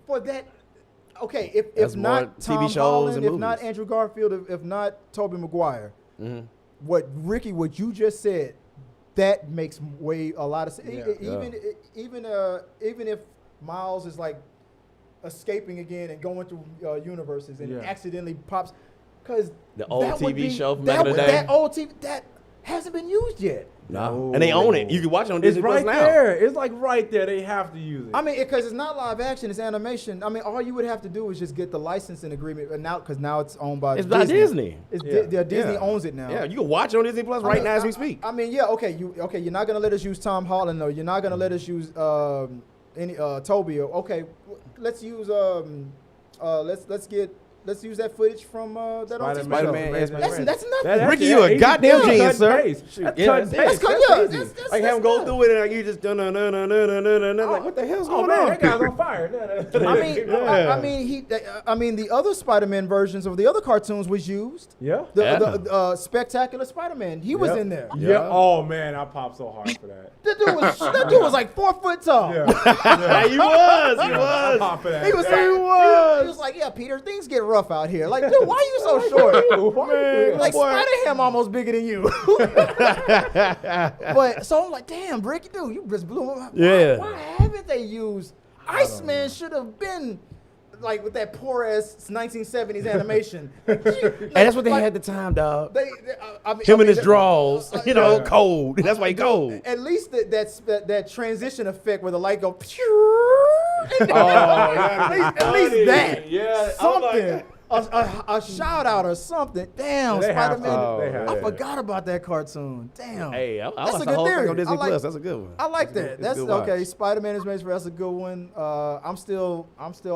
for that, okay, if That's not more TV Tom shows Holland, and if not movies. Andrew Garfield, if not Tobey Maguire, Mhm. what you just said, that makes a lot of sense. Even if Miles is like escaping again and going through universes and accidentally pops, because The old TV show from back in the day. that old TV that hasn't been used yet. No. And they own it. You can watch it on Disney It's right Plus now. there. It's like right there. They have to use it. I mean, because it's not live action, it's animation. I mean, all you would have to do is just get the licensing agreement, and because now it's owned by It's Disney. by Disney. Disney owns it now. Yeah, you can watch it on Disney Plus right now as we speak. I mean, okay, you're not gonna let us use Tom Holland, though. You're not gonna let us use any Toby. Okay, let's use let's use that footage from that old TV Spider-Man. show. That's nothing. Ricky, you a goddamn genius, sir. That's cut and paste. That's Like have him go through it and like you just like what the hell's going on? That guy's on fire. I mean, the other Spider-Man versions of the other cartoons was used. Yeah. The Spectacular Spider-Man, he was in there. Yeah. Oh man, I popped so hard for that. That dude was like 4 foot tall. Yeah. He was. I popped for that. He was like, yeah, Peter, things get rough out here. Like, dude, why are you so short? Man, Like, boy. Spider-Ham almost bigger than you. But so I'm like, damn, Ricky, dude, you just blew him. Yeah. Why haven't they used Iceman? Should have been like with that poor ass 1970s animation. And that's what they had at the time, dog. I mean, Him and his draws, cold. That's why he cold. At least that transition effect where the light go. At least that. Yeah. Something. A shout out or something. Damn, They have Spider-Man. to. I forgot about that cartoon. Damn. Hey, I That's watched a the good whole thing theory. on Disney I like- Plus. That's a good one. I like that. It's That's a good watch. okay. Spider-Man is made for that's a good one. I'm still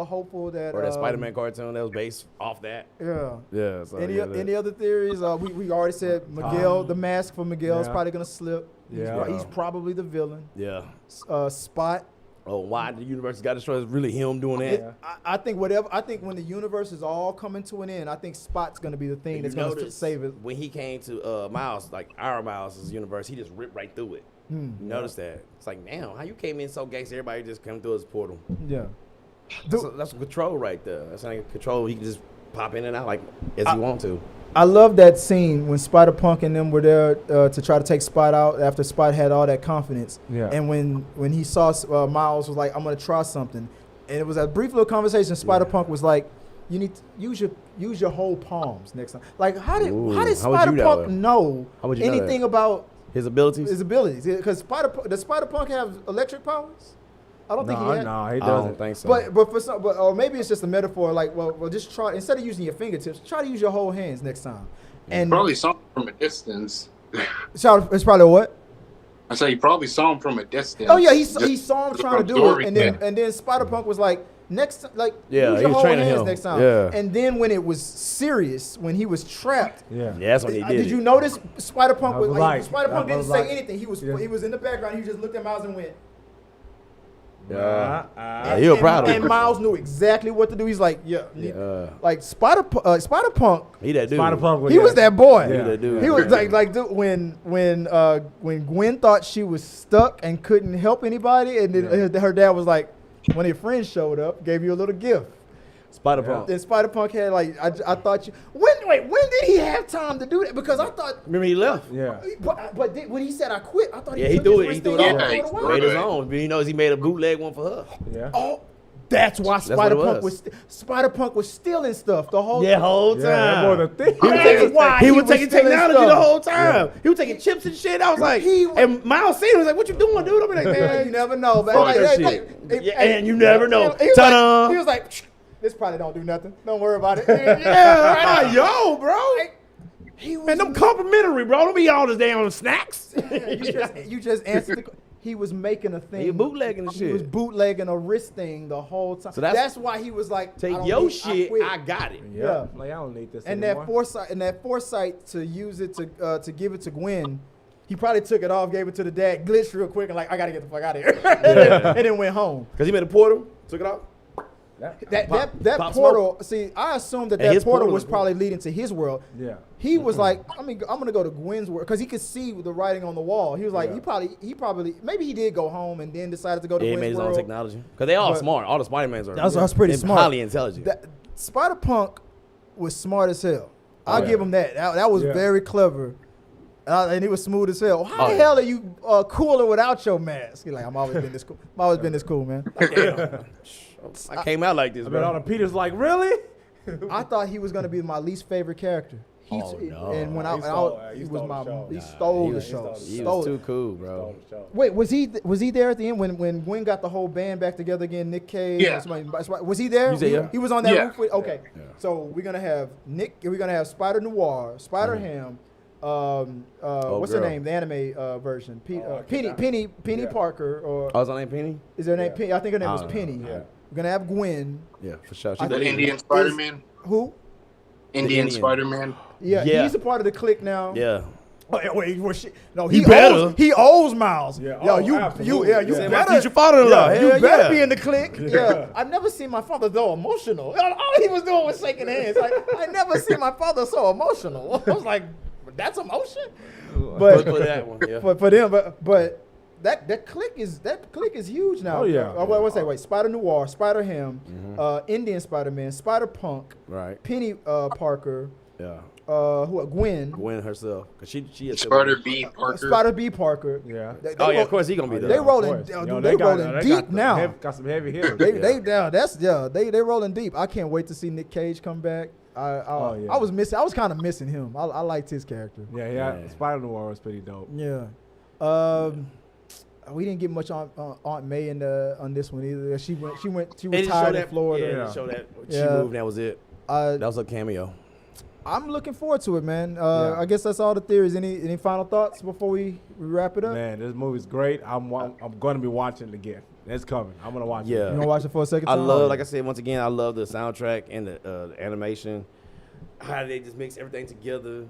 hopeful that Or that Spider-Man cartoon that was based off that. Yeah. Yeah. So Any other theories? We already said Miguel. The mask for Miguel is yeah. probably gonna slip. Yeah. He's probably the villain. Yeah. Spot. Oh, why the universe got destroyed is really him doing that. I think when the universe is all coming to an end, I think Spot's gonna be the thing that's gonna save it. When he came to Miles, like our Miles' universe, he just ripped right through it. You notice that? It's like, damn, how you came in so gangster, everybody just come through his portal. Yeah. That's control right there. That's like control. He can just pop in and out like as he want to. I love that scene when Spider-Punk and them were there to try to take Spot out after Spot had all that confidence. Yeah. And when he saw Miles was like, I'm gonna try something, and it was a brief little conversation. Spider-Punk was like, you need to use your whole palms next time. Like, how did How would you know Spider-Punk that? know How would you know anything that? about His abilities? his abilities? Because does Spider-Punk have electric powers? I don't think he had. No, he I doesn't. don't think so. But for some, or maybe it's just a metaphor. Like, well, just try instead of using your fingertips, try to use your whole hands next time. And Probably saw him from a distance. it's probably what? I say you probably saw him from a distance. Oh yeah, he Just saw him trying to do it, absorbing and then Spider-Punk was like, use he your was whole training hands him. next time. Yeah. And then when it was serious, when he was trapped. Yeah. Yeah, that's when he did. Did you notice Spider-Punk I was was like- Spider-Punk I didn't was say like- anything. He was Yeah. in the background. He just looked at Miles and went. Yeah, he was proud of And him. Miles knew exactly what to do. He's like, Yeah. like Spider-Punk. He that dude. Spider-Punk. He was that boy. Yeah. that dude. He was like dude, when Gwen thought she was stuck and couldn't help anybody, and then her dad was like, when your friends showed up, gave you a little gift. Spider-Punk. Then Spider-Punk had like, I thought you. When did he have time to do that? Because I thought. Remember he left? Yeah. But when he said I quit, I thought Yeah, he he took threw his it. He wrist threw it thing off. off Yeah, and threw it he away. Made his own. But he knows he made a bootleg one for her. Yeah. Oh, that's why what it Spider-Punk was. Spider-Punk was stealing stuff the whole Yeah, whole time. Yeah, that boy the thing. That's why He was was taking stealing technology stuff. the whole time. He was taking chips and shit. I was like, and Miles seen him, was like, "What you doing, dude?" I'm like, Man, "Man, you never know, man. Fuck Like, that hey, shit. hey, Yeah, hey, and you never know. He was Ta-da. like, this probably don't do nothing. Don't worry about it. yeah, right, yo, bro." He was, Man, them complimentary, bro. Don't be all this damn snacks. you just answered the he was making a thing. He bootlegging the He was shit. bootlegging a wrist thing the whole time. So that's that's- why he was like, Take I don't your need- shit. quit. I got it. Yeah. Like I don't need this and anymore. that foresight to use it to give it to Gwen. He probably took it off, gave it to the dad, glitched real quick, and like, I gotta get the fuck out of here, and then went home. Because he made a portal, took it off. That portal. See, I assumed that portal was probably leading to his world. Yeah. He was like, I'm gonna go to Gwen's world because he could see the writing on the wall. He was like, he probably, maybe he did go home and then decided to go to Gwen's world. He made his own technology because they all smart. All the Spider-Mans are. That's pretty smart. Highly intelligent. Spider-Punk was smart as hell. I'll give him that. That was very clever. And he was smooth as hell. How the hell are you cooler without your mask? He's like, I've always been this cool. I've always been this cool, man. I came out like this, bro. But Peter's like, really? I thought he was gonna be my least favorite character. No. And when he stole the show. He was too cool, bro. Wait, was he there at the end when Gwen got the whole band back together again? Nick Cage. Yeah. Was he there? He was on that roof. Okay. Yeah. So we're gonna have We're gonna have Spider Noir, Spider Ham. What's her name? The anime version. Penny Parker. Or was her name Penny? is her name Penny? I think her name was Penny. Yeah. We're gonna have Gwen. Yeah, for sure. The Indian Spider-Man. Who? Indian Spider-Man. Yeah, he's a part of the clique now. Yeah. Oh, wait, he owes Miles. Yeah. Yo, you better. Future father-in-law. You Hell better yeah. be in the clique. Yeah. I've never seen my father so emotional. All he was doing was shaking hands. Like, I never seen my father so emotional. I was like, that's emotion. But for that one, yeah. for them, but that clique is huge now. Oh yeah. What's that? Wait, Spider Noir, Spider Ham, Indian Spider-Man, Spider Punk, Right. Penny Parker. Yeah. Gwen herself, cause she is Spider B Parker. Spider B Parker. Yeah. of course he gonna be there. They rolling, they rolling deep now. Got some heavy hitters. They down. They rolling deep. I can't wait to see Nick Cage come back. I was kind of missing him. I liked his character. Yeah. Spider Noir was pretty dope. Yeah. We didn't get much on Aunt May on this one either. She retired in Florida. Yeah, they showed that she moved. That was it. That was a cameo. I'm looking forward to it, man. I guess that's all the theories. Any final thoughts before we wrap it up? Man, this movie's great. I'm going to be watching it again. It's coming. I'm going to watch it. You want to watch it for a second I time? like I said, once again, I love the soundtrack and the animation. How they just mix everything together.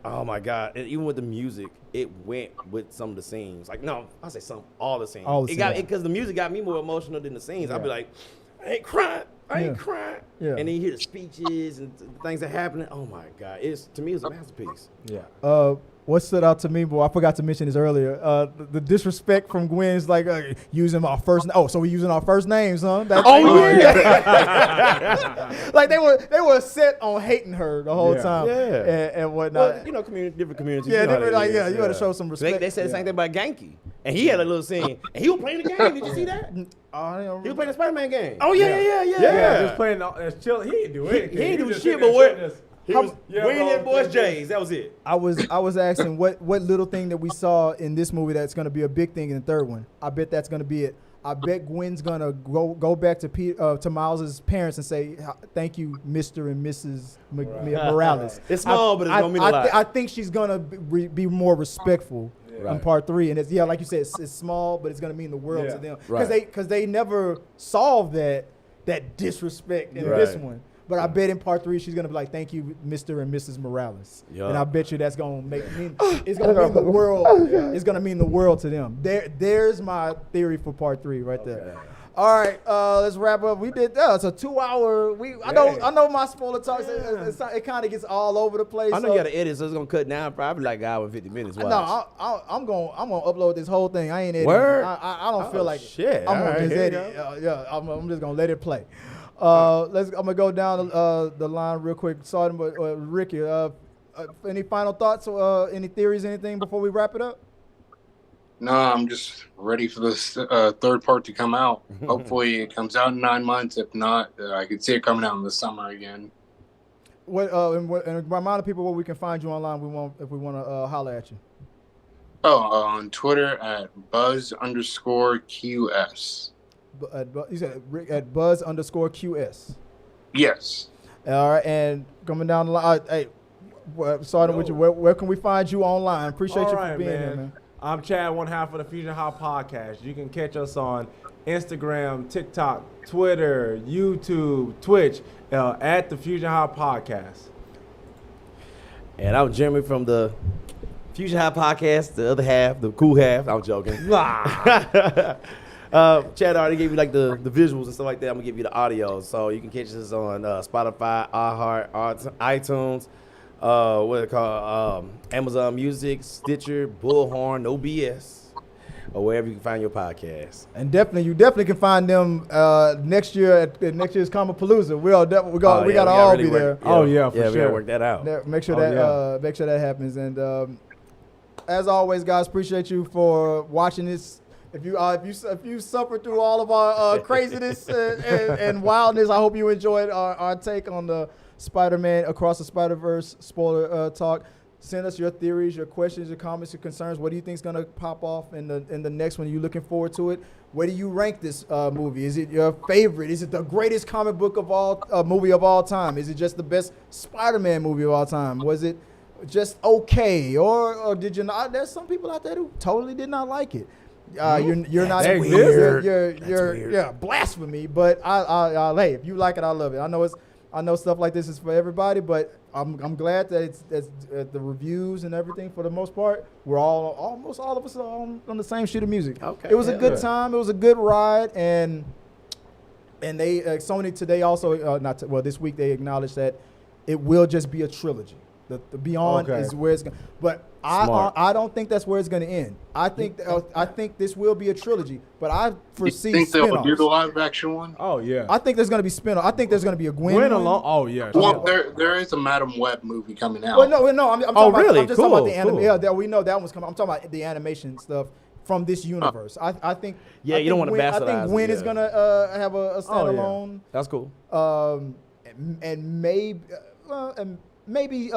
Oh my God. And even with the music, it went with some of the scenes. Like, no, I say all the scenes. Because the music got me more emotional than the scenes. I'd be like, I ain't crying. Yeah. And then you hear the speeches and things that happening. Oh my God. To me, it's a masterpiece. Yeah. What stood out to me, I forgot to mention this earlier. The disrespect from Gwen's like using our first. So we using our first names, huh? Like they were set on hating her the whole time. And whatnot. Well, different communities. Yeah, you got to show some respect. They said the same thing about Genki, and he had a little scene, and he was playing the game. Did you see that? He was playing the Spider-Man game. Oh yeah. He was playing chill. He didn't do anything. He didn't do shit, but what? He was winning at Boys Jays. That was it. I was asking what little thing that we saw in this movie that's going to be a big thing in the third one. I bet that's going to be it. I bet Gwen's going to go back to Miles's parents and say, thank you, Mr. and Mrs. Morales. It's small, but it's going to mean a lot. I think she's going to be more respectful in part 3. And it's like you said, it's small, but it's going to mean the world to them. Because they never solved that disrespect in this one. But I bet in part 3 she's gonna be like, "Thank you, Mr. and Mrs. Morales," and I bet you that's gonna it's gonna mean the world. It's gonna mean the world to them. There's my theory for part 3 right there. All right, let's wrap up. We did it's a 2-hour. I know my spoiler talks. It kind of gets all over the place. I know you got to edit, so it's gonna cut down probably like an hour and 50 minutes. Watch. No, I'm gonna upload this whole thing. I ain't editing. Word? I don't feel like shit. I'm gonna just edit. I'm just gonna let it play. I'm gonna go down the line real quick. Starting with Ricky. Any final thoughts? Any theories? Anything before we wrap it up? No, I'm just ready for this third part to come out. Hopefully, it comes out in 9 months. If not, I could see it coming out in the summer again. And remind people where we can find you online. If we want to holler at you. On Twitter at Buzz_QS. You said at Buzz_QS. Yes. All right, and coming down the line, starting with you, where can we find you online? Appreciate you for being here, man. I'm Chad, one half of the Fusion Haa Podcast. You can catch us on Instagram, TikTok, Twitter, YouTube, Twitch, at the Fusion Haa Podcast. And I'm Jeremy from the Fusion Haa Podcast, the other half, the cool half. I'm joking. Chad already gave you like the visuals and stuff like that. I'm gonna give you the audio, so you can catch us on Spotify, iHeart, iTunes, what it called, Amazon Music, Stitcher, Bullhorn, No BS, or wherever you can find your podcast. And you definitely can find them next year at next year's Comapalooza. We gotta all really be there. For sure. We gotta work that out. Make sure that happens. And as always, guys, appreciate you for watching this. If you suffered through all of our craziness and wildness, I hope you enjoyed our take on the Spider-Man Across the Spider-Verse spoiler talk. Send us your theories, your questions, your comments, your concerns. What do you think is gonna pop off in the next one? Are you looking forward to it? Where do you rank this movie? Is it your favorite? Is it the greatest comic book movie of all time? Is it just the best Spider-Man movie of all time? Was it just okay, or did you not? There's some people out there who totally did not like it. You're not weird. You're blasphemy. But hey, if you like it, I love it. I know stuff like this is for everybody, but I'm glad that it's the reviews and everything for the most part. We're almost all of us on the same sheet of music. Okay, it was a good time. It was a good ride, and they Sony today also this week they acknowledged that it will just be a trilogy. The Beyond is where it's going. But I don't think that's where it's going to end. I think this will be a trilogy. But I foresee you think they'll spin-offs. do the live action one? Oh yeah. I think there's going to be spin-off. I think there's going to be a Gwen one. alone. Oh yeah. Well, there is a Madam Web movie coming out. Well, no. I'm talking about, really? I'm just talking about the Cool. anime. Yeah, we know that one's coming. I'm talking about the animation stuff from this universe. I think. Yeah, you don't want to bastardize. I think Gwen is going to have a standalone. That's cool. And maybe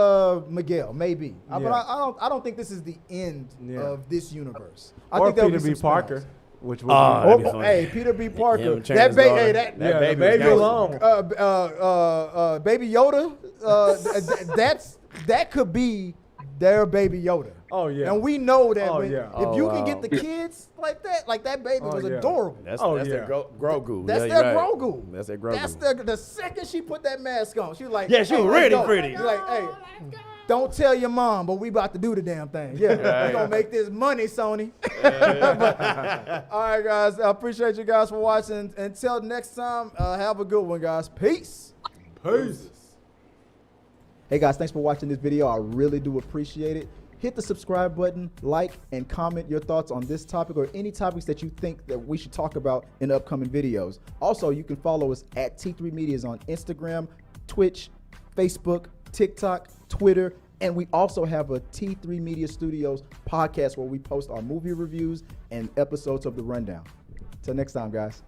Miguel, maybe. But I don't think this is the end of this universe. I or think there'll Peter be B. some Parker, spin-offs. which would Hey, Peter B. Parker. Him and That baby alone. Baby Yoda. That could be their Baby Yoda. Oh yeah. And we know that Oh, if you can get the kids like that baby was adorable. That's yeah. their Grogu. That's Yeah, their you're right. Grogu. That's their Grogu. The second she put that mask on, she was like, Yeah, she was let's really go. pretty. She's like, hey, don't tell your mom, but we about to do the damn thing. Yeah, we gonna make this money, Sony. All right, guys, I appreciate you guys for watching. Until next time, have a good one, guys. Peace. Hey guys, thanks for watching this video. I really do appreciate it. Hit the subscribe button, like, and comment your thoughts on this topic or any topics that you think that we should talk about in upcoming videos. Also, you can follow us at T3Media on Instagram, Twitch, Facebook, TikTok, Twitter, and we also have a T3Media Studios podcast where we post our movie reviews and episodes of The Rundown. Till next time, guys.